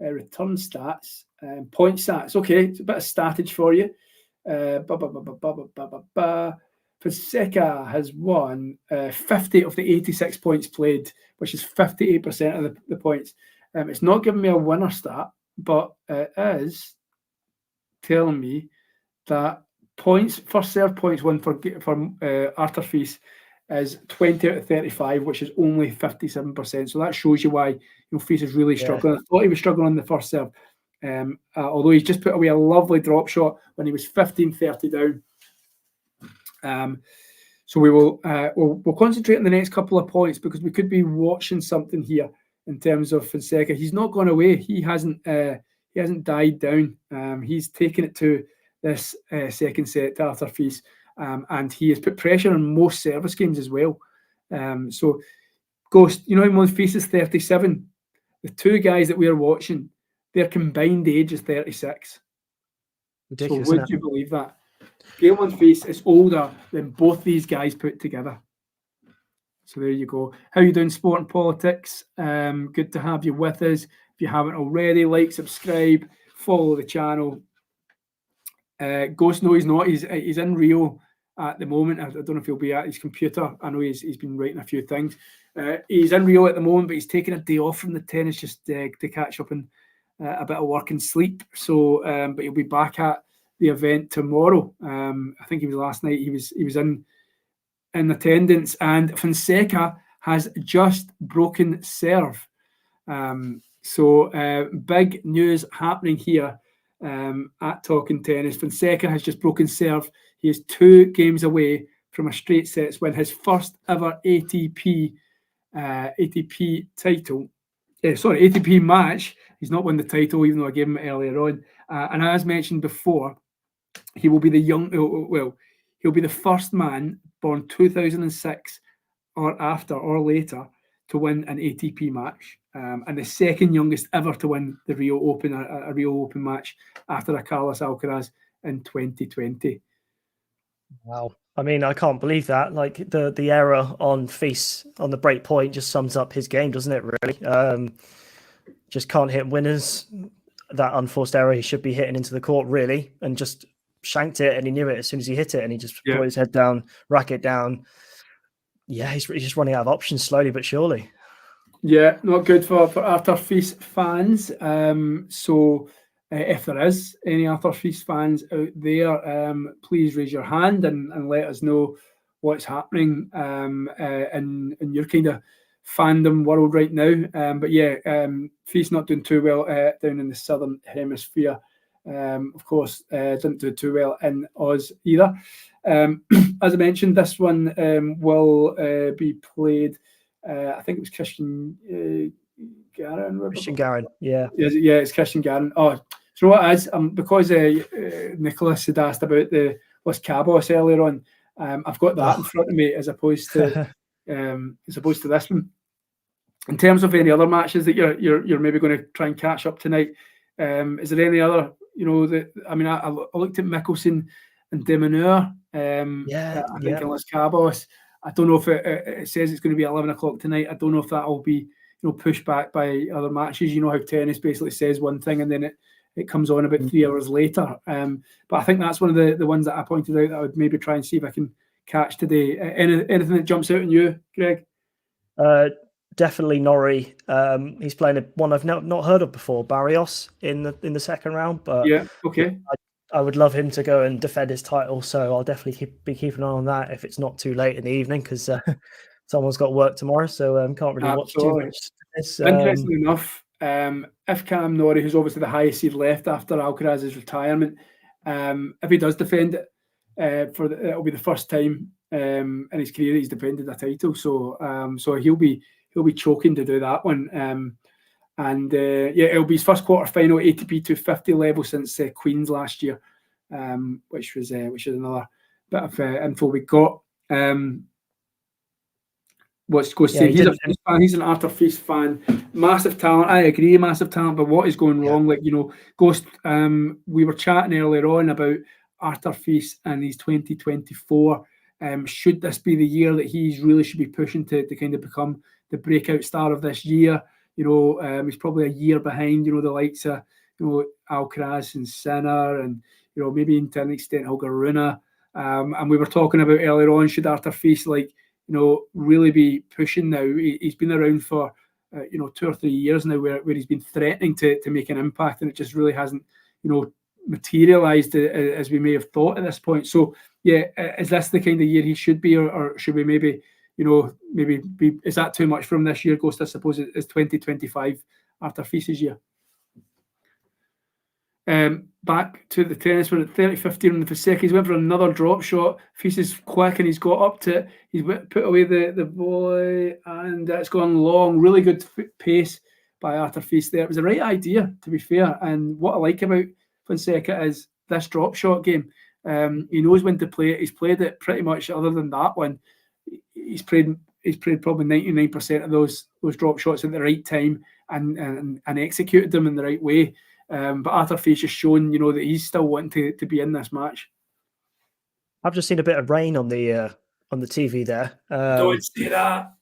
return stats, point stats. Okay, it's a bit of statage for you. Fonseca has won 50 of the 86 points played, which is 58% of the points. It's not giving me a winner stat, but it is telling me that first serve points won for Arthur Feast is 20 out of 35, which is only 57%. So that shows you why Feast is really struggling. I thought he was struggling on the first serve. Although he's just put away a lovely drop shot when he was 15-30 down. So we'll concentrate on the next couple of points, because we could be watching something here in terms of Fonseca. He's not gone away. He hasn't died down. He's taken it to this second set to Arthur Feast, and he has put pressure on most service games as well. So Ghost, you know, when Feast is 37, the two guys that we are watching, their combined age is 36. Ridiculous, so would you believe that? Gail Monfils is older than both these guys put together. So there you go. How you doing, Sport and Politics? Good to have you with us. If you haven't already, like, subscribe, follow the channel. Ghost, no, he's not. He's in Rio at the moment. I don't know if he'll be at his computer. I know he's been writing a few things. He's in Rio at the moment, but he's taking a day off from the tennis just to catch up on a bit of work and sleep. So, but he'll be back at the event tomorrow. I think he was last night. He was in attendance, and Fonseca has just broken serve. So big news happening here at Talking Tennis. Fonseca has just broken serve. He is 2 games away from a straight sets win, his first ever ATP title. ATP match. He's not won the title, even though I gave him it earlier on. And as mentioned before, he will be he'll be the first man born 2006 or after or later to win an ATP match, and the second youngest ever to win the Rio Open, a Rio Open match, after a Carlos Alcaraz in 2020. Wow. I mean, I can't believe that. Like the error on Feast on the break point just sums up his game, doesn't it, really? Just can't hit winners. That unforced error he should be hitting into the court, really, and just shanked it, and he knew it as soon as he hit it, and he just put his head down, racket down. Yeah, he's just running out of options slowly but surely. Yeah, not good for Arthur Feast fans. So if there is any Arthur Feast fans out there, please raise your hand and let us know what's happening in your kind of fandom world right now. But yeah, Feast not doing too well down in the southern hemisphere. Of course, didn't do too well in Oz either. As I mentioned, this one will be played. I think it was Christian Garin. Christian Garin, yeah. Yeah, it's Christian Garin. Oh, so what it is? Because Nicholas had asked about the Los Cabos earlier on, I've got that in front of me as opposed to this one. In terms of any other matches that you're maybe going to try and catch up tonight, is there any other? I looked at Mickelson and De Minaur. I think in Los Cabos. I don't know if it says it's going to be 11 o'clock tonight. I don't know if that will be pushed back by other matches. You know how tennis basically says one thing and then it comes on about 3 hours later. But I think that's one of the ones that I pointed out that I would maybe try and see if I can catch today. Anything that jumps out on you, Greg? Definitely Norrie. He's playing one I've not heard of before, Barrios, in the second round. But yeah, okay. I would love him to go and defend his title, so I'll definitely be keeping an eye on that if it's not too late in the evening, because someone's got work tomorrow, so can't really watch too much. Interestingly enough, if Cam Norrie, who's obviously the highest seed left after Alcaraz's retirement, if he does defend it, it'll be the first time in his career he's defended a title. So he'll be choking to do that one. It'll be his first quarter-final ATP 250 level since Queen's last year, which is another bit of info we got. What's going to say? He's an Arthur Fils fan. Massive talent. I agree, massive talent. But what is going wrong? Like, Ghost. We were chatting earlier on about Arthur Fils and his 2024. Should this be the year that he really should be pushing to kind of become the breakout star of this year? He's probably a year behind, the likes of, Alcaraz and Sinner and, maybe to an extent Holger Rune. And we were talking about earlier on, should Arthur Fils, really be pushing now? He's been around for, 2 or 3 years now where he's been threatening to make an impact, and it just really hasn't, materialised as we may have thought at this point. So, yeah, is this the kind of year he should be, or should we maybe be, is that too much for him this year, Ghost? I suppose it's 2025 Arthur Fils' year. Back to the tennis, we're at 30-15 on the Fonseca. He's went for another drop shot. Fils is quick and he's got up to it. He's put away the volley and it's gone long. Really good pace by Arthur Fils there. It was the right idea, to be fair. And what I like about Fonseca is this drop shot game. He knows when to play it. He's played it pretty much, other than that one. He's played probably 99% of those drop shots at the right time and executed them in the right way. But Arthur Fils has shown, that he's still wanting to be in this match. I've just seen a bit of rain on the TV there. Don't say that.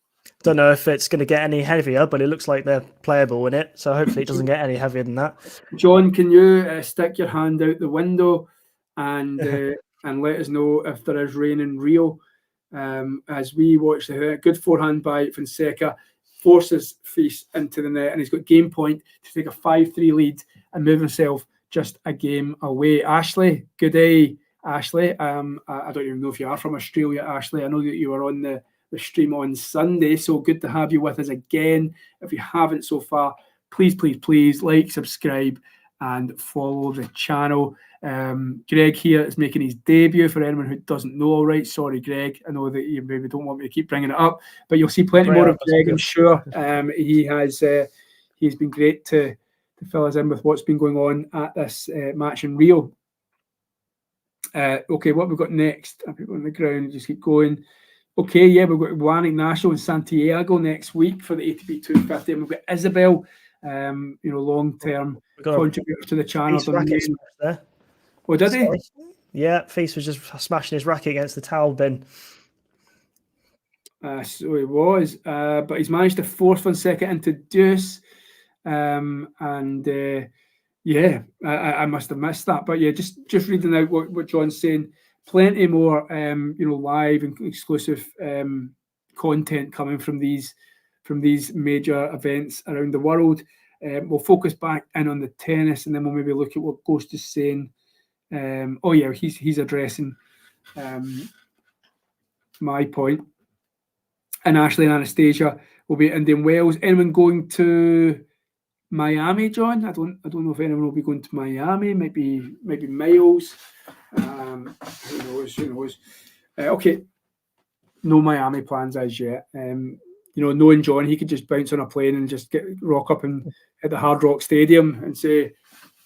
Don't know if it's going to get any heavier, but it looks like they're playable in it. So hopefully it doesn't get any heavier than that. John, can you stick your hand out the window and let us know if there is rain in Rio? As we watch the good forehand by Fonseca, forces Fils into the net, and he's got game point to take a 5-3 lead and move himself just a game away. Ashley, good day, Ashley. I don't even know if you are from Australia, Ashley. I know that you were on the stream on Sunday, so good to have you with us again. If you haven't so far, please like, subscribe, and follow the channel. Greg here is making his debut for anyone who doesn't know. All right, sorry, Greg. I know that you maybe don't want me to keep bringing it up, but you'll see plenty more of Greg, I'm sure. He's been great to fill us in with what's been going on at this match in Rio. Okay, what we've got next? People on the ground, just keep going. Okay, yeah, we've got Juan Ignacio and Santiago next week for the ATP 250, and we've got Isabel, long-term contributor to the channel. Oh, did he? Yeah, Fils was just smashing his racket against the towel bin. So he was, but he's managed to force Fonseca into deuce. I must have missed that. But yeah, just reading out what John's saying. Plenty more, live and exclusive content coming from these major events around the world. We'll focus back in on the tennis, and then we'll maybe look at what Ghost is saying. He's addressing my point. And Ashley and Anastasia will be at Indian Wells. Anyone going to Miami, John? I don't know if anyone will be going to Miami. Maybe Miles. Who knows? Okay, no Miami plans as yet. Knowing John, he could just bounce on a plane and just rock up at the Hard Rock Stadium and say,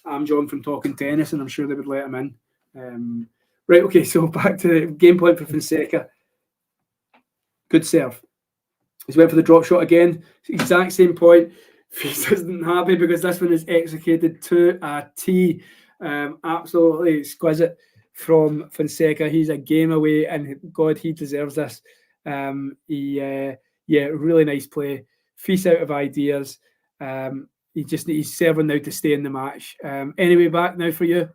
"I'm John from Talking Tennis," and I'm sure they would let him in. Right, okay, so back to the game point for Fonseca. Good serve. He's went for the drop shot again. Exact same point. Face isn't happy because this one is executed to a T. Absolutely exquisite from Fonseca. He's a game away, and God, he deserves this. Yeah, really nice play. Feast out of ideas. He's serving now to stay in the match. Anyway, back now for you.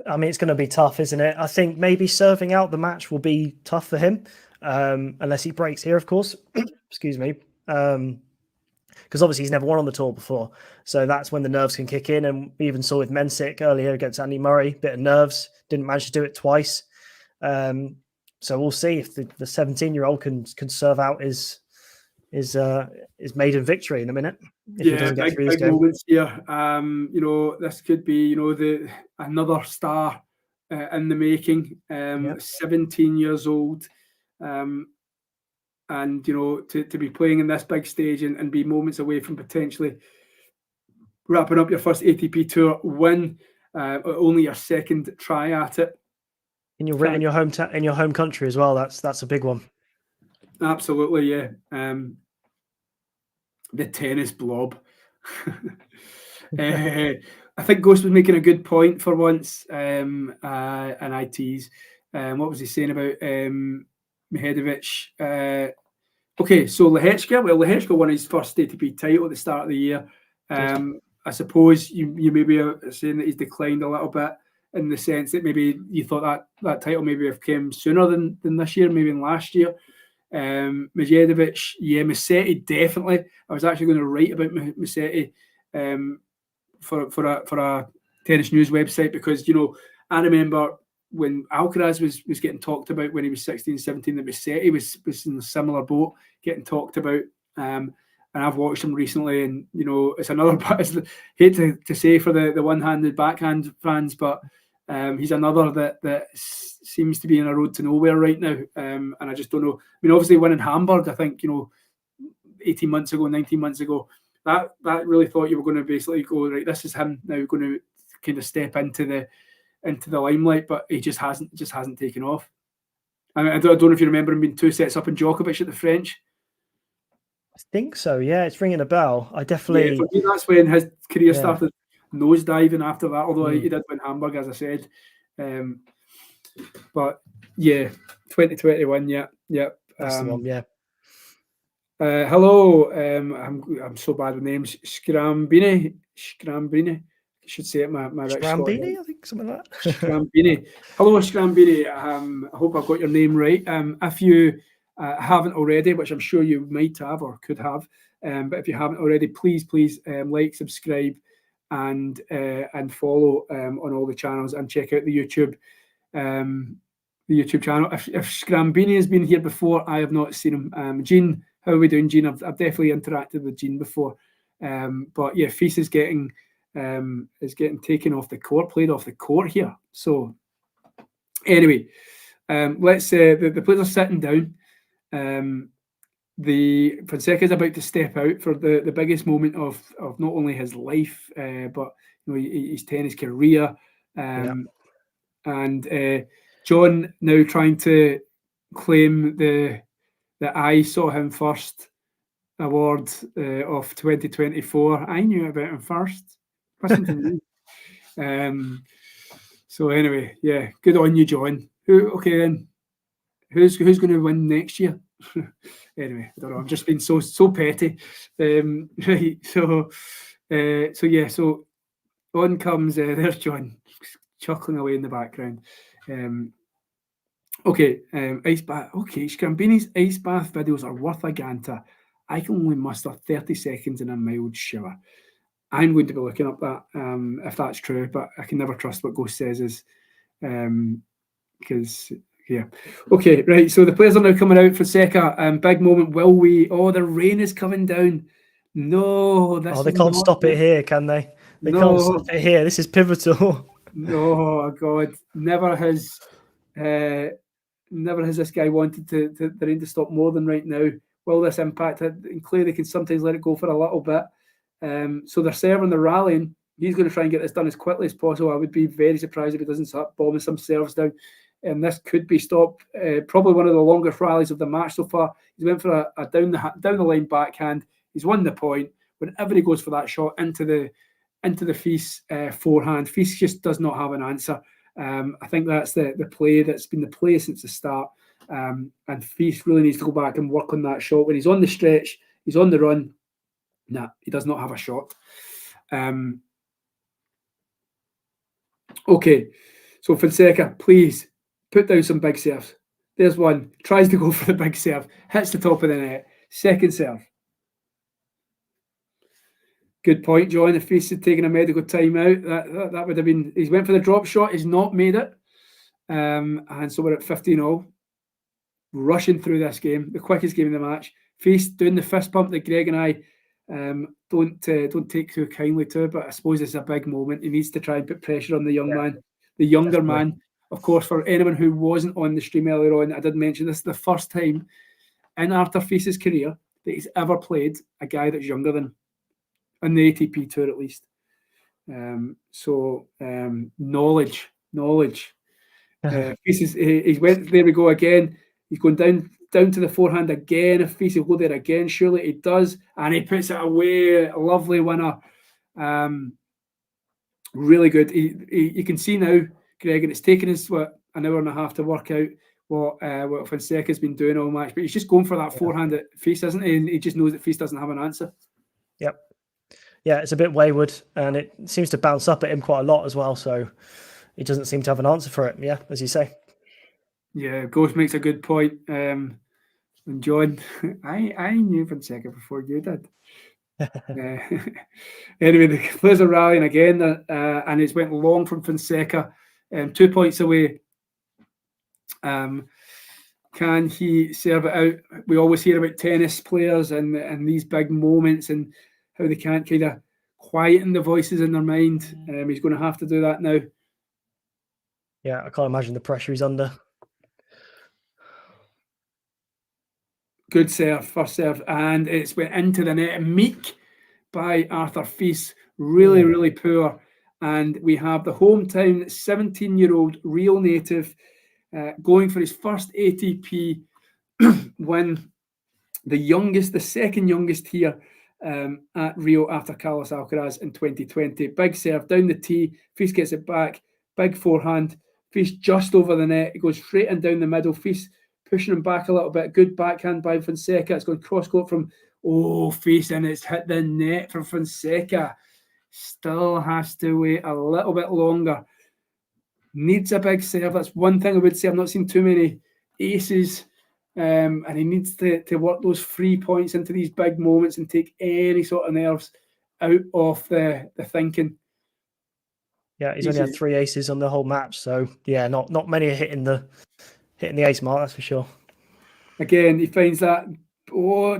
I mean, it's going to be tough, isn't it? I think maybe serving out the match will be tough for him, unless he breaks here, of course. Excuse me. Because obviously he's never won on the tour before. So that's when the nerves can kick in. And we even saw with Mensick earlier against Andy Murray, bit of nerves, didn't manage to do it twice. So we'll see if the 17-year-old can serve out his maiden victory in a minute. If he doesn't get through this game. Moments here. This could be, another star in the making. 17 years old. And to be playing in this big stage and be moments away from potentially wrapping up your first ATP Tour win, only your second try at it in your home country as well. That's a big one. Absolutely, yeah. The tennis blob. I think Ghost was making a good point for once, and ITs. What was he saying about Mihailovic? Okay, so Lehechka. Well, Lehechka won his first ATP title at the start of the year. I suppose you maybe are saying that he's declined a little bit in the sense that maybe you thought that title maybe have came sooner than this year, maybe in last year. Mihailovic, yeah, Musetti definitely. I was actually going to write about Musetti for a tennis news website because I remember when Alcaraz was getting talked about when he was 16, 17, that Musetti was in a similar boat, getting talked about. And I've watched him recently, and it's another. I hate to say for the one-handed backhand fans, but he's another that seems to be in a road to nowhere right now. And I just don't know. I mean, obviously winning Hamburg, I think 18 months ago, 19 months ago, that really thought you were going to basically go right. This is him now going to kind of step into the limelight, but he just hasn't taken off. I mean, I don't know if you remember him being 2 sets up in Djokovic at the French. I think so. Yeah, it's ringing a bell. I definitely. Yeah, for me, that's when his career started nosediving after that. Although he did win Hamburg, as I said. But yeah, 2021. Yeah. That's the one. Yeah. Hello. I'm so bad with names. Scrambini. I should say it. My Scrambini, I think something like that. Scrambini. Hello, Scrambini. I hope I've got your name right. If you haven't already, which I'm sure you might have or could have, but if you haven't already, please like, subscribe, and follow on all the channels, and check out the YouTube channel. If Scrambini has been here before, I have not seen him. Gene, how are we doing, Gene? I've definitely interacted with Gene before, but yeah, Feast is getting taken off the court, played off the court here. So anyway, let's the players are sitting down. The Fonseca is about to step out for the biggest moment of not only his life, but his tennis career. And John now trying to claim the I saw him first award of 2024. I knew about him first. Listen to me. So anyway, yeah, good on you, John. Okay then, who's going to win next year? Anyway, I don't know. I'm just being so petty. Right. So yeah. So on comes there's John chuckling away in the background. Okay. Ice bath. Okay. Scrambini's ice bath videos are worth a ganta. I can only muster 30 seconds in a mild shower. I'm going to be looking up that if that's true, but I can never trust what Ghost says is because yeah. Okay, right. So the players are now coming out for Fonseca. Big moment. Will we? Oh, the rain is coming down. No, they can't stop it here, can they? They can't stop it here. This is pivotal. No, God, never has this guy wanted the rain to stop more than right now. Will this impact it? And clearly they can sometimes let it go for a little bit. So they're serving, they're rallying. He's going to try and get this done as quickly as possible. I would be very surprised if he doesn't start bombing some serves down. And this could be stopped. Probably one of the longest rallies of the match so far. He went for a down the line backhand. He's won the point. Whenever he goes for that shot into the Feast forehand, Feast just does not have an answer. I think that's the play that's been the play since the start. And Feast really needs to go back and work on that shot. When he's on the stretch, he's on the run. Nah, he does not have a shot. Okay, so Fonseca, please put down some big serves. There's one. Tries to go for the big serve. Hits the top of the net. Second serve. Good point, John. If Feast had taken a medical timeout, that would have been... He's went for the drop shot. He's not made it. And so we're at 15-0. Rushing through this game. The quickest game of the match. Feast doing the fist pump that Greg and I don't take too kindly to, but I suppose it's a big moment. He needs to try and put pressure on the young man. The younger man. Of course, for anyone who wasn't on the stream earlier on, I did mention this is the first time in Arthur Feast's career that he's ever played a guy that's younger than him. On the ATP tour, at least. Knowledge. He went, there we go again. He's going down to the forehand again. If Feast will go there again, surely he does. And he puts it away. A lovely winner. Really good. You can see now, Greg, and it's taken us, an hour and a half to work out what Fonseca's been doing all match. But he's just going for that forehand at Feast, isn't he? And he just knows that Feast doesn't have an answer. Yep. Yeah, it's a bit wayward, and it seems to bounce up at him quite a lot as well. So he doesn't seem to have an answer for it. Yeah, as you say. Yeah, Ghost makes a good point. And John, I knew Fonseca before you did. Anyway, the players are rallying again, and it's went long from Fonseca. 2 points away. Can he serve it out? We always hear about tennis players and these big moments and how they can't kind of quieten the voices in their mind. He's going to have to do that now. Yeah, I can't imagine the pressure he's under. Good serve, first serve, and it's went into the net. Meek by Arthur Feast. Really, really poor. And we have the hometown 17-year-old real native going for his first ATP win. The second youngest here at Rio after Carlos Alcaraz in 2020. Big serve down the tee. Feast gets it back. Big forehand. Feast just over the net. It goes straight and down the middle. Feast pushing him back a little bit. Good backhand by Fonseca. It's going cross-court from Feast, and it's hit the net for Fonseca. Still has to wait a little bit longer. Needs a big serve. That's one thing I would say. I've not seen too many aces. And he needs to work those 3 points into these big moments and take any sort of nerves out of the thinking. Yeah, he's only had 3 aces on the whole match, so yeah, not many are hitting the ace mark, that's for sure. Again, he finds that.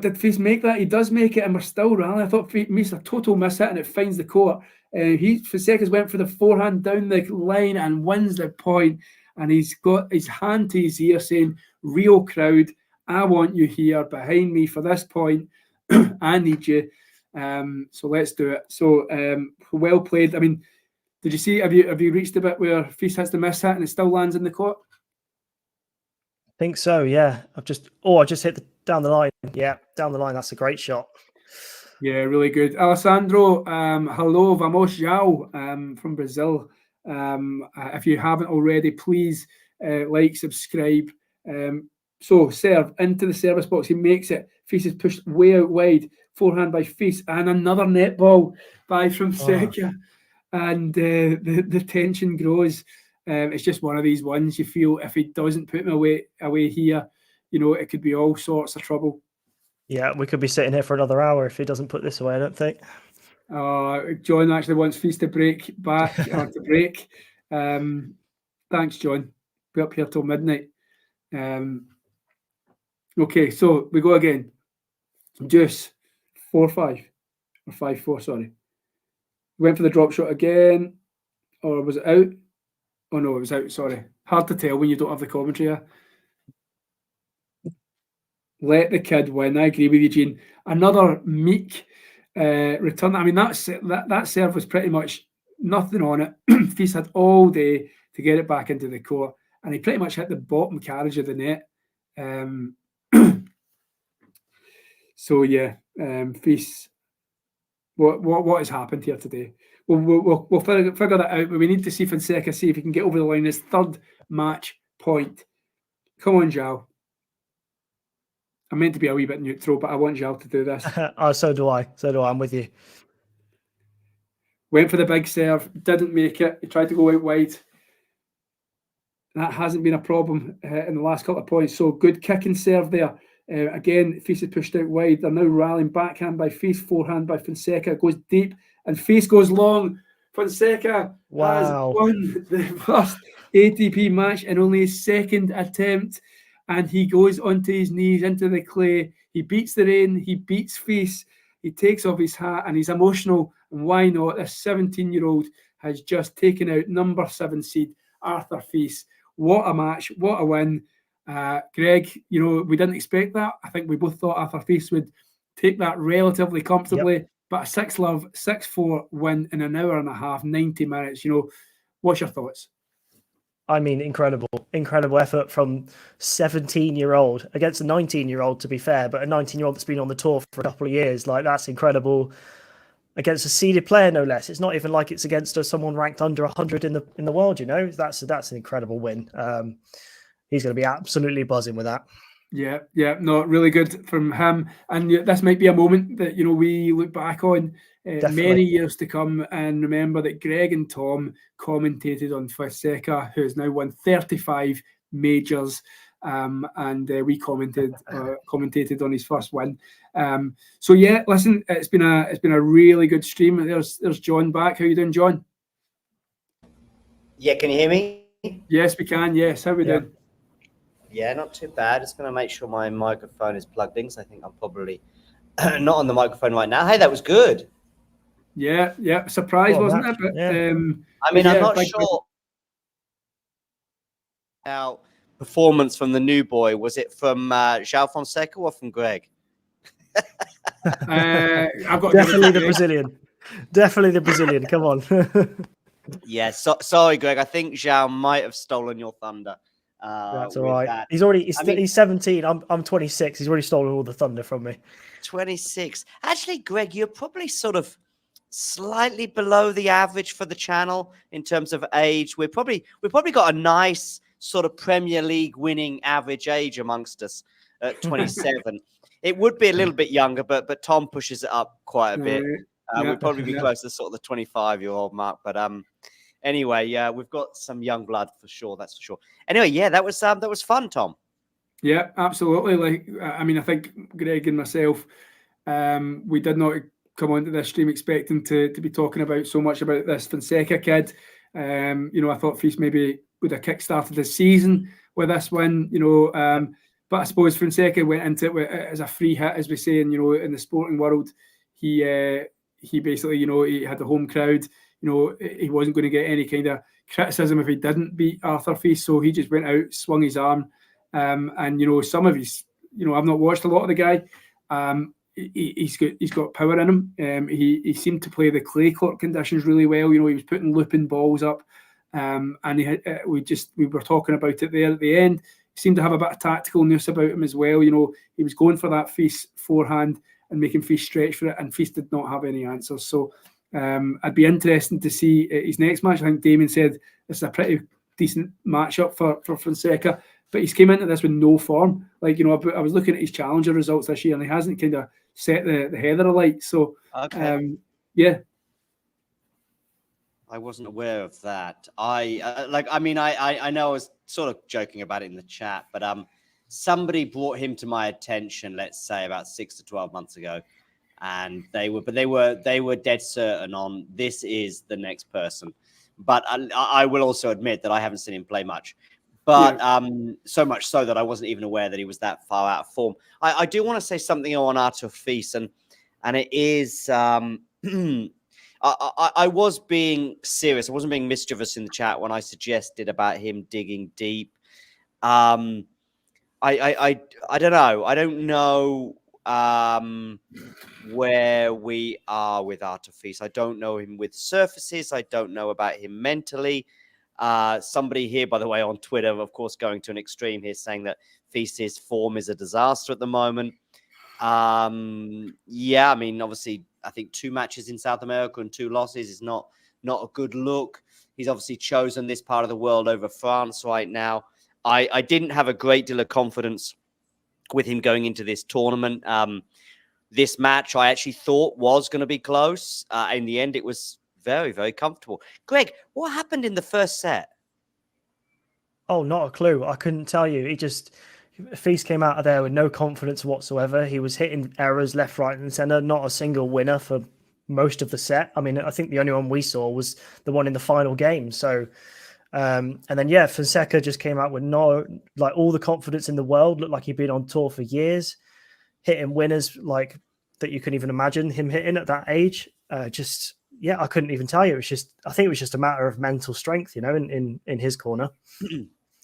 Did Feast make that? He does make it, and we're still rallying. I thought Feast missed a total miss hit, and it finds the court. Fonseca's went for the forehand down the line and wins the point. And he's got his hand to his ear saying, "Real crowd, I want you here behind me for this point. I need you. So let's do it." So well played. I mean, did you see? Have you reached the bit where Feast has the miss hit and it still lands in the court? I think so. Yeah. I just hit down the line. Yeah, down the line. That's a great shot. Yeah, really good. Alessandro, hello, vamos, Joao, from Brazil. If you haven't already, please like, subscribe. So serve into the service box. He makes it. Feast is pushed way out wide. Forehand by Feast, and another net ball by Fonseca. And the tension grows. It's just one of these ones you feel if he doesn't put him away here, it could be all sorts of trouble. Yeah, we could be sitting here for another hour if he doesn't put this away, I don't think. John actually wants Feast to break back or to break. Thanks, John. Be up here till midnight. Okay, so we go again. Deuce 4-5 or 5-4. Sorry, went for the drop shot again, or was it out? Oh no, it was out. Sorry, hard to tell when you don't have the commentary here. Let the kid win. I agree with you, Gene. Another meek return. I mean, that serve was pretty much nothing on it. Feast had all day to get it back into the court, and he pretty much hit the bottom carriage of the net. So yeah, Feast. What has happened here today? We'll figure that out. But we need to see Fonseca, see if he can get over the line. His third match point. Come on, Joao. I'm meant to be a wee bit neutral, but I want Joao to do this. Oh, so do I. So do I. I'm with you. Went for the big serve, didn't make it. He tried to go out wide. That hasn't been a problem in the last couple of points. So good kick and serve there. Again, Feast is pushed out wide. They're now rallying. Backhand by Feast, forehand by Fonseca. Goes deep and Feast goes long. Fonseca has won the first ATP match in only his second attempt. And he goes onto his knees into the clay. He beats the rain. He beats Feast. He takes off his hat and he's emotional. And why not? This 17-year-old has just taken out number 7 seed Arthur Feast. What a match. What a win. Greg, we didn't expect that. I think we both thought Arthur Feast would take that relatively comfortably. But a 6-love, 6-4 win in an hour and a half, 90 minutes. What's your thoughts? I mean, incredible effort from 17-year-old against a 19-year-old, to be fair, but a 19-year-old that's been on the tour for a couple of years. Like, that's incredible. Against a seeded player, no less. It's not even like it's against someone ranked under 100 in the world. That's an incredible win. He's going to be absolutely buzzing with that. Yeah, no, really good from him. And this might be a moment that we look back on many years to come and remember that Greg and Tom commentated on Fonseca, who has now won 35 majors, and we commentated on his first win. So yeah, listen, it's been a really good stream. There's John back. How you doing, John? Yeah, can you hear me? Yes, we can. Yes, how we doing? Yeah, not too bad. Just going to make sure my microphone is plugged in, because I think I'm probably not on the microphone right now. Hey, that was good. Yeah. Surprise, wasn't it? But, I'm not sure. Now, performance from the new boy, was it from Joao Fonseca or from Greg? I've got definitely the Brazilian. Definitely the Brazilian. Come on. Yeah, sorry, Greg. I think Joao might have stolen your thunder. That's all right. He's 17. I'm 26. He's already stolen all the thunder from me. 26. Actually, Greg, you're probably sort of slightly below the average for the channel in terms of age. We've probably got a nice sort of Premier League winning average age amongst us at 27. It would be a little bit younger, but Tom pushes it up quite a bit. We'd probably be close to sort of the 25-year-old mark. But anyway, yeah, we've got some young blood for sure. That's for sure. Anyway, yeah, that was fun, Tom. Yeah, absolutely. I think Greg and myself, we did not come onto this stream expecting to be talking about so much about this Fonseca kid. I thought Feast maybe would have kick-started the season with this win, but I suppose Fonseca went into it as a free hit, as we say, in the sporting world. He basically, he had the home crowd. He wasn't going to get any kind of criticism if he didn't beat Arthur Feast, so he just went out, swung his arm, and some of his, I've not watched a lot of the guy. He's got power in him. He seemed to play the clay court conditions really well. He was putting looping balls up, and we were talking about it there at the end. He seemed to have a bit of tacticalness about him as well. He was going for that Feast forehand and making Feast stretch for it, and Feast did not have any answers. So I'd be interested to see his next match. I think Damien said this is a pretty decent matchup for Fonseca, but he's came into this with no form. I was looking at his challenger results this year, and he hasn't kind of set the heather alight. So yeah. I wasn't aware of that. I know I was sort of joking about it in the chat, but somebody brought him to my attention, let's say about 6 to 12 months ago, and they were dead certain on this is the next person. But I will also admit that I haven't seen him play much. But so much so that I wasn't even aware that he was that far out of form. I do want to say something on Arthur Feast, and it is I was being serious. I wasn't being mischievous in the chat when I suggested about him digging deep. I don't know. I don't know where we are with Artifice. I don't know him with surfaces. I don't know about him mentally. Somebody here, by the way, on Twitter, of course, going to an extreme here, saying that Feast's form is a disaster at the moment. Yeah, I mean, obviously, I think 2 matches in South America and 2 losses is not a good look. He's obviously chosen this part of the world over France right now. I didn't have a great deal of confidence with him going into this tournament. This match I actually thought was going to be close. In the end, it was very, very comfortable. Greg, what happened in the first set? Oh, not a clue. I couldn't tell you. Feast came out of there with no confidence whatsoever. He was hitting errors left, right, and center. Not a single winner for most of the set. I mean, I think the only one we saw was the one in the final game. So, and then yeah, Fonseca just came out with all the confidence in the world. Looked like he'd been on tour for years, hitting winners like that you couldn't even imagine him hitting at that age. I couldn't even tell you. I think it was just a matter of mental strength, in his corner.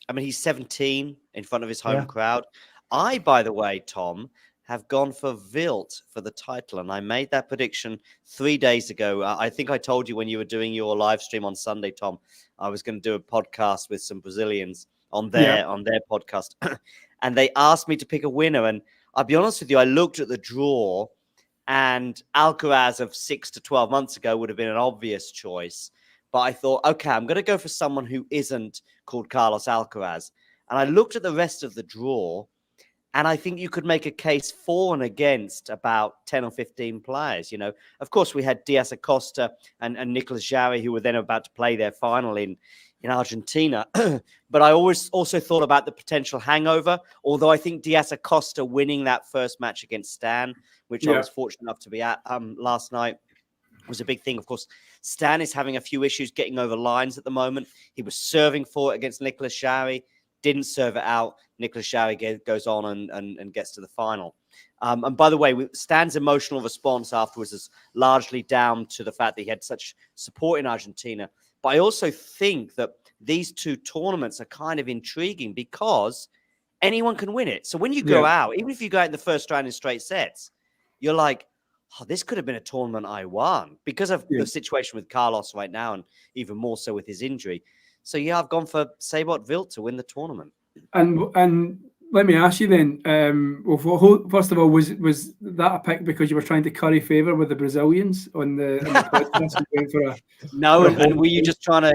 I mean, he's 17 in front of his home crowd. I, by the way, Tom, have gone for Wild for the title, and I made that prediction 3 days ago. I think I told you when you were doing your live stream on Sunday, Tom, I was going to do a podcast with some Brazilians on their podcast, and they asked me to pick a winner. And I'll be honest with you, I looked at the draw, and Alcaraz of 6 to 12 months ago would have been an obvious choice. But I thought, okay, I'm going to go for someone who isn't called Carlos Alcaraz. And I looked at the rest of the draw, and I think you could make a case for and against about 10 or 15 players. Of course, we had Diaz Acosta and Nicolas Jarry, who were then about to play their final in Argentina. But I also thought about the potential hangover, although I think Diaz Acosta winning that first match against Stan, which I was fortunate enough to be at last night, was a big thing. Of course, Stan is having a few issues getting over lines at the moment. He was serving for it against Nicolas Jarry, didn't serve it out. Nicolas Jarry goes on and gets to the final. And by the way, Stan's emotional response afterwards is largely down to the fact that he had such support in Argentina. But I also think that these 2 tournaments are kind of intriguing because anyone can win it. So when you go out, even if you go out in the first round in straight sets, you're like, oh, this could have been a tournament I won because of the situation with Carlos right now, and even more so with his injury. So yeah, I've gone for Sebot Wild to win the tournament. And let me ask you then. First of all, was that a pick because you were trying to curry favor with the Brazilians on the podcast? No, and were you just trying to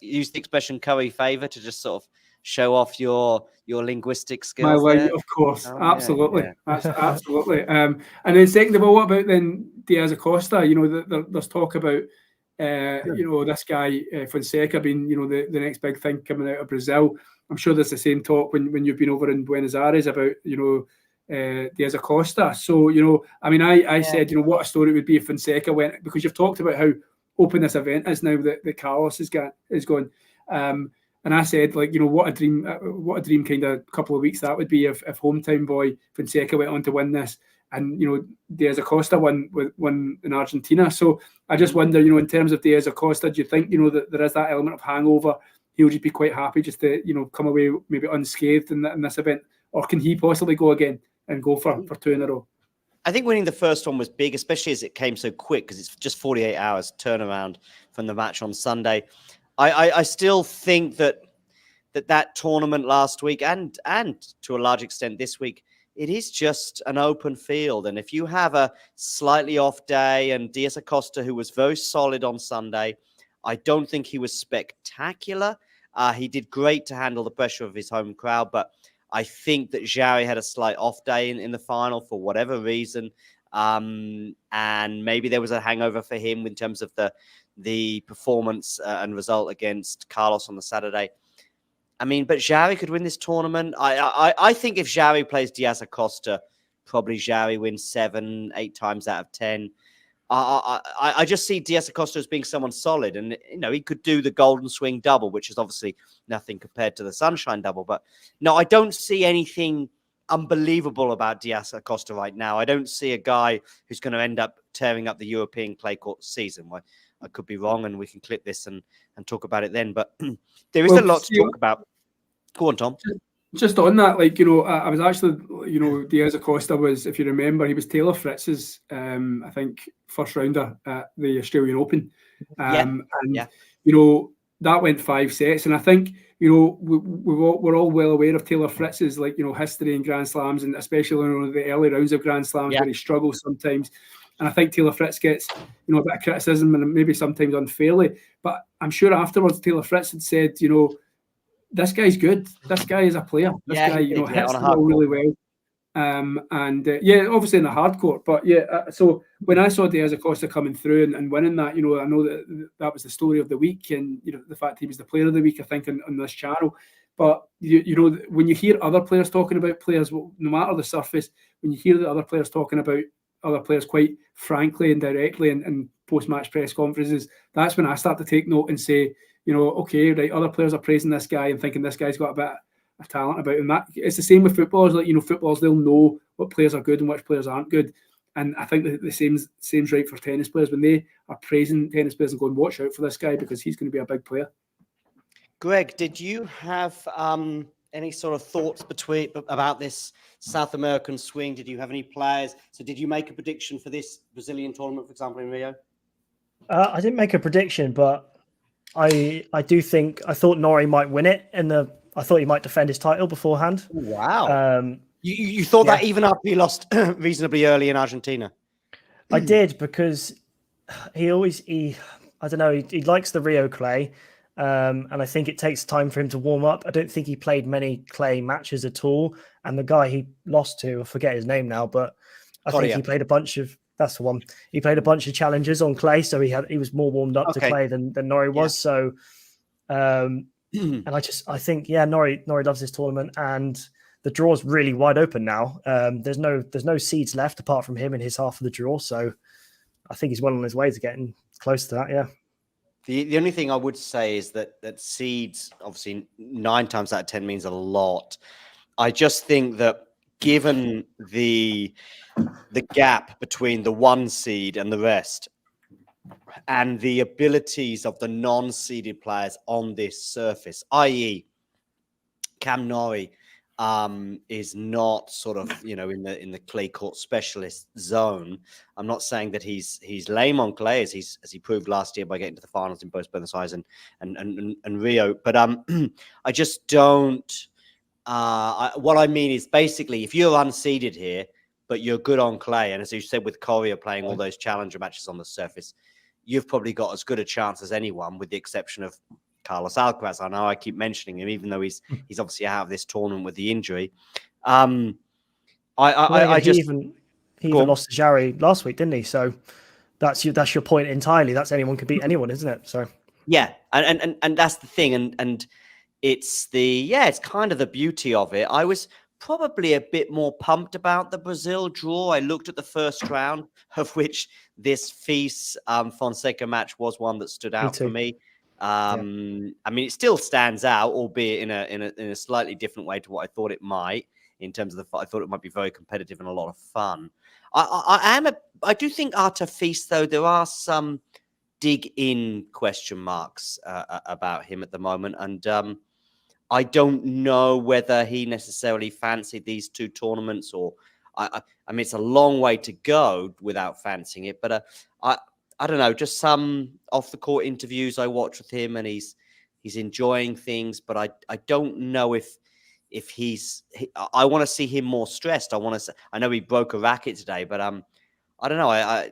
use the expression curry favor to just sort of show off your linguistic skills? Of course, absolutely. That's absolutely. And then second of all, what about then Diaz Acosta? There's talk about this guy Fonseca being the next big thing coming out of Brazil. I'm sure there's the same talk when you've been over in Buenos Aires about Diaz Acosta. So I said what a story it would be if Fonseca went, because you've talked about how open this event is now that Carlos is gone. And I said, what a dream kind of couple of weeks that would be if hometown boy Fonseca went on to win this, and Diaz Acosta won in Argentina. So I just wonder, in terms of Diaz Acosta, do you think that there is that element of hangover? He'll just be quite happy just to come away maybe unscathed in this event, or can he possibly go again and go for 2 in a row? I think winning the first one was big, especially as it came so quick, because it's just 48 hours turnaround from the match on Sunday. I still think that tournament last week and to a large extent this week, it is just an open field. And if you have a slightly off day, and Diaz Acosta, who was very solid on Sunday, I don't think he was spectacular. He did great to handle the pressure of his home crowd, but I think that Jarry had a slight off day in the final for whatever reason. And maybe there was a hangover for him in terms of the performance and result against Carlos on the Saturday. I mean, but Jarry could win this tournament. I think if Jarry plays Diaz Acosta, probably Jarry wins 7-8 times out of 10. I just see Diaz Acosta as being someone solid, and he could do the golden swing double, which is obviously nothing compared to the sunshine double. But no, I don't see anything unbelievable about Diaz Acosta right now. I don't see a guy who's going to end up tearing up the European clay court season. I could be wrong, and we can clip this and talk about it then. But there is a lot to talk about. Go on, Tom. Just on that, like, I was actually, Diaz Acosta was, if you remember, he was Taylor Fritz's, I think, first rounder at the Australian Open. That went 5 sets. And I think, we're all well aware of Taylor Fritz's, like, history in Grand Slams, and especially in the early rounds of Grand Slams where he struggles sometimes. And I think Taylor Fritz gets, a bit of criticism, and maybe sometimes unfairly. But I'm sure afterwards Taylor Fritz had said, this guy's good. This guy is a player. This guy, hits the ball really well. Obviously in the hard court. But so when I saw Diaz Acosta coming through and winning that, I know that was the story of the week, and the fact he was the player of the week, I think, on this channel. But when you hear other players talking about players, no matter the surface, when you hear the other players talking about other players quite frankly and directly in post-match press conferences, that's when I start to take note and say, okay, right, other players are praising this guy and thinking this guy's got a bit of talent about him. That it's the same with footballers. Like, footballers, they'll know what players are good and which players aren't good. And I think the same's right for tennis players. When they are praising tennis players and going, watch out for this guy because he's going to be a big player. Greg, did you have any sort of thoughts about this South American swing? Did you have any players? So did you make a prediction for this Brazilian tournament, for example, in Rio? I didn't make a prediction, but I thought Norrie might win it, and I thought he might defend his title beforehand. Wow. You thought that even after he lost reasonably early in Argentina? I did, because he likes the Rio clay. And I think it takes time for him to warm up. I don't think he played many clay matches at all. And the guy he lost to, I forget his name now, but I think he played a bunch of, that's the one. He played a bunch of challenges on clay, so he was more warmed up to clay than Norrie was. So, and I think Norrie loves this tournament, and the draw's really wide open now. There's no seeds left apart from him in his half of the draw. So I think he's well on his way to getting close to that. Yeah. The only thing I would say is that seeds, obviously 9 times out of 10 means a lot. I just think that given the gap between the 1 seed and the rest, and the abilities of the non-seeded players on this surface, i.e. Cam Norrie is not sort of, in the clay court specialist zone. I'm not saying that he's lame on clay, as he proved last year by getting to the finals in both Buenos Aires and Rio. But I just don't. What I mean is, basically, if you're unseeded here, but you're good on clay, and as you said with Coria playing all those challenger matches on the surface, you've probably got as good a chance as anyone, with the exception of Carlos Alcaraz. I know I keep mentioning him, even though he's obviously out of this tournament with the injury. He even lost to Jarry last week, didn't he? So that's your point entirely. That's anyone can beat anyone, isn't it? So yeah, and that's the thing, and it's it's kind of the beauty of it. I was probably a bit more pumped about the Brazil draw. I looked at the first round, of which this FIS Fonseca match was one that stood out for me. I mean, it still stands out, albeit in a slightly different way to what I thought it might. In terms of I thought it might be very competitive and a lot of fun. I do think Arta FIS, though, there are some dig in question marks about him at the moment, and I don't know whether he necessarily fancied these 2 tournaments, or I mean, it's a long way to go without fancying it, but I don't know, just some off the court interviews I watch with him, and he's enjoying things, but I don't know if I want to see him more stressed. I know he broke a racket today, but I don't know. I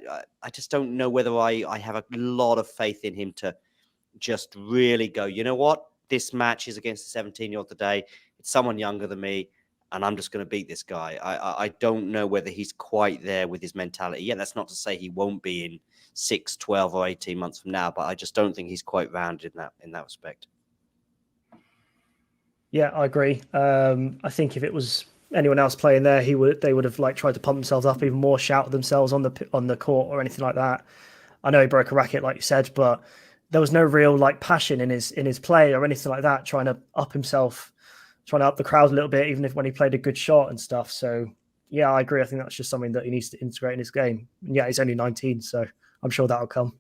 just don't know whether I have a lot of faith in him to just really go, you know what? This match is against the 17-year-old today. It's someone younger than me, and I'm just going to beat this guy. I don't know whether he's quite there with his mentality. Yeah, that's not to say he won't be in 6, 12, or 18 months from now, but I just don't think he's quite rounded in that respect. Yeah, I agree. I think if it was anyone else playing there, they would have tried to pump themselves up even more, shout at themselves on the court or anything like that. I know he broke a racket, like you said, but there was no real passion in his play or anything like that, trying to up himself, trying to up the crowd a little bit, even if when he played a good shot and stuff. So yeah, I agree. I think that's just something that he needs to integrate in his game. And yeah, he's only 19, so I'm sure that'll come.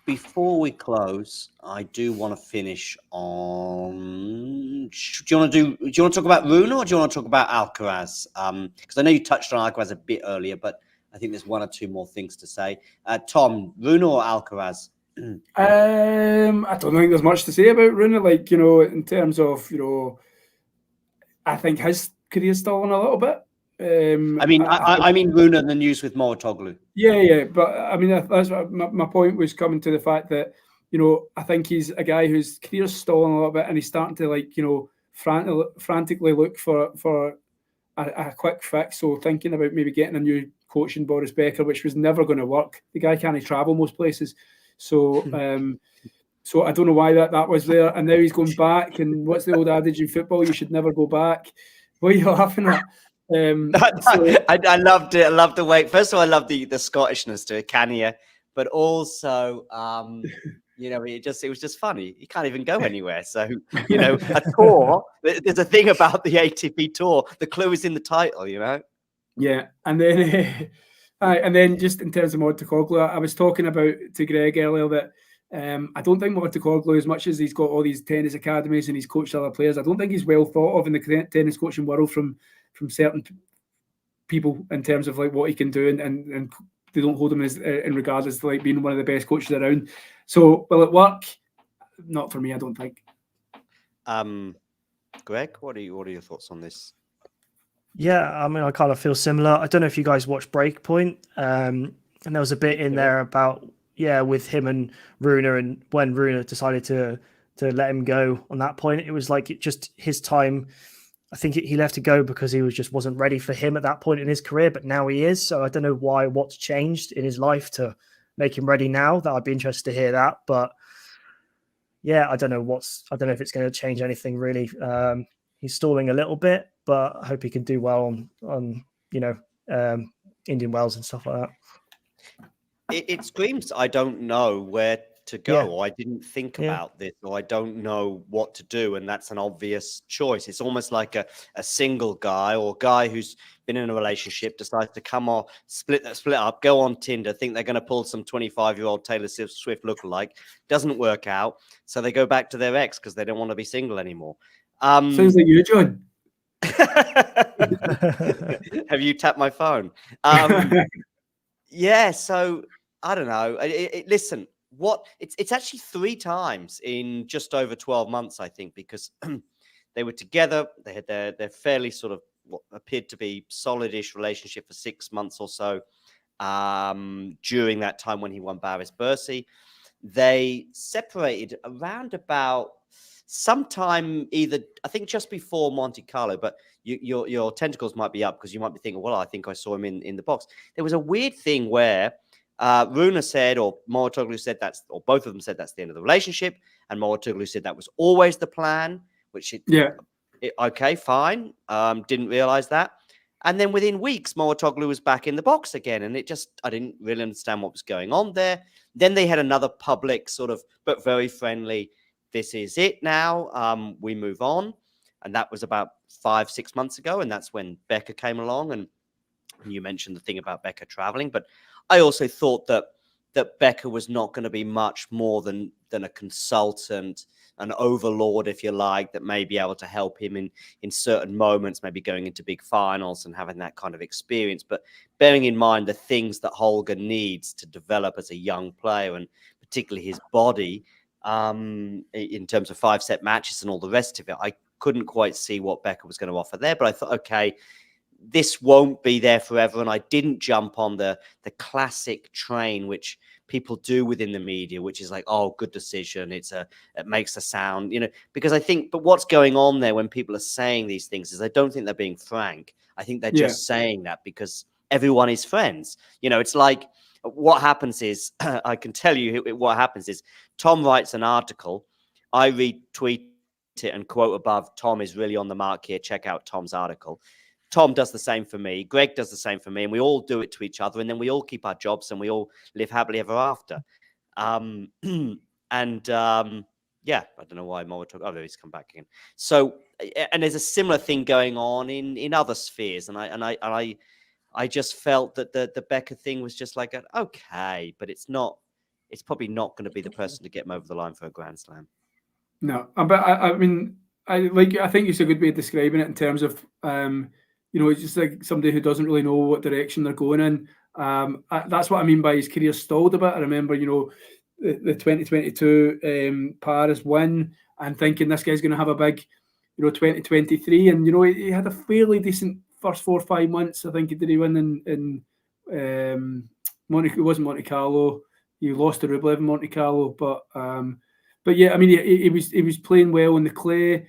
Before we close, I do want to finish on. Do you want to talk about Rune, or do you want to talk about Alcaraz? Because I know you touched on Alcaraz a bit earlier, but I think there's one or two more things to say. Tom, Rune or Alcaraz? I don't think there's much to say about Rune. Like, you know, in terms of, you know, I think his career's still on a little bit. I mean Rune and the news with Mouratoglou. Yeah, but I mean that's what my point was coming to the fact that, you know, I think he's a guy whose career's stalling a little bit, and he's starting to, like, you know, frantically look for a quick fix. So thinking about maybe getting a new coach in Boris Becker, which was never going to work. The guy can't travel most places, so so I don't know why that was there, and now he's going back. And what's the old adage in football? You should never go back. What are you laughing at? I loved it. I loved the way. First of all, I love the Scottishness to it, can you? But also, you know, it was just funny. You can't even go anywhere. So, you know, a tour. There's a thing about the ATP tour. The clue is in the title. You know. Yeah, and then just in terms of Mouratoglou, I was talking about to Greg earlier that I don't think Mouratoglou, as much as he's got all these tennis academies and he's coached other players, I don't think he's well thought of in the tennis coaching world from certain people in terms of like what he can do, and they don't hold him as in regard as like being one of the best coaches around. So will it work? Not for me, I don't think. Greg, what are your thoughts on this? Yeah, I mean, I kind of feel similar. I don't know if you guys watched Breakpoint, and there was a bit in there about with him and Rune, and when Rune decided to let him go on that point, it was like just his time. I think he left to go because he wasn't ready for him at that point in his career, but now he is. So I don't know what's changed in his life to make him ready now. That I'd be interested to hear that. But yeah, I don't know if it's going to change anything really. He's stalling a little bit, but I hope he can do well on Indian Wells and stuff like that. It screams, I don't know where to go, or I didn't think about this, or I don't know what to do, and that's an obvious choice. It's almost like a single guy or guy who's been in a relationship decides to come off, split up, go on Tinder, think they're going to pull some 25-year-old Taylor Swift lookalike, doesn't work out, so they go back to their ex because they don't want to be single anymore. Sounds like you, John. Have you tapped my phone? Yeah, so I don't know. Listen, it's actually 3 times in just over 12 months, I think, because they were together. They had their fairly sort of what appeared to be solid-ish relationship for 6 months or so. During that time when he won Baris Bercy, they separated around about sometime either, I think, just before Monte Carlo, but your tentacles might be up because you might be thinking, well, I think I saw him in the box. There was a weird thing where Rune said, or Mouratoglou said or both of them said that's the end of the relationship, and Mouratoglou said that was always the plan, which okay, fine. Didn't realize that. And then within weeks, Mouratoglou was back in the box again, and I didn't really understand what was going on there. Then they had another public sort of, but very friendly, this is it now, we move on. And that was about 5-6 months ago, and that's when Becker came along, and you mentioned the thing about Becker traveling, but I also thought that Becker was not going to be much more than a consultant, an overlord, if you like, that may be able to help him in certain moments, maybe going into big finals and having that kind of experience. But bearing in mind the things that Holger needs to develop as a young player, and particularly his body, in terms of 5-set matches and all the rest of it, I couldn't quite see what Becker was going to offer there. But I thought, okay, this won't be there forever. And I didn't jump on the classic train, which people do within the media, which is like, oh, good decision. It makes a sound, because I think, but what's going on there when people are saying these things is I don't think they're being frank. I think they're just saying that because everyone is friends. It's like what happens is, I can tell you what happens is Tom writes an article. I retweet it and quote above, Tom is really on the mark here. Check out Tom's article. Tom does the same for me. Greg does the same for me. And we all do it to each other. And then we all keep our jobs and we all live happily ever after. Yeah, I don't know why Mouratoglou. Oh, he's come back again. So, and there's a similar thing going on in other spheres. And I just felt that the Becker thing was just like, okay, but it's not it's probably not going to be the person to get him over the line for a Grand Slam. No, but I mean, I think it's a good way of describing it in terms of, it's just like somebody who doesn't really know what direction they're going in. That's what I mean by his career stalled a bit. I remember, the 2022 Paris win and thinking this guy's going to have a big, 2023. And, he had a fairly decent first 4 or 5 months. I think did he win in it wasn't Monte Carlo. He lost to Rublev in Monte Carlo, but yeah, I mean, he was playing well in the clay.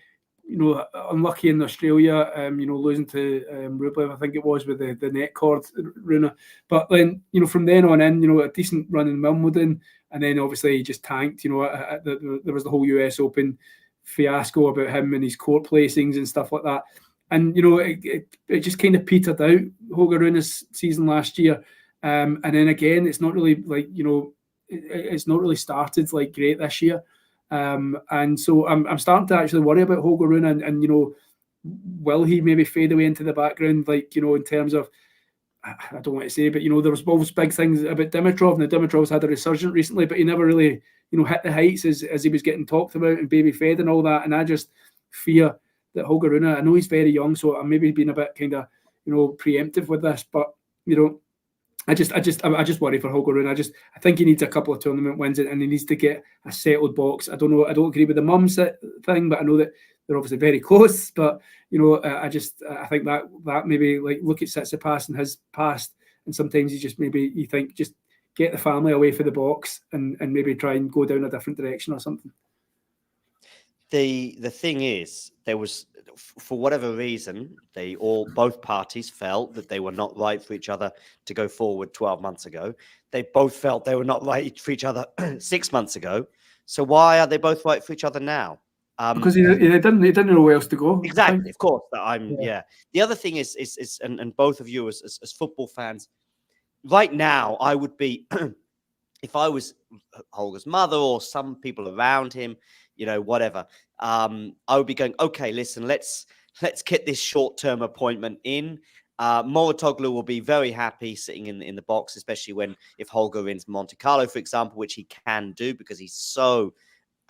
Unlucky in Australia. Losing to Rublev, I think it was with the net cord Runa. But then, from then on in, a decent run in Wimbledon, and then obviously he just tanked. There was the whole US Open fiasco about him and his court placings and stuff like that. And it just kind of petered out Holger Rune's season last year. And then again, it's not really it's not really started like great this year. And so I'm starting to actually worry about Holger Rune and will he maybe fade away into the background, in terms of, I don't want to say, but there was always big things about Dimitrov. Now Dimitrov's had a resurgence recently, but he never really hit the heights as he was getting talked about and baby fed and all that. And I just fear that Holger Rune, I know he's very young, so I'm maybe being a bit kind of preemptive with this, but I just worry for Holger Rune. I think he needs a couple of tournament wins and he needs to get a settled box. I don't know. I don't agree with the mums thing, but I know that they're obviously very close. But I think that maybe look at Tsitsipas and his past, and sometimes you think just get the family away for the box and maybe try and go down a different direction or something. The thing is, there was, for whatever reason, both parties felt that they were not right for each other to go forward 12 months ago. They both felt they were not right for each other 6 months ago. So why are they both right for each other now? Because he didn't know where else to go. Exactly, of course. The other thing is and both of you as football fans, right now, I would be, if I was Holger's mother or some people around him, whatever, I would be going, okay, listen, let's get this short-term appointment in. Mouratoglou will be very happy sitting in the box, especially if Holger wins Monte Carlo, for example, which he can do because he's so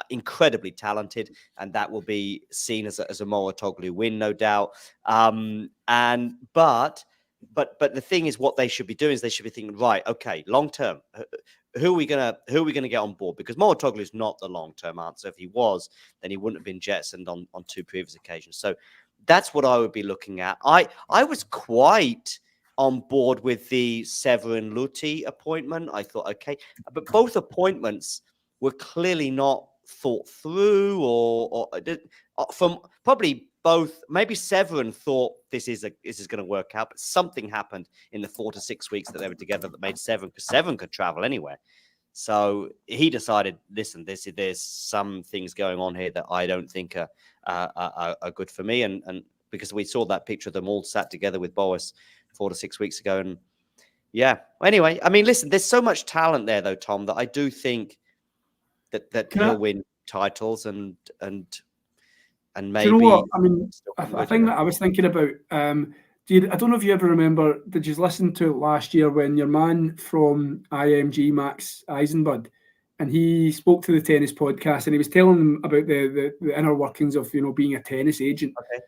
incredibly talented, and that will be seen as a Mouratoglou win, no doubt. But the thing is, what they should be doing is they should be thinking, right, okay, long term, who are we gonna get on board? Because Mouratoglou is not the long term answer. If he was, then he wouldn't have been jettisoned on 2 previous occasions. So that's what I would be looking at. I was quite on board with the Severin Luthi appointment. I thought, okay, but both appointments were clearly not thought through, or from probably both. Maybe Severin thought this is going to work out, but something happened in the 4 to 6 weeks that they were together that made Severin, because Severin could travel anywhere. So he decided, listen, there's some things going on here that I don't think are good for me, and because we saw that picture of them all sat together with Boris 4 to 6 weeks ago, and yeah. Anyway, I mean, listen, there's so much talent there, though, Tom, that I do think that he'll win titles and maybe. Do you know what? I mean, I think that I was thinking about. I don't know if you ever remember. Did you listen to it last year when your man from IMG, Max Eisenbud, and he spoke to the tennis podcast and he was telling them about the inner workings of being a tennis agent. Okay.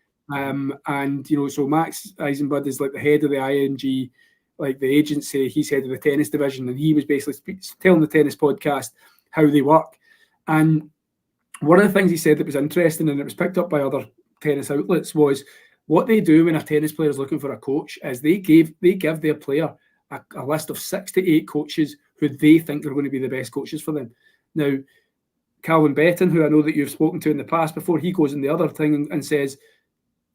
And so Max Eisenbud is like the head of the IMG, like the agency. He's head of the tennis division, and he was basically telling the tennis podcast how they work. And one of the things he said that was interesting, and it was picked up by other tennis outlets, was what they do when a tennis player is looking for a coach is they give their player a list of 6 to 8 coaches who they think are going to be the best coaches for them. Now, Calvin Betton, who I know that you've spoken to in the past before, he goes in the other thing and says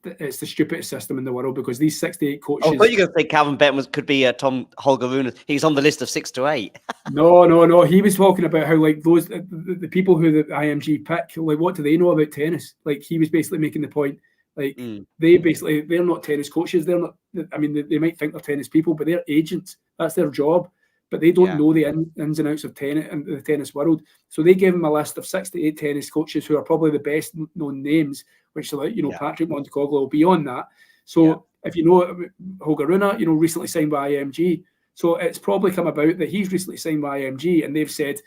that it's the stupidest system in the world because these 6 to 8 coaches. I thought you were going to say Calvin Betton could be Tom Holger Rune. He's on the list of 6 to 8. No. He was talking about how those the people who the IMG pick, what do they know about tennis? He was basically making the point. They're not tennis coaches. They're not. I mean, they might think they're tennis people, but they're agents. That's their job. But they don't know the ins and outs of tennis and the tennis world. So they gave him a list of 6 to 8 tennis coaches who are probably the best known names, which are Patrick Montecoglo, beyond that. So if you know Holger Rune, recently signed by IMG. So it's probably come about that he's recently signed by IMG, and they've said,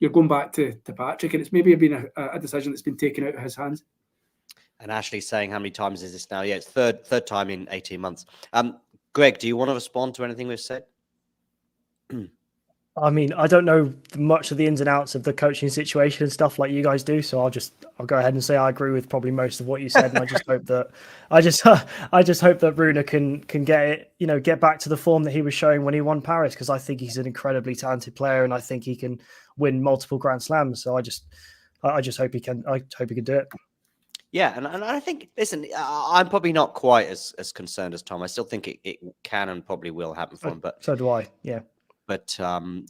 you're going back to Patrick, and it's maybe been a decision that's been taken out of his hands. And Ashley's saying, how many times is this now? Yeah, it's third time in 18 months. Greg, do you want to respond to anything we've said? I mean, I don't know much of the ins and outs of the coaching situation and stuff like you guys do, so I'll go ahead and say I agree with probably most of what you said, and I just hope that I just hope that Rune can get back to the form that he was showing when he won Paris, because I think he's an incredibly talented player, and I think he can win multiple Grand Slams. So I just hope he can. I hope he can do it. Yeah, and I think, listen, I'm probably not quite as concerned as Tom. I still think it can and probably will happen for him. But so do I. Yeah. But he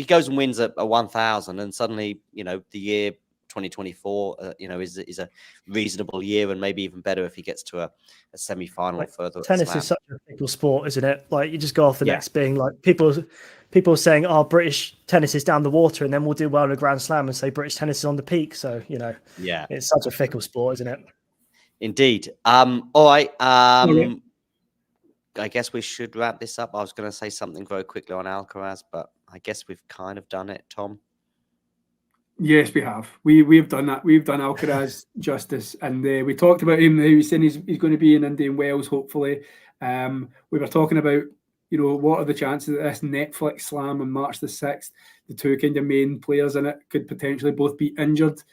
goes and wins a 1,000, and suddenly the year 2024 is a reasonable year, and maybe even better if he gets to a semi-final or further. Tennis is such a fickle sport, isn't it? Like, you just go off the next being like people saying, "Oh, British tennis is down the water," and then we'll do well in a Grand Slam and say British tennis is on the peak. So it's such a fickle sport, isn't it? Indeed. All right. I guess we should wrap this up. I was going to say something very quickly on Alcaraz, but I guess we've kind of done it, Tom. Yes, we have. We've done that. We've done Alcaraz justice, and we talked about him. He was saying he's going to be in Indian Wells, hopefully. We were talking about, what are the chances that this Netflix slam on March the 6th, the two kind of main players in it could potentially both be injured.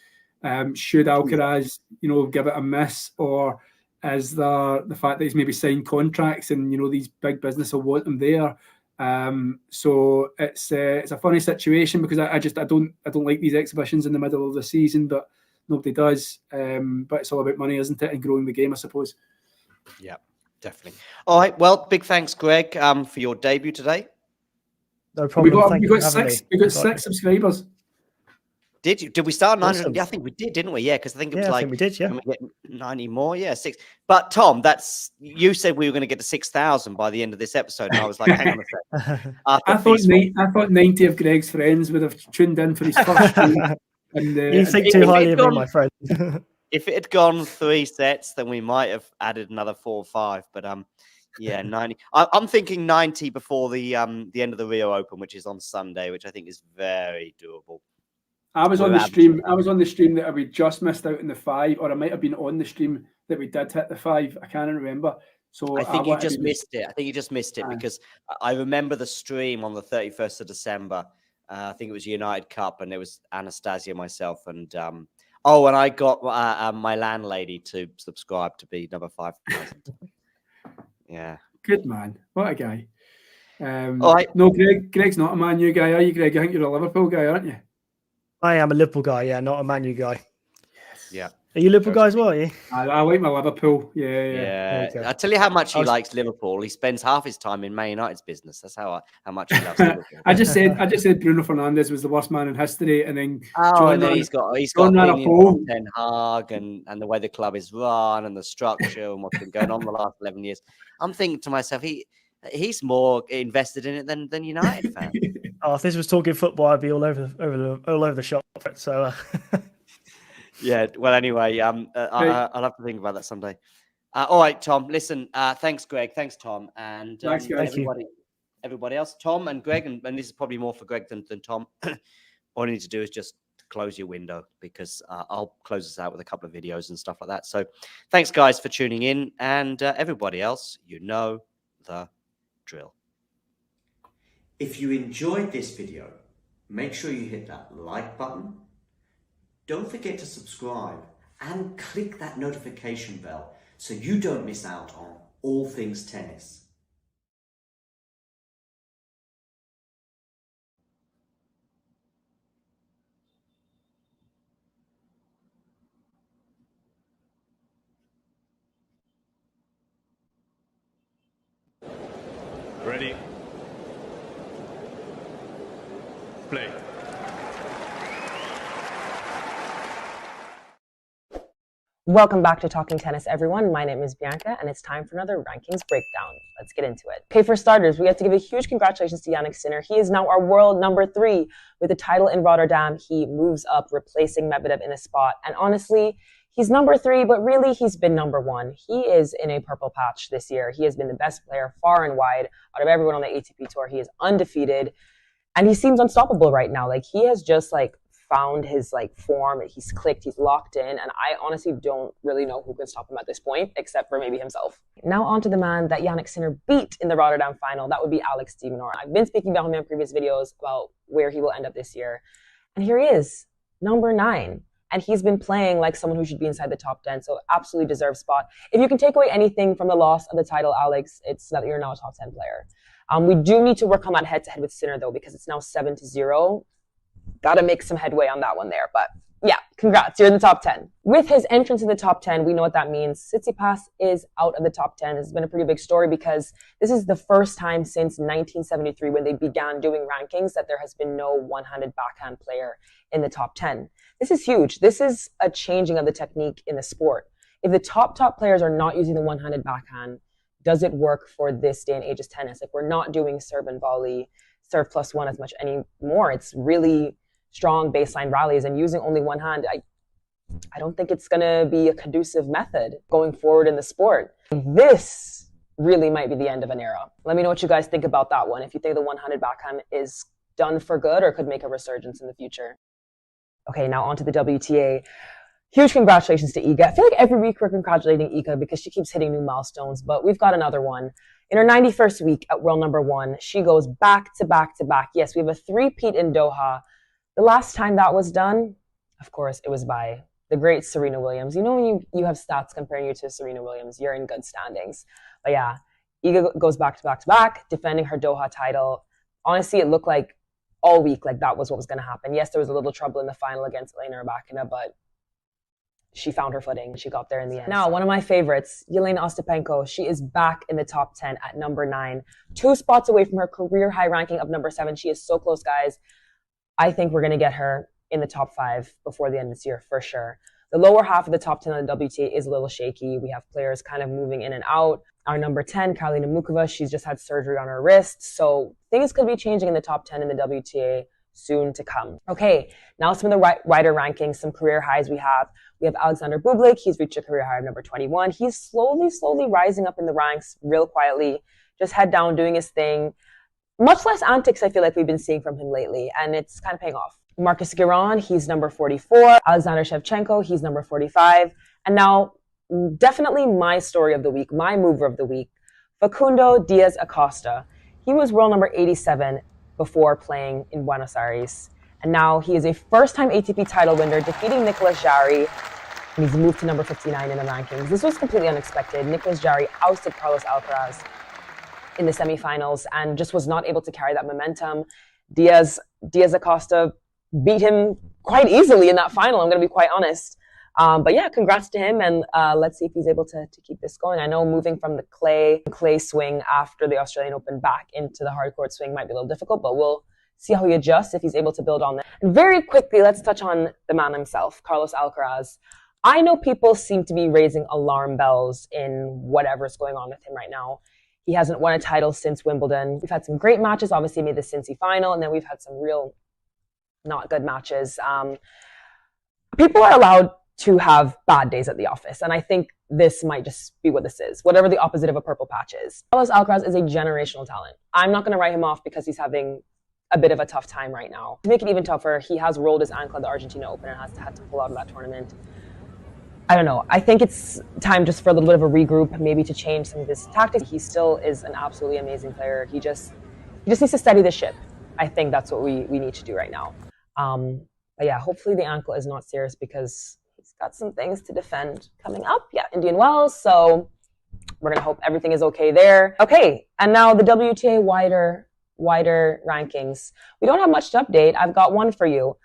Should Alcaraz, give it a miss, or is there the fact that he's maybe signed contracts and these big business will want him there? So it's a funny situation, because I don't like these exhibitions in the middle of the season, but nobody does. But it's all about money, isn't it, and growing the game, I suppose. Yeah, definitely. All right. Well, big thanks, Greg, for your debut today. No problem. We got 6 subscribers. Did you? Did we start 900? Awesome. Yeah, I think we did, didn't we? Yeah, because I think it was I think we did. Yeah, we get 90 more. Yeah, 6. But Tom, you said we were going to get to 6,000 by the end of this episode, and I was like, hang on a second. I thought 90 of Greg's friends would have tuned in for his first stream. And, you think too highly of me, my friend. If it had gone 3 sets, then we might have added another 4 or 5. But 90. I'm thinking 90 before the end of the Rio Open, which is on Sunday, which I think is very doable. I was on the stream. I was on the stream that we just missed out in the 5, or I might have been on the stream that we did hit the 5. I can't remember. So I think you just missed it. I think you just missed it because I remember the stream on the 31st of December. I think it was United Cup, and it was Anastasia, myself, and and I got my landlady to subscribe to be number 5,000. Yeah, good man. What a guy. All right. No, Greg's not a Man U guy, are you, Greg? I think you're a Liverpool guy, aren't you? I am a Liverpool guy, yeah, not a Man U guy. Yes. Yeah. Are you a Liverpool guy as well, are you? I like my Liverpool. Yeah. Okay. I tell you how much he likes Liverpool. He spends half his time in Man United's business. That's how much he loves Liverpool. I just said Bruno Fernandes was the worst man in history, and then he's got opinions on Ten Hag and the way the club is run and the structure and what's been going on the last 11 years. I'm thinking to myself, he's more invested in it than United fans. If this was talking football, I'd be all over the shop. So, yeah. Well, anyway, I'll have to think about that someday. All right, Tom. Listen, thanks, Greg. Thanks, Tom, and thanks, guys. Everybody else, Tom and Greg, and this is probably more for Greg than Tom. All you need to do is just close your window, because I'll close this out with a couple of videos and stuff like that. So, thanks, guys, for tuning in, and everybody else, the drill. If you enjoyed this video, make sure you hit that like button. Don't forget to subscribe and click that notification bell so you don't miss out on all things tennis. Ready? Play. Welcome back to Talking Tennis, everyone. My name is Bianca, and it's time for another rankings breakdown. Let's get into it. Okay, for starters, we have to give a huge congratulations to Jannik Sinner. He is now our world number 3 with the title in Rotterdam. He moves up, replacing Medvedev in a spot. And honestly, he's number 3, but really he's been number 1. He is in a purple patch this year. He has been the best player far and wide out of everyone on the ATP Tour. He is undefeated. And he seems unstoppable right now. Like, he has just like found his like form. He's clicked, he's locked in, and I honestly don't really know who can stop him at this point, except for maybe himself. Now on to the man that Jannik Sinner beat in the Rotterdam final. That would be Alex de Minaur. I've been speaking about him in previous videos about where he will end up this year. And here he is, number 9. And he's been playing like someone who should be inside the top 10, so absolutely deserved spot. If you can take away anything from the loss of the title, Alex, it's that you're now a top 10 player. We do need to work on that head-to-head with Sinner, though, because it's now 7-0. Got to make some headway on that one there. But yeah, congrats. You're in the top 10. With his entrance in the top 10, we know what that means. Tsitsipas is out of the top 10. This has been a pretty big story because this is the first time since 1973 when they began doing rankings that there has been no one-handed backhand player in the top 10. This is huge. This is a changing of the technique in the sport. If the top players are not using the one-handed backhand, does it work for this day and age of tennis? Like, we're not doing serve and volley, serve +1 as much anymore. It's really strong baseline rallies, and using only one hand, I don't think it's going to be a conducive method going forward in the sport. This really might be the end of an era. Let me know what you guys think about that one. If you think the one-handed backhand is done for good or could make a resurgence in the future. Okay, now on to the WTA. Huge congratulations to Iga. I feel like every week we're congratulating Iga because she keeps hitting new milestones, but we've got another one. In her 91st week at world number 1, she goes back to back to back. Yes, we have a three-peat in Doha. The last time that was done, of course, it was by the great Serena Williams. You know, when you have stats comparing you to Serena Williams, you're in good standings. But yeah, Iga goes back to back to back, defending her Doha title. Honestly, it looked like all week like that was what was going to happen. Yes, there was a little trouble in the final against Elena Rybakina, but she found her footing. She got there in the end. Now, one of my favorites, Jelena Ostapenko. She is back in the top 10 at number 9. 2 spots away from her career high ranking of number 7. She is so close, guys. I think we're going to get her in the top 5 before the end of this year, for sure. The lower half of the top 10 on the WTA is a little shaky. We have players kind of moving in and out. Our number 10, Karolina Mukova, she's just had surgery on her wrist. So things could be changing in the top 10 in the WTA soon to come. Okay, now some of the wider rankings, some career highs we have. We have Alexander Bublik. He's reached a career high of number 21. He's slowly rising up in the ranks real quietly, just head down, doing his thing. Much less antics, I feel like we've been seeing from him lately, and it's kind of paying off. Marcus Giron, he's number 44. Alexander Shevchenko, he's number 45. And now, definitely my story of the week, my mover of the week, Facundo Diaz Acosta. He was world number 87 before playing in Buenos Aires. And now he is a first-time ATP title winner, defeating Nicolas Jarry. And he's moved to number 59 in the rankings. This was completely unexpected. Nicolas Jarry ousted Carlos Alcaraz in the semifinals and just was not able to carry that momentum. Diaz Acosta beat him quite easily in that final, I'm going to be quite honest. But yeah, congrats to him, and let's see if he's able to keep this going. I know moving from the clay swing after the Australian Open back into the hard court swing might be a little difficult, but we'll see how he adjusts, if he's able to build on that. And very quickly, let's touch on the man himself, Carlos Alcaraz. I know people seem to be raising alarm bells in whatever's going on with him right now. He hasn't won a title since Wimbledon. We've had some great matches, obviously made the Cincy final, and then we've had some real not good matches. People are allowed to have bad days at the office, and I think this might just be what this is, whatever the opposite of a purple patch is. Carlos Alcaraz is a generational talent. I'm not going to write him off because he's having a bit of a tough time right now. To make it even tougher, he has rolled his ankle at the Argentina Open and has had to pull out of that tournament. I don't know. I think it's time just for a little bit of a regroup, maybe to change some of his tactics. He still is an absolutely amazing player. He just needs to steady the ship. I think that's what we need to do right now. But yeah, hopefully the ankle is not serious because he's got some things to defend coming up. Yeah, Indian Wells. So we're going to hope everything is okay there. Okay, and now the WTA wider rankings. We don't have much to update. I've got one for you.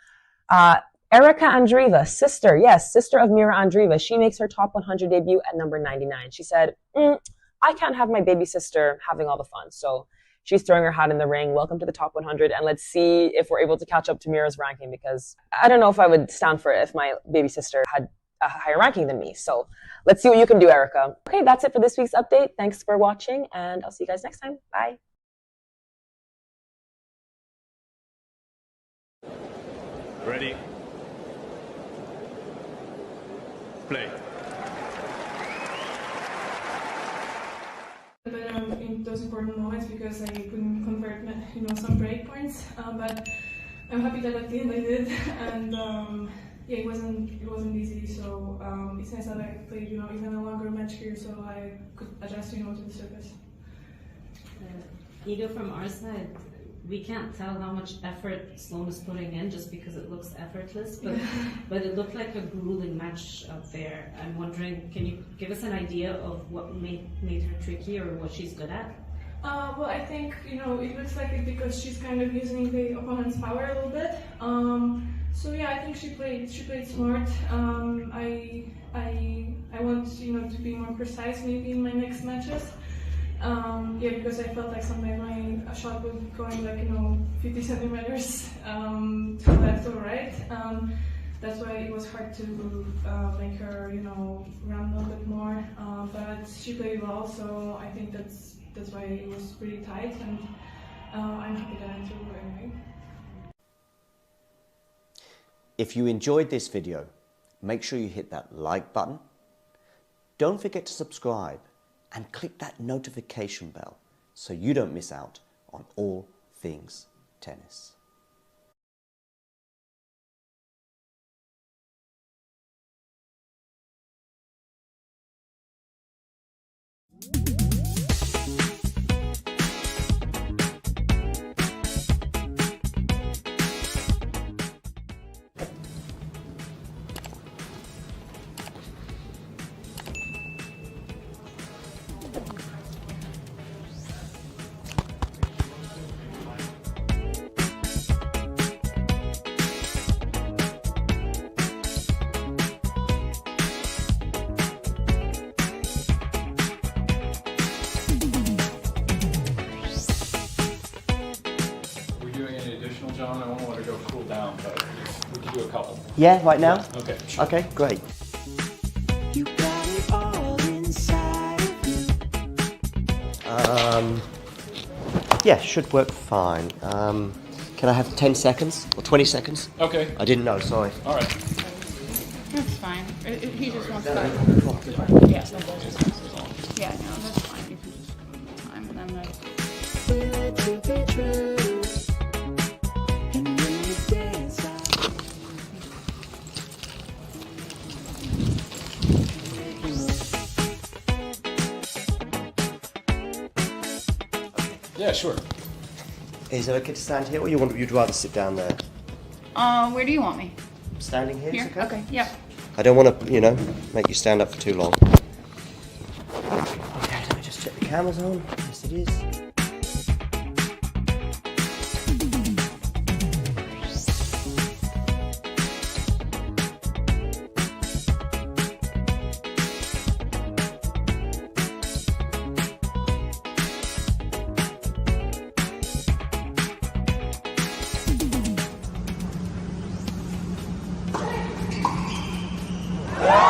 Erica Andreeva, sister of Mira Andreeva. She makes her top 100 debut at number 99. She said, I can't have my baby sister having all the fun. So she's throwing her hat in the ring. Welcome to the top 100. And let's see if we're able to catch up to Mira's ranking, because I don't know if I would stand for it if my baby sister had a higher ranking than me. So let's see what you can do, Erica. Okay, that's it for this week's update. Thanks for watching, and I'll see you guys next time. Bye. Ready? Play. But in those important moments because I couldn't convert, some break points. But I'm happy that at the end I did, and yeah, it wasn't easy. So it's nice that I played, even a longer match here, so I could adjust, to the surface. Ego, from our side, we can't tell how much effort Sloane is putting in just because it looks effortless, but it looked like a grueling match up there. I'm wondering, can you give us an idea of what made her tricky or what she's good at? Well, I think, it looks like it because she's kind of using the opponent's power a little bit. So yeah, I think she played smart. I want, to be more precise maybe in my next matches. Yeah, because I felt like sometimes my shot was going like 50 centimeters to left or right. That's why it was hard to make her run a little bit more. But she played well, so I think that's why it was pretty tight, and I'm happy that I drew anyway. If you enjoyed this video, make sure you hit that like button. Don't forget to subscribe and click that notification bell so you don't miss out on all things tennis. John, I won't let her go cool down, but we can do a couple. Yeah, right now? Yeah, okay. Sure. Okay, great. You got it all inside of you. Yeah, should work fine. Can I have 10 seconds or 20 seconds? Okay. I didn't know, sorry. All right. That's fine. He just wants that. Yeah. Yeah, no, that's fine. You can just time and then To be true. And when you dance, Yeah, sure. Is it okay to stand here, or you'd rather sit down there? where do you want me? Standing here? Here? Is okay? Okay, yep. I don't want to, make you stand up for too long. Okay, let me just check the camera's on. Yes, it is.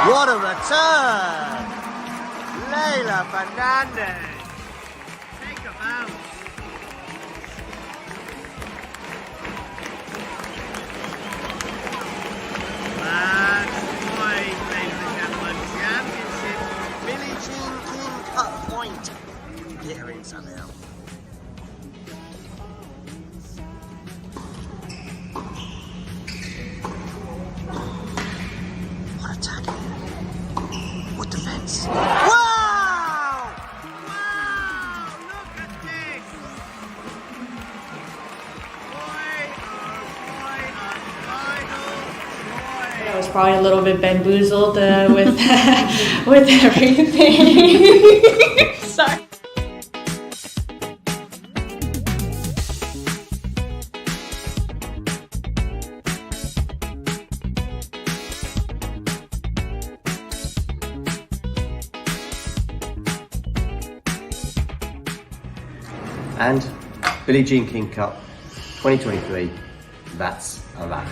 What a return! Leila Fernandez! Take a bounce! Match point, ladies and gentlemen. Championship Billie Jean King Cup point. Get her in somehow. What attack? What defense? Wow! Wow! Look at this! I was probably a little bit bamboozled with with everything. Sorry. And Billie Jean King Cup 2023, that's a wrap.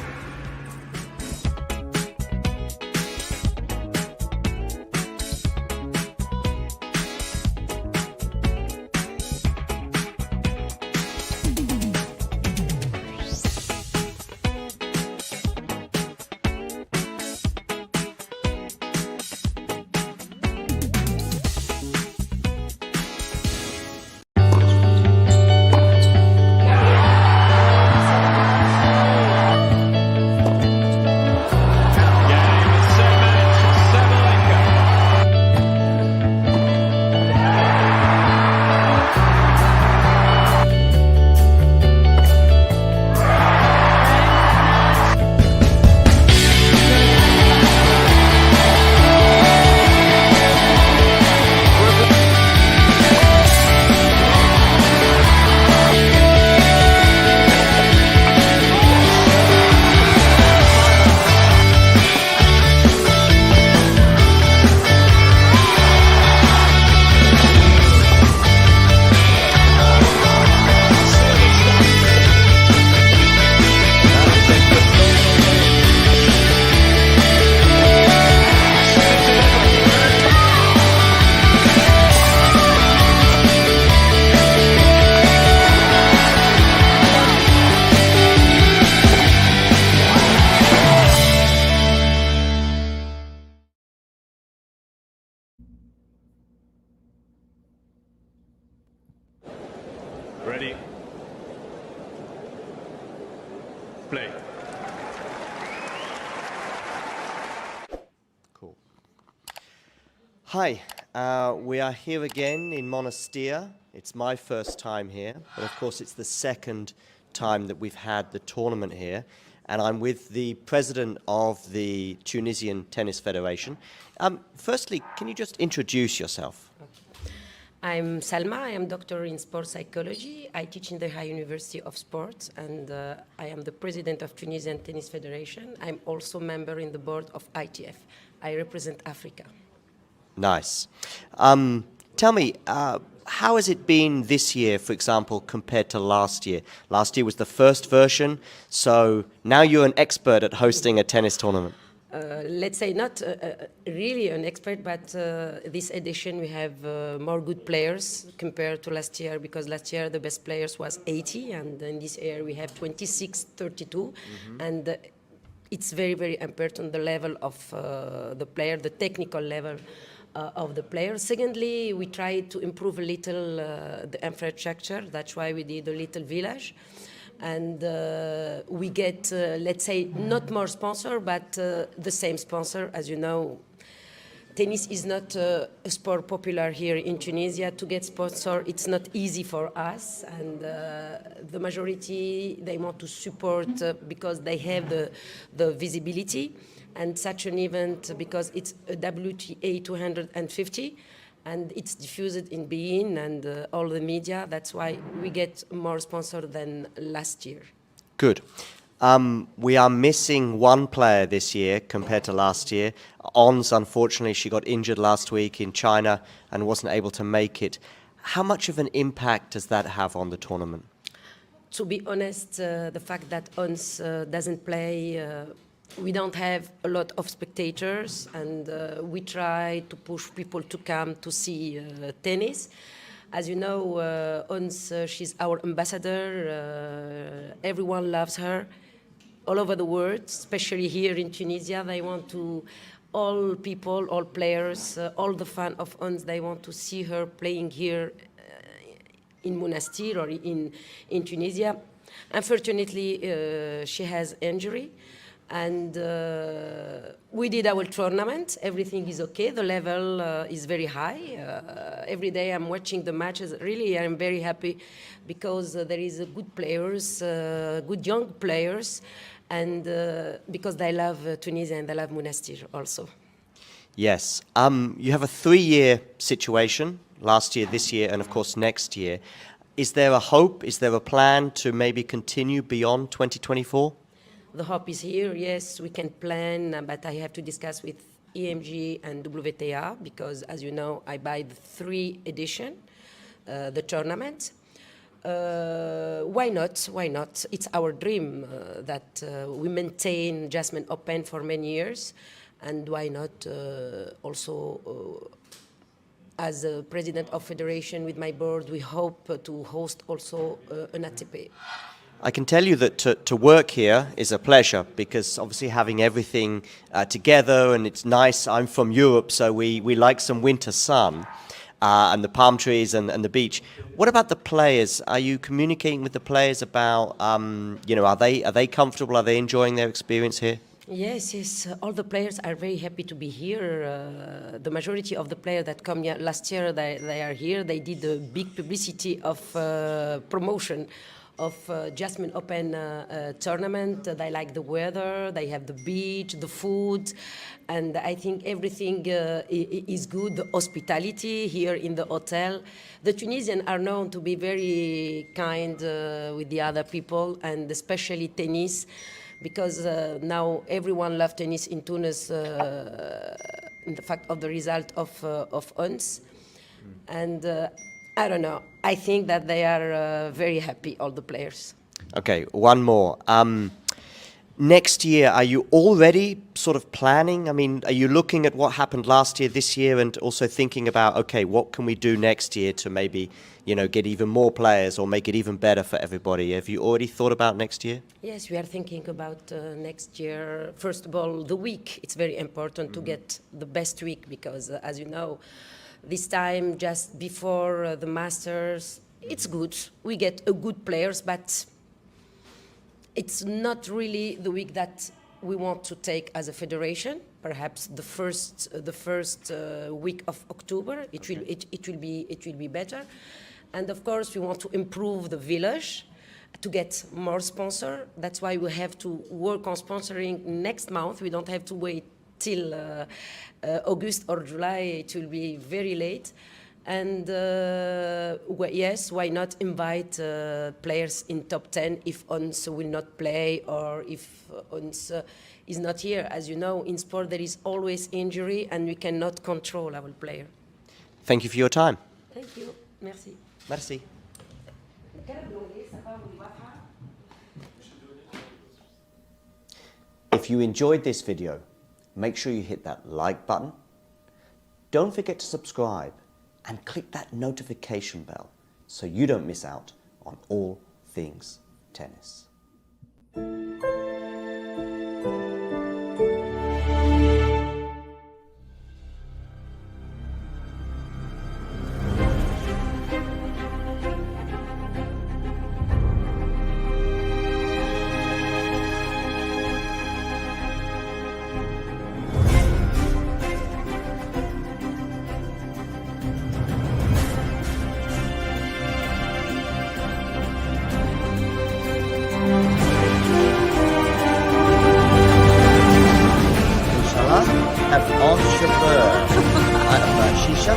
Ready. Play. Cool. Hi, we are here again in Monastir. It's my first time here, but of course it's the second time that we've had the tournament here. And I'm with the president of the Tunisian Tennis Federation. Firstly, can you just introduce yourself? I'm Salma. I am doctor in sports psychology. I teach in the High University of Sports, and I am the president of Tunisian Tennis Federation. I'm also member in the board of ITF. I represent Africa. Nice. Tell me, how has it been this year, for example, compared to last year? Last year was the first version, so now you're an expert at hosting a tennis tournament. Let's say not really an expert, but this edition we have more good players compared to last year, because last year the best players was 80, and in this year we have 26, 32, and it's very, very important the level of the player, the technical level of the players. Secondly, we tried to improve a little the infrastructure. That's why we did a little village. And we get, let's say, not more sponsor, but the same sponsor. As you know, tennis is not a sport popular here in Tunisia. To get sponsor, it's not easy for us. And the majority, they want to support because they have the visibility. And such an event, because it's a WTA 250, and it's diffused in beIN and all the media. That's why we get more sponsor than last year. Good. We are missing one player this year compared to last year. Ons, unfortunately, she got injured last week in China and wasn't able to make it. How much of an impact does that have on the tournament? To be honest, the fact that Ons doesn't play, we don't have a lot of spectators, and we try to push people to come to see tennis. As you know, Ons, she's our ambassador. Everyone loves her all over the world, especially here in Tunisia. They want to, all people, all players, all the fans of Ons, they want to see her playing here in Monastir or in Tunisia. Unfortunately, she has injury. And we did our tournament. Everything is okay. The level is very high. Every day I'm watching the matches. Really, I'm very happy because there is good players, good young players, and because they love Tunisia and they love Monastir also. Yes. You have a 3-year situation, last year, this year, and of course next year. Is there a hope? Is there a plan to maybe continue beyond 2024? The hope is here, yes, we can plan, but I have to discuss with EMG and WTA because, as you know, I buy the 3 edition, the tournament. Why not? Why not? It's our dream that we maintain Jasmine Open for many years, and why not also as a president of federation with my board, we hope to host also an ATP. I can tell you that to work here is a pleasure because obviously having everything together, and it's nice. I'm from Europe, so we like some winter sun and the palm trees and the beach. What about the players? Are you communicating with the players about, are they comfortable? Are they enjoying their experience here? Yes, yes. All the players are very happy to be here. The majority of the players that come here last year, they are here. They did a big publicity of promotion of Jasmine Open tournament. They like the weather, they have the beach, the food, and I think everything is good. The hospitality here in the hotel. The Tunisians are known to be very kind with the other people, and especially tennis, because now everyone loves tennis in Tunis in the fact of the result of Ons. And I don't know. I think that they are very happy, all the players. Okay, one more. Next year, are you already sort of planning? I mean, are you looking at what happened last year, this year, and also thinking about, okay, what can we do next year to maybe, get even more players or make it even better for everybody? Have you already thought about next year? Yes, we are thinking about next year. First of all, the week. It's very important to get the best week because, as you know, this time, just before the Masters, it's good. We get a good players, but it's not really the week that we want to take as a federation. Perhaps the first week of October, it will be better. And of course, we want to improve the village to get more sponsor. That's why we have to work on sponsoring next month. We don't have to wait till August or July. It will be very late. And yes, why not invite players in top 10 if Ons will not play or if Ons is not here. As you know, in sport there is always injury and we cannot control our player. Thank you for your time. Thank you. Merci. Merci. If you enjoyed this video, make sure you hit that like button. Don't forget to subscribe and click that notification bell so you don't miss out on all things tennis. Have on chauffeur. I don't know, shisha.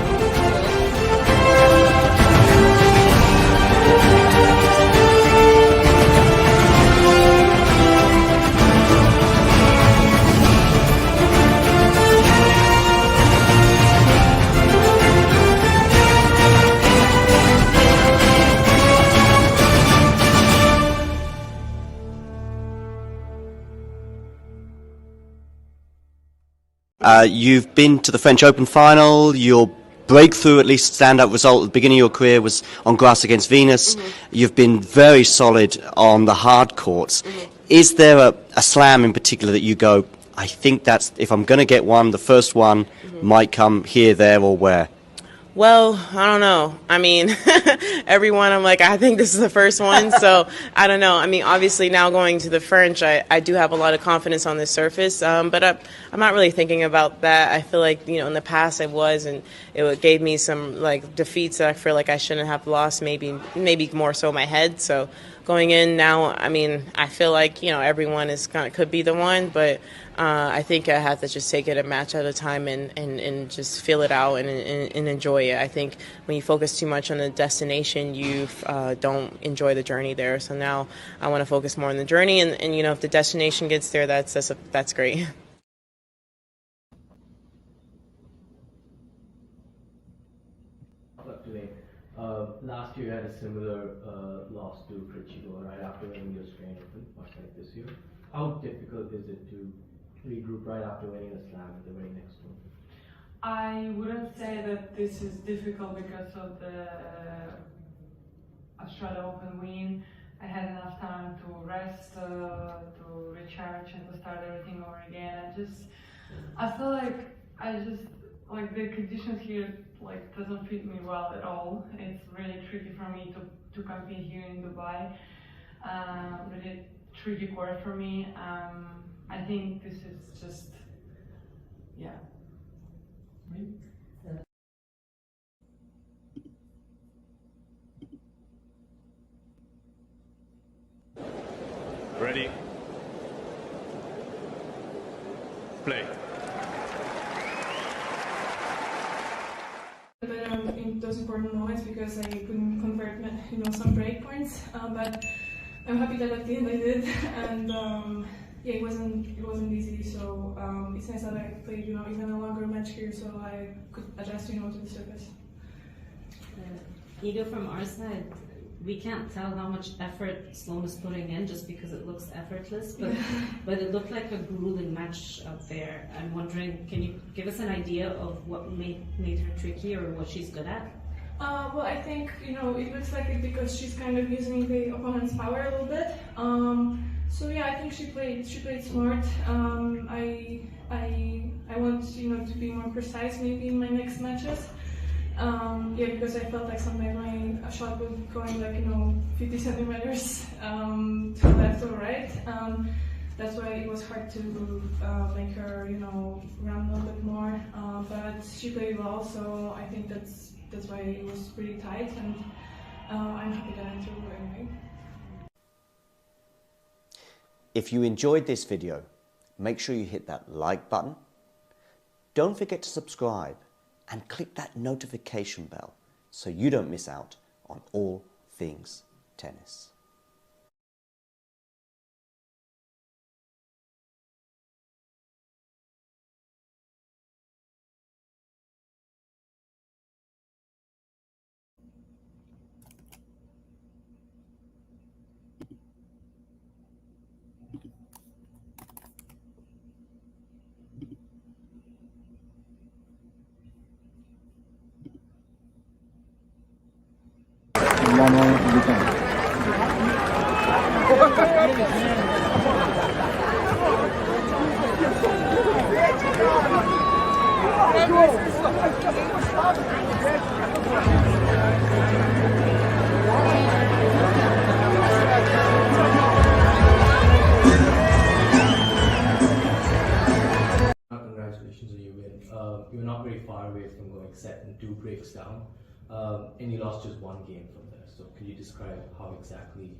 You've been to the French Open final. Your breakthrough, at least standout result at the beginning of your career, was on grass against Venus. You've been very solid on the hard courts. Is there a slam in particular that you go, I think that's, if I'm going to get one, the first one might come here, there, or where? Well, I don't know. I mean, everyone, I'm like, I think this is the first one. So I don't know. I mean, obviously now going to the French, I do have a lot of confidence on the surface. But I'm not really thinking about that. I feel like, you know, in the past I was, and it gave me some like defeats that I feel like I shouldn't have lost, maybe more so my head. So going in now, I mean, I feel like, you know, everyone is could be the one, but I think I have to just take it a match at a time and just feel it out and enjoy it. I think when you focus too much on the destination, you don't enjoy the journey there. So now I want to focus more on the journey, and you know, if the destination gets there, that's great. Last year you had a similar loss to Crichigo right after winning your Australian Open, much like this year. How difficult is it to regroup right after winning a slam at the very next one? I wouldn't say that this is difficult because of the Australia Open win. I had enough time to rest, to recharge, and to start everything over again. I feel like the conditions here doesn't fit me well at all. It's really tricky for me to compete here in Dubai. Really tricky court for me. I think this is just, yeah. Ready? Play. In those important moments because I couldn't convert, you know, some break points, but I'm happy that at the end I did, and yeah, it wasn't easy. So it's nice that I played, you know, even a longer match here, so I could adjust, you know, to the surface. Ego from our side, we can't tell how much effort Sloane is putting in just because it looks effortless, but it looked like a grueling match out there. I'm wondering, can you give us an idea of what made her tricky or what she's good at? Well, I think, you know, it looks like it because she's kind of using the opponent's power a little bit. So yeah, I think she played smart. I want, you know, to be more precise maybe in my next matches. Yeah, because I felt like sometimes my shot was going like 50 centimeters to the left or right. That's why it was hard to make her run a little bit more. But she played well, so I think that's why it was pretty tight, and I'm happy that I threw anyway. If you enjoyed this video, make sure you hit that like button. Don't forget to subscribe and click that notification bell so you don't miss out on all things tennis. Congratulations on your win. You were not very far away from going set and 2 breaks down, and you lost just 1 game from there. So can you describe how exactly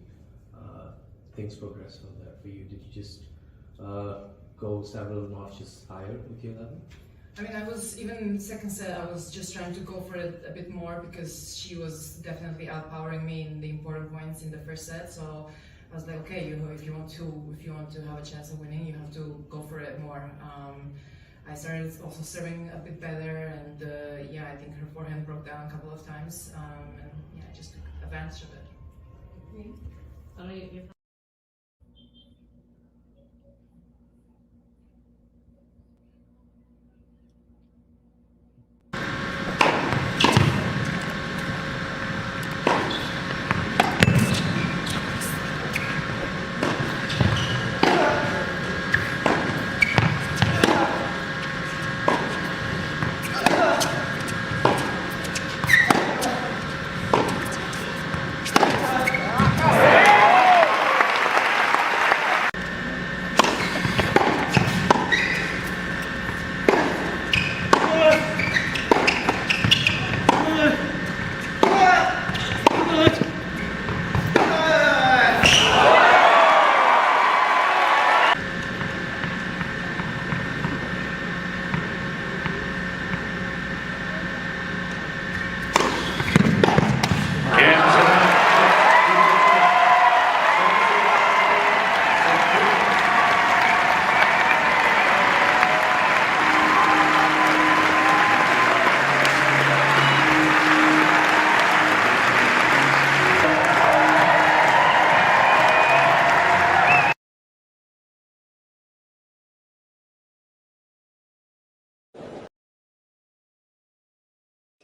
things progressed from there for you? Did you just go several notches higher with your 11? I mean, I was, even second set, I was just trying to go for it a bit more because she was definitely outpowering me in the important points in the first set. So I was like, okay, if you want to have a chance of winning, you have to go for it more. I started also serving a bit better, and yeah, I think her forehand broke down a couple of times, and yeah, I just took advantage of it.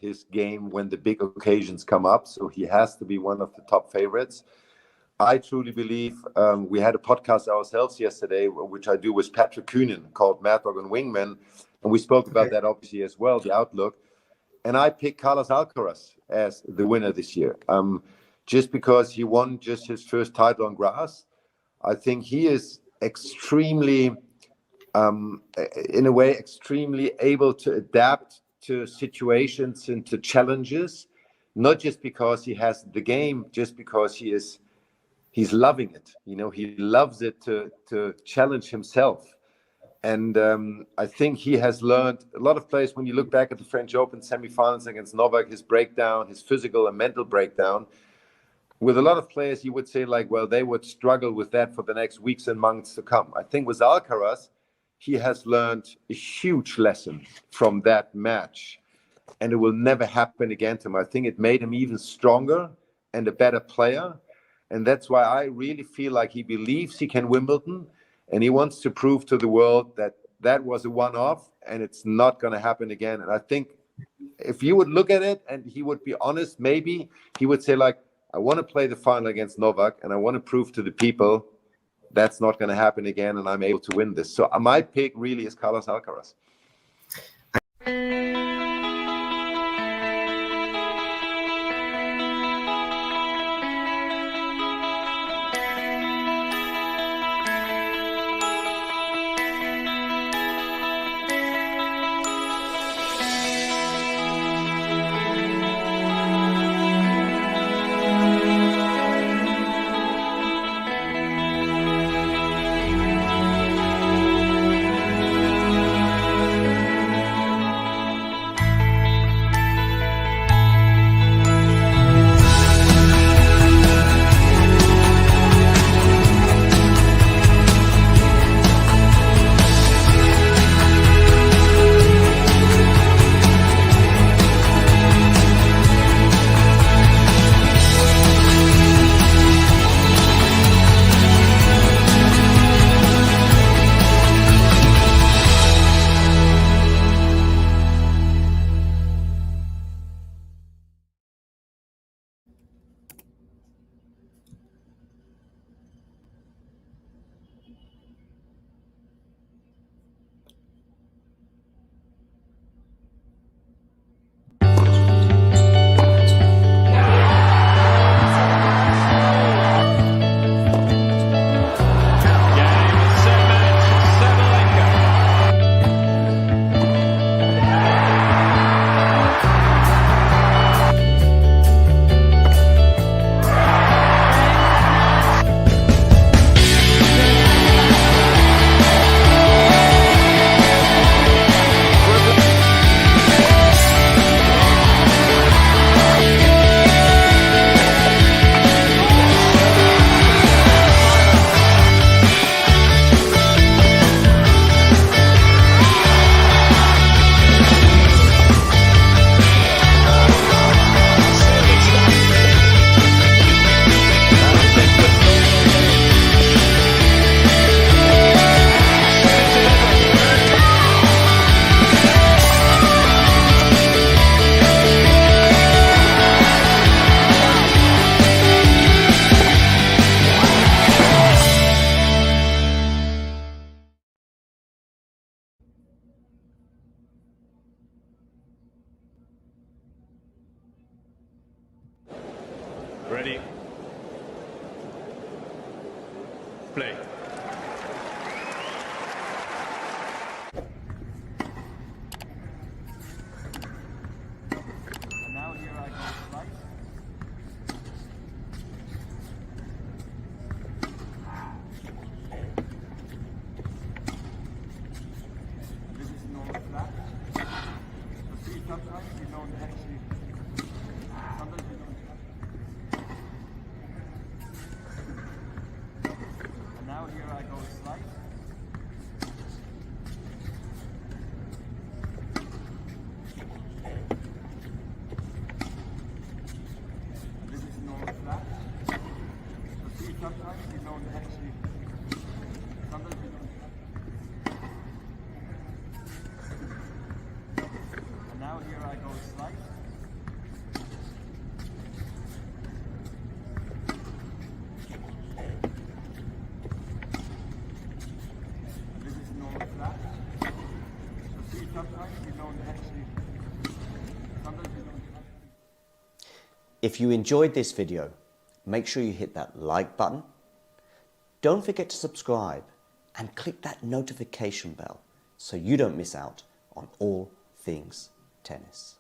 his game when the big occasions come up, so he has to be one of the top favorites. I truly believe we had a podcast ourselves yesterday, which I do with Patrick Kuhnen, called Mad Dog and Wingman, and we spoke about that obviously as well, the outlook. And I picked Carlos Alcaraz as the winner this year, just because he won just his first title on grass. I think he is extremely, in a way, extremely able to adapt to situations and to challenges, not just because he has the game, just because he's loving it. You know, he loves it to challenge himself. And I think he has learned a lot of players. When you look back at the French Open semifinals against Novak, his breakdown, his physical and mental breakdown, with a lot of players, you would say like, well, they would struggle with that for the next weeks and months to come. I think with Alcaraz, he has learned a huge lesson from that match, and it will never happen again to him. I think it made him even stronger and a better player. And that's why I really feel like he believes he can Wimbledon, and he wants to prove to the world that that was a one-off and it's not going to happen again. And I think if you would look at it and he would be honest, maybe he would say like, I want to play the final against Novak and I want to prove to the people that's not going to happen again and I'm able to win this. So my pick really is Carlos Alcaraz. Ready? Play. And now here I go slice. This is normal flat. So see, sometimes you don't actually, sometimes you don't. And now here I go slice. This is normal flat. So see, sometimes you don't actually, sometimes you don't. And now here I go slice. This is normal flat. So see, sometimes you don't actually, sometimes you don't. If you enjoyed this video, make sure you hit that like button. Don't forget to subscribe and click that notification bell so you don't miss out on all things tennis.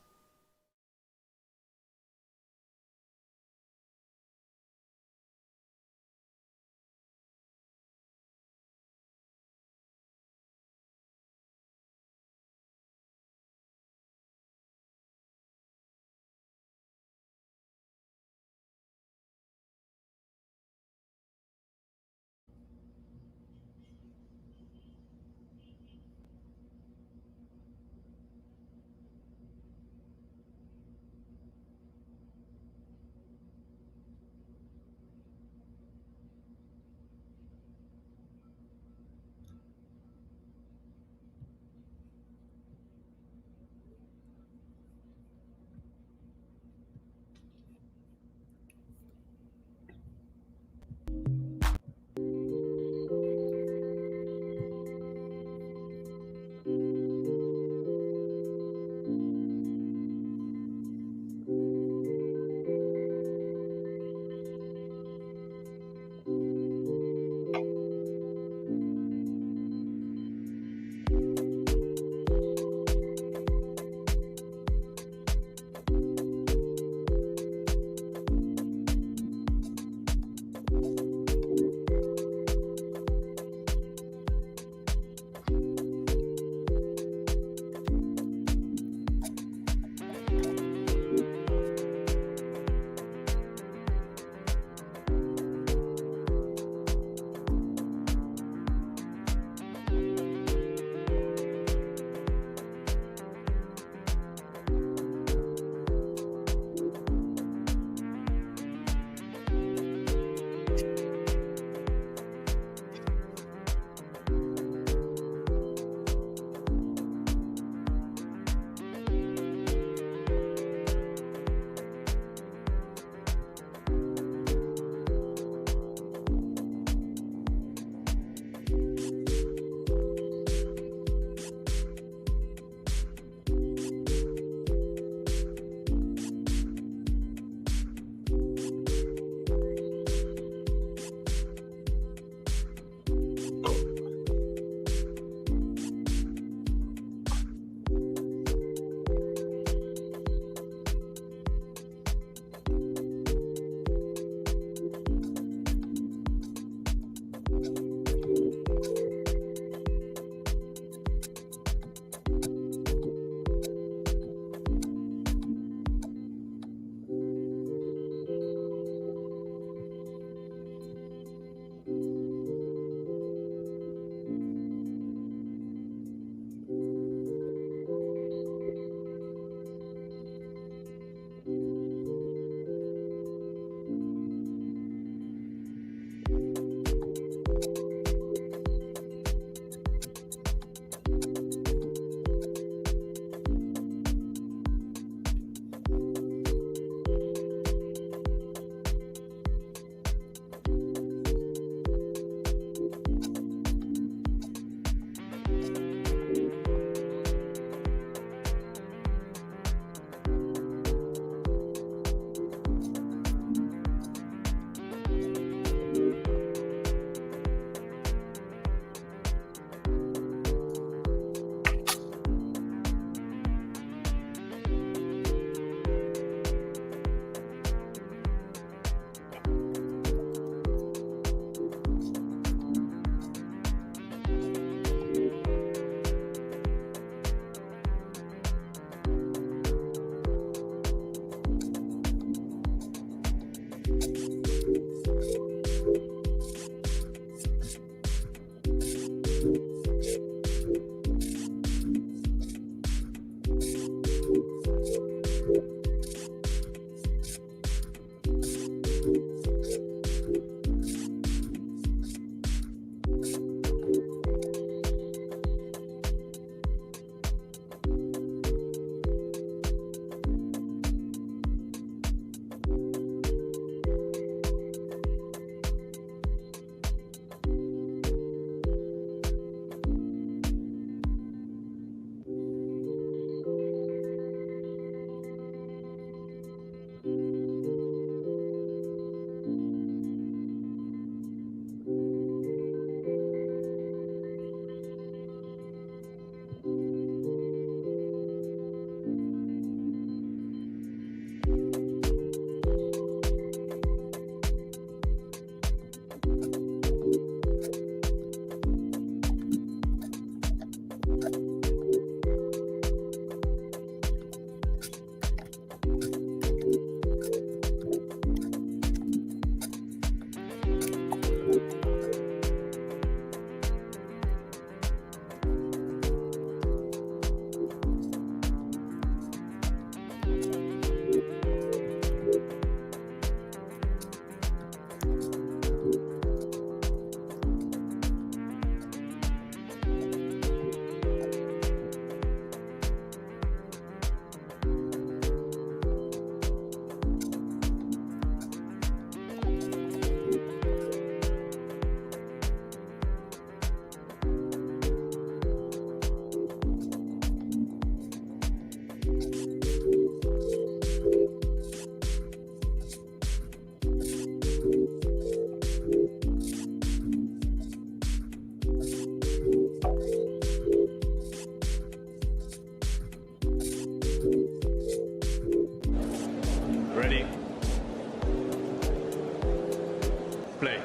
Play.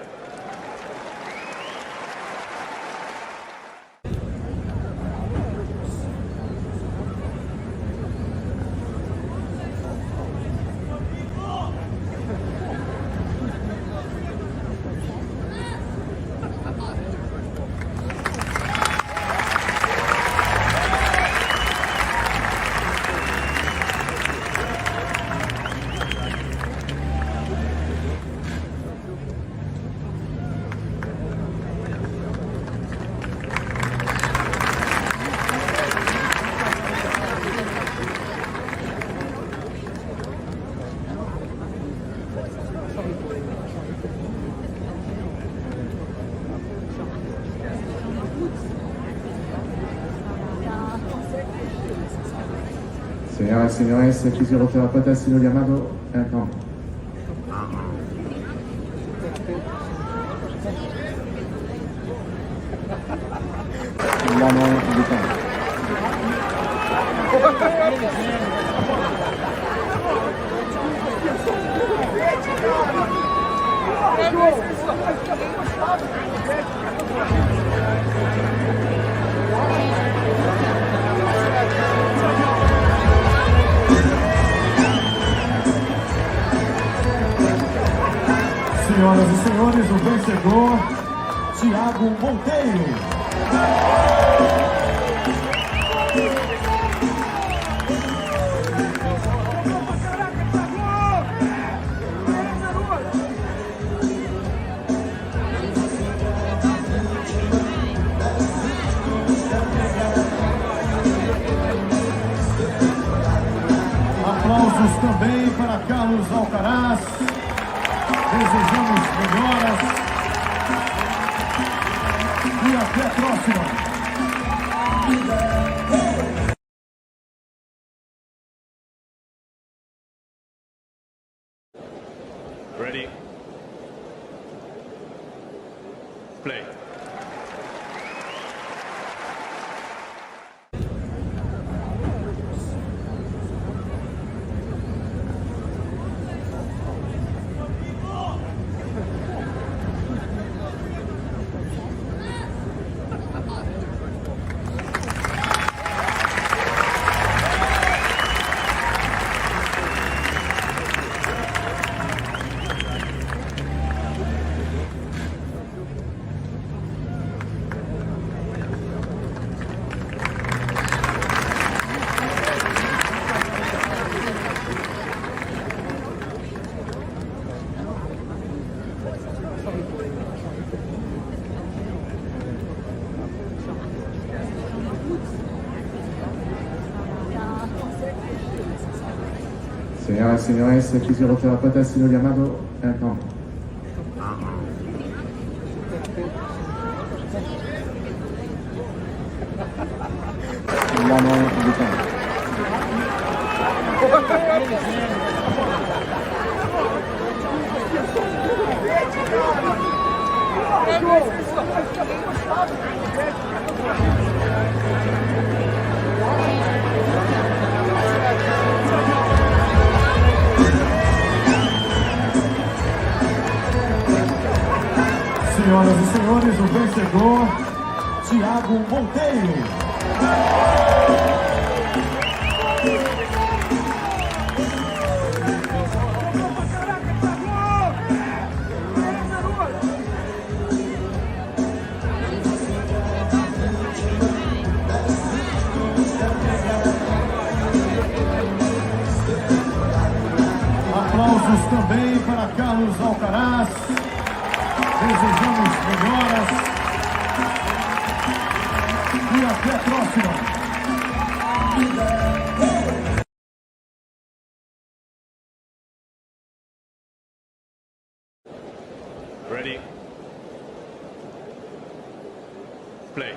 Señoras y señores, el fisioterapeuta ha sido llamado al campo. Vamos a invitar. Senhoras e senhores, o vencedor, Thiago Monteiro. Aplausos também para Carlos Alcaraz. Desejamos melhoras e até a próxima. Ready. Play. Señoras y señores, el fisioterapeuta ha sido llamado al campo. Vamos a invitar. Senhoras e senhores, o vencedor, Thiago Monteiro. Aplausos também para Carlos Alcaraz. Desejamos melhoras e até a próxima. Ready. Play.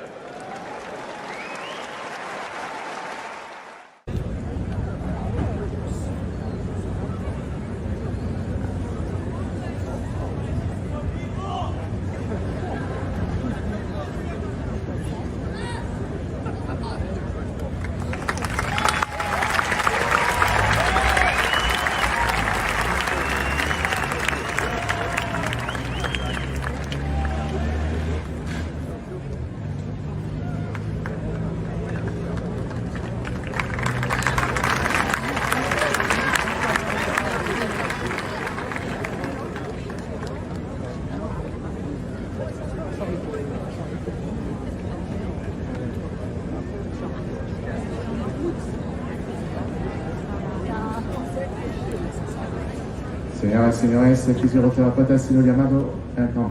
Señoras y señores, fisioterapeuta sido llamado al campo.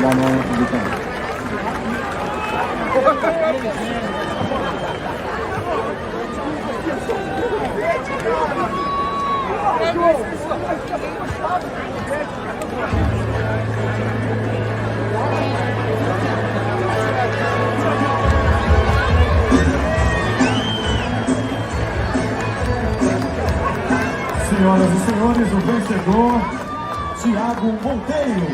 Mano indicada. Senhoras e senhores, o vencedor, Thiago Monteiro.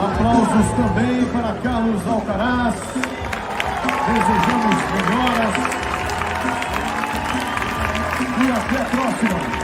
Aplausos também para Carlos Alcaraz. Desejamos melhoras e até a próxima.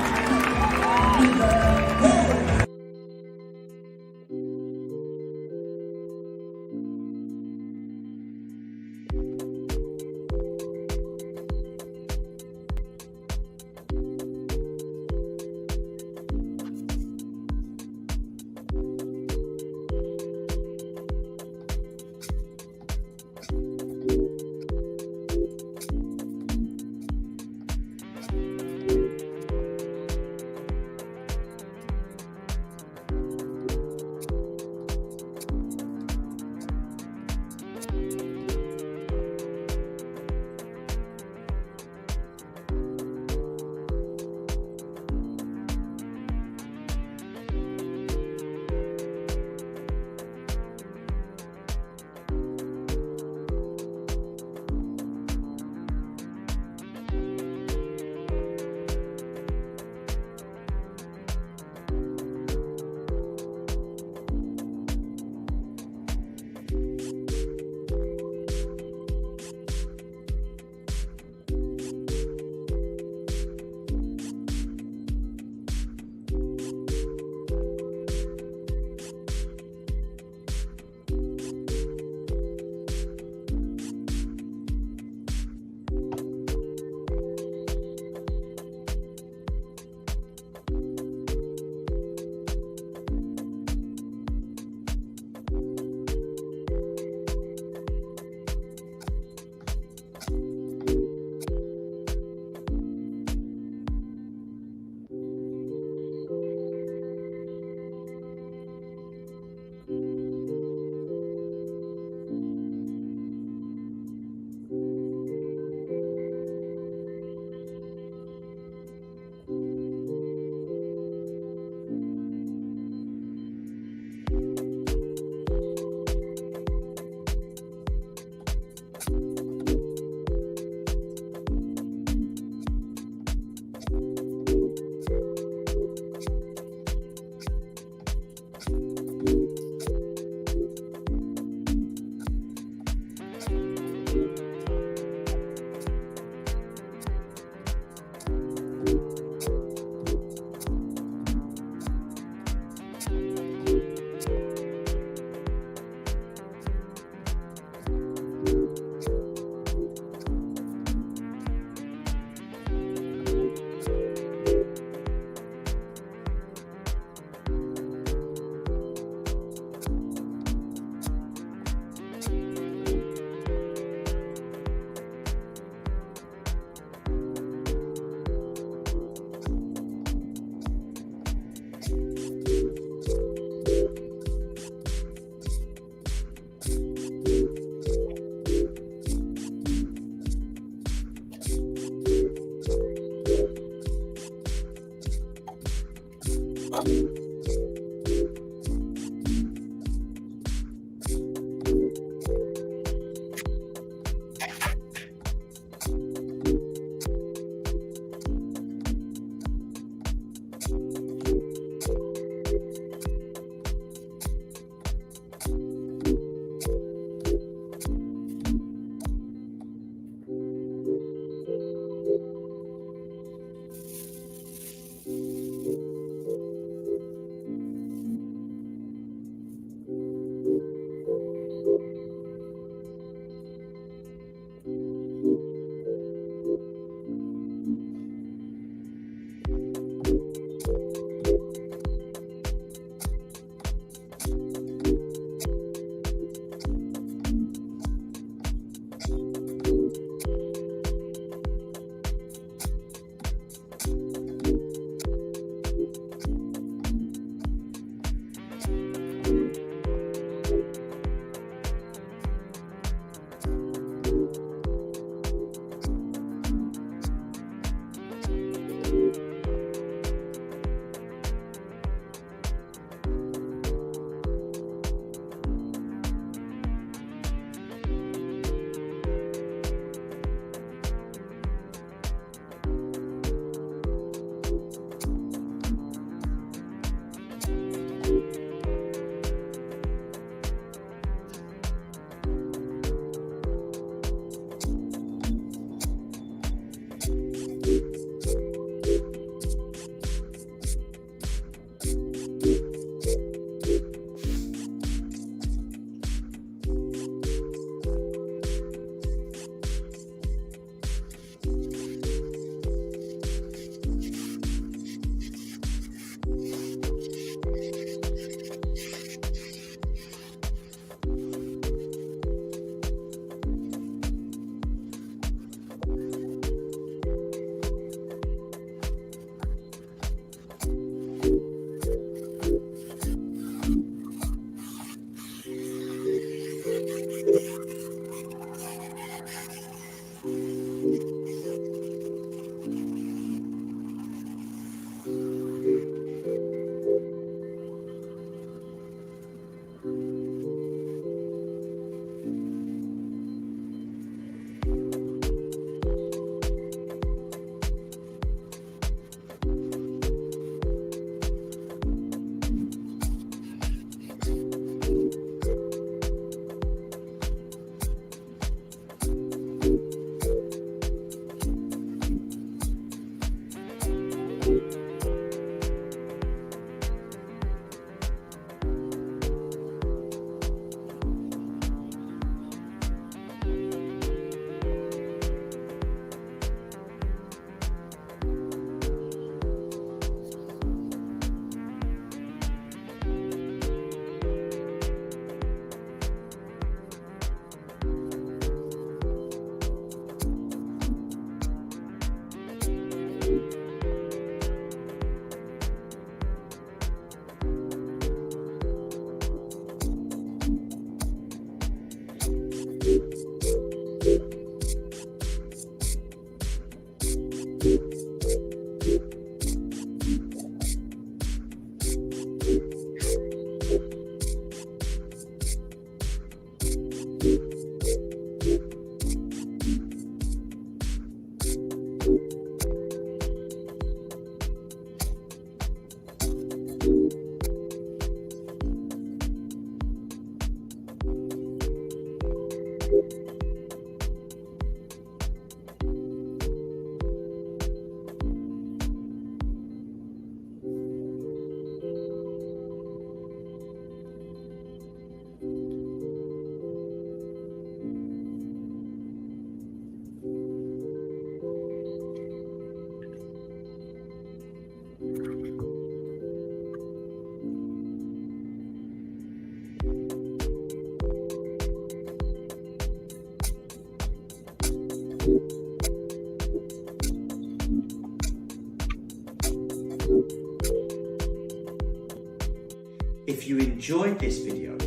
If you enjoyed this video,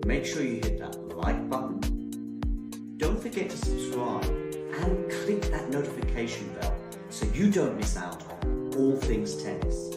make sure you hit that like button. Don't forget to subscribe and click that notification bell so you don't miss out on all things tennis.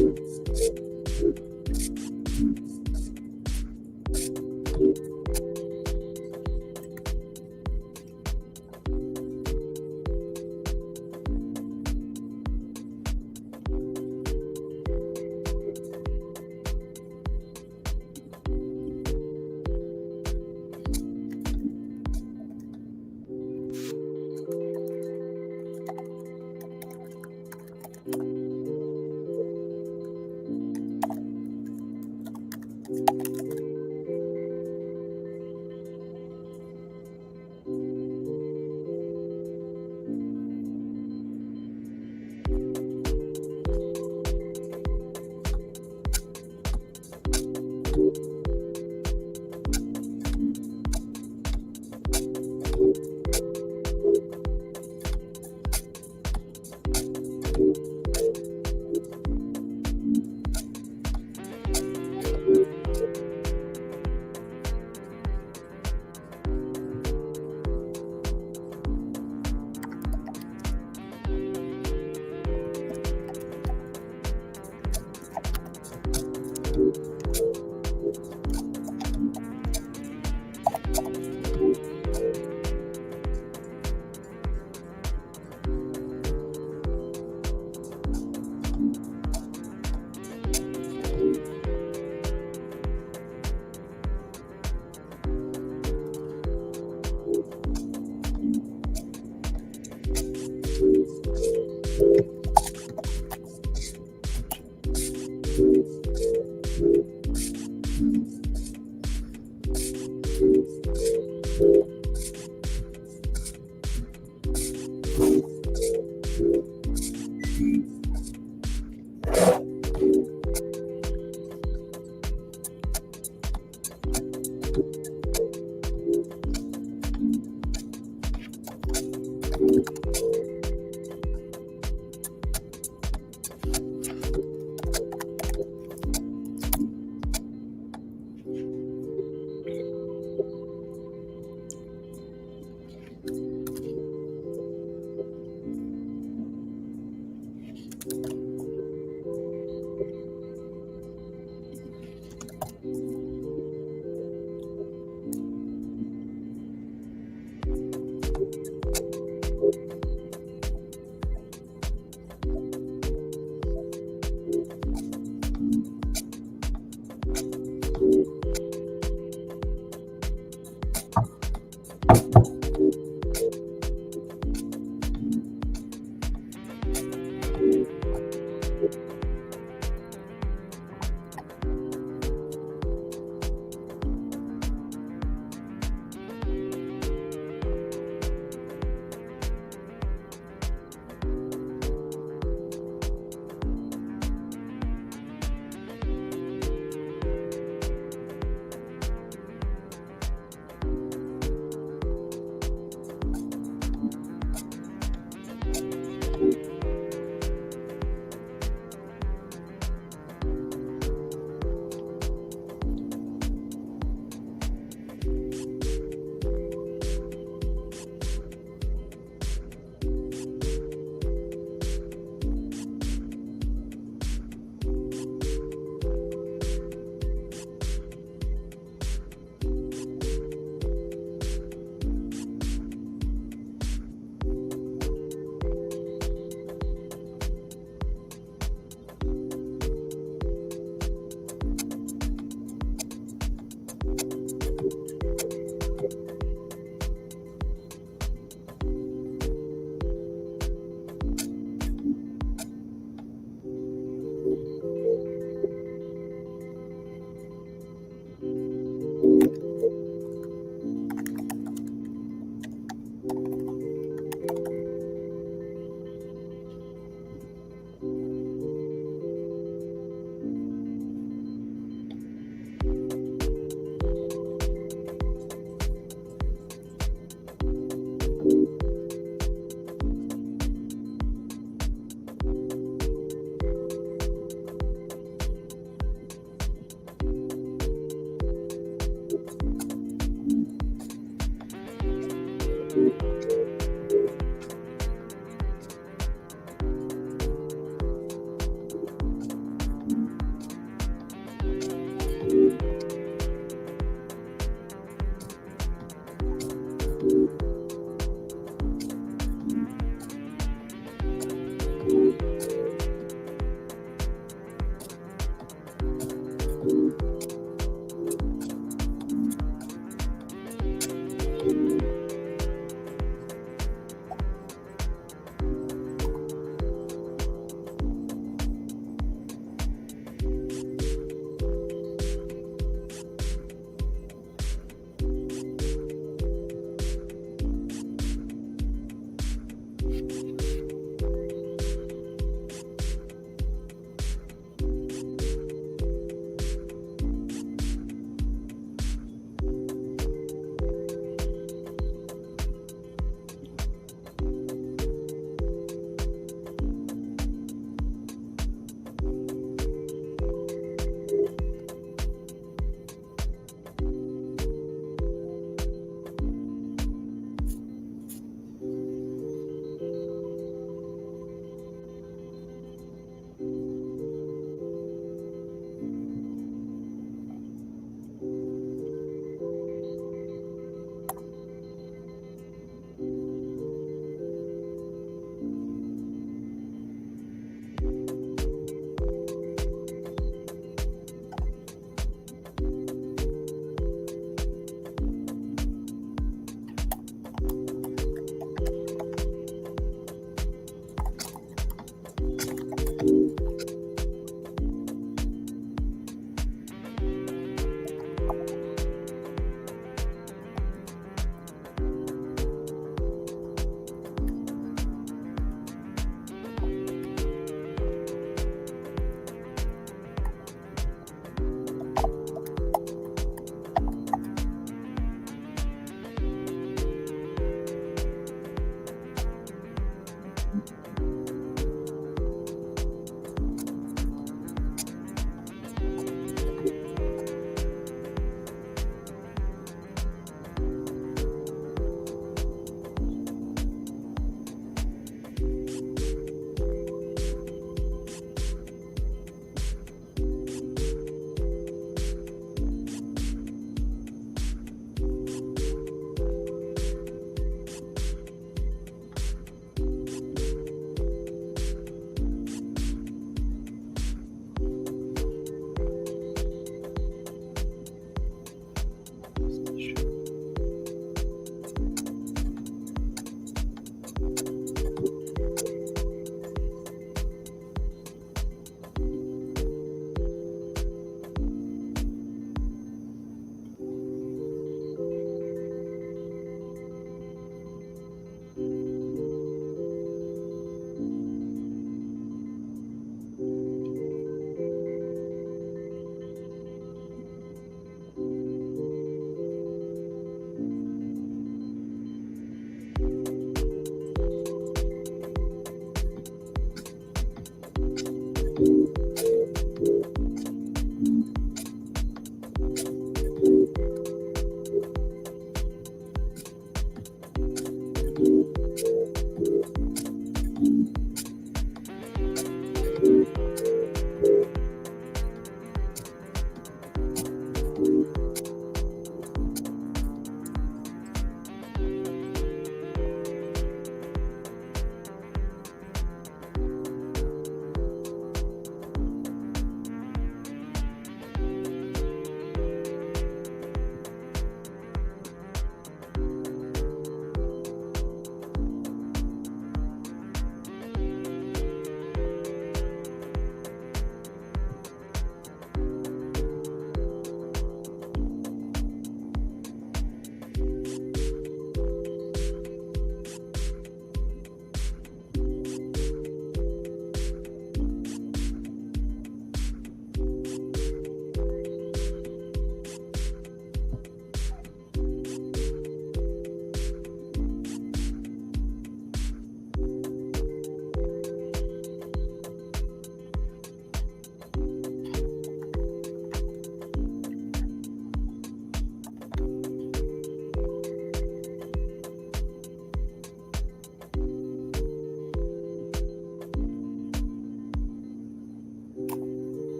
you.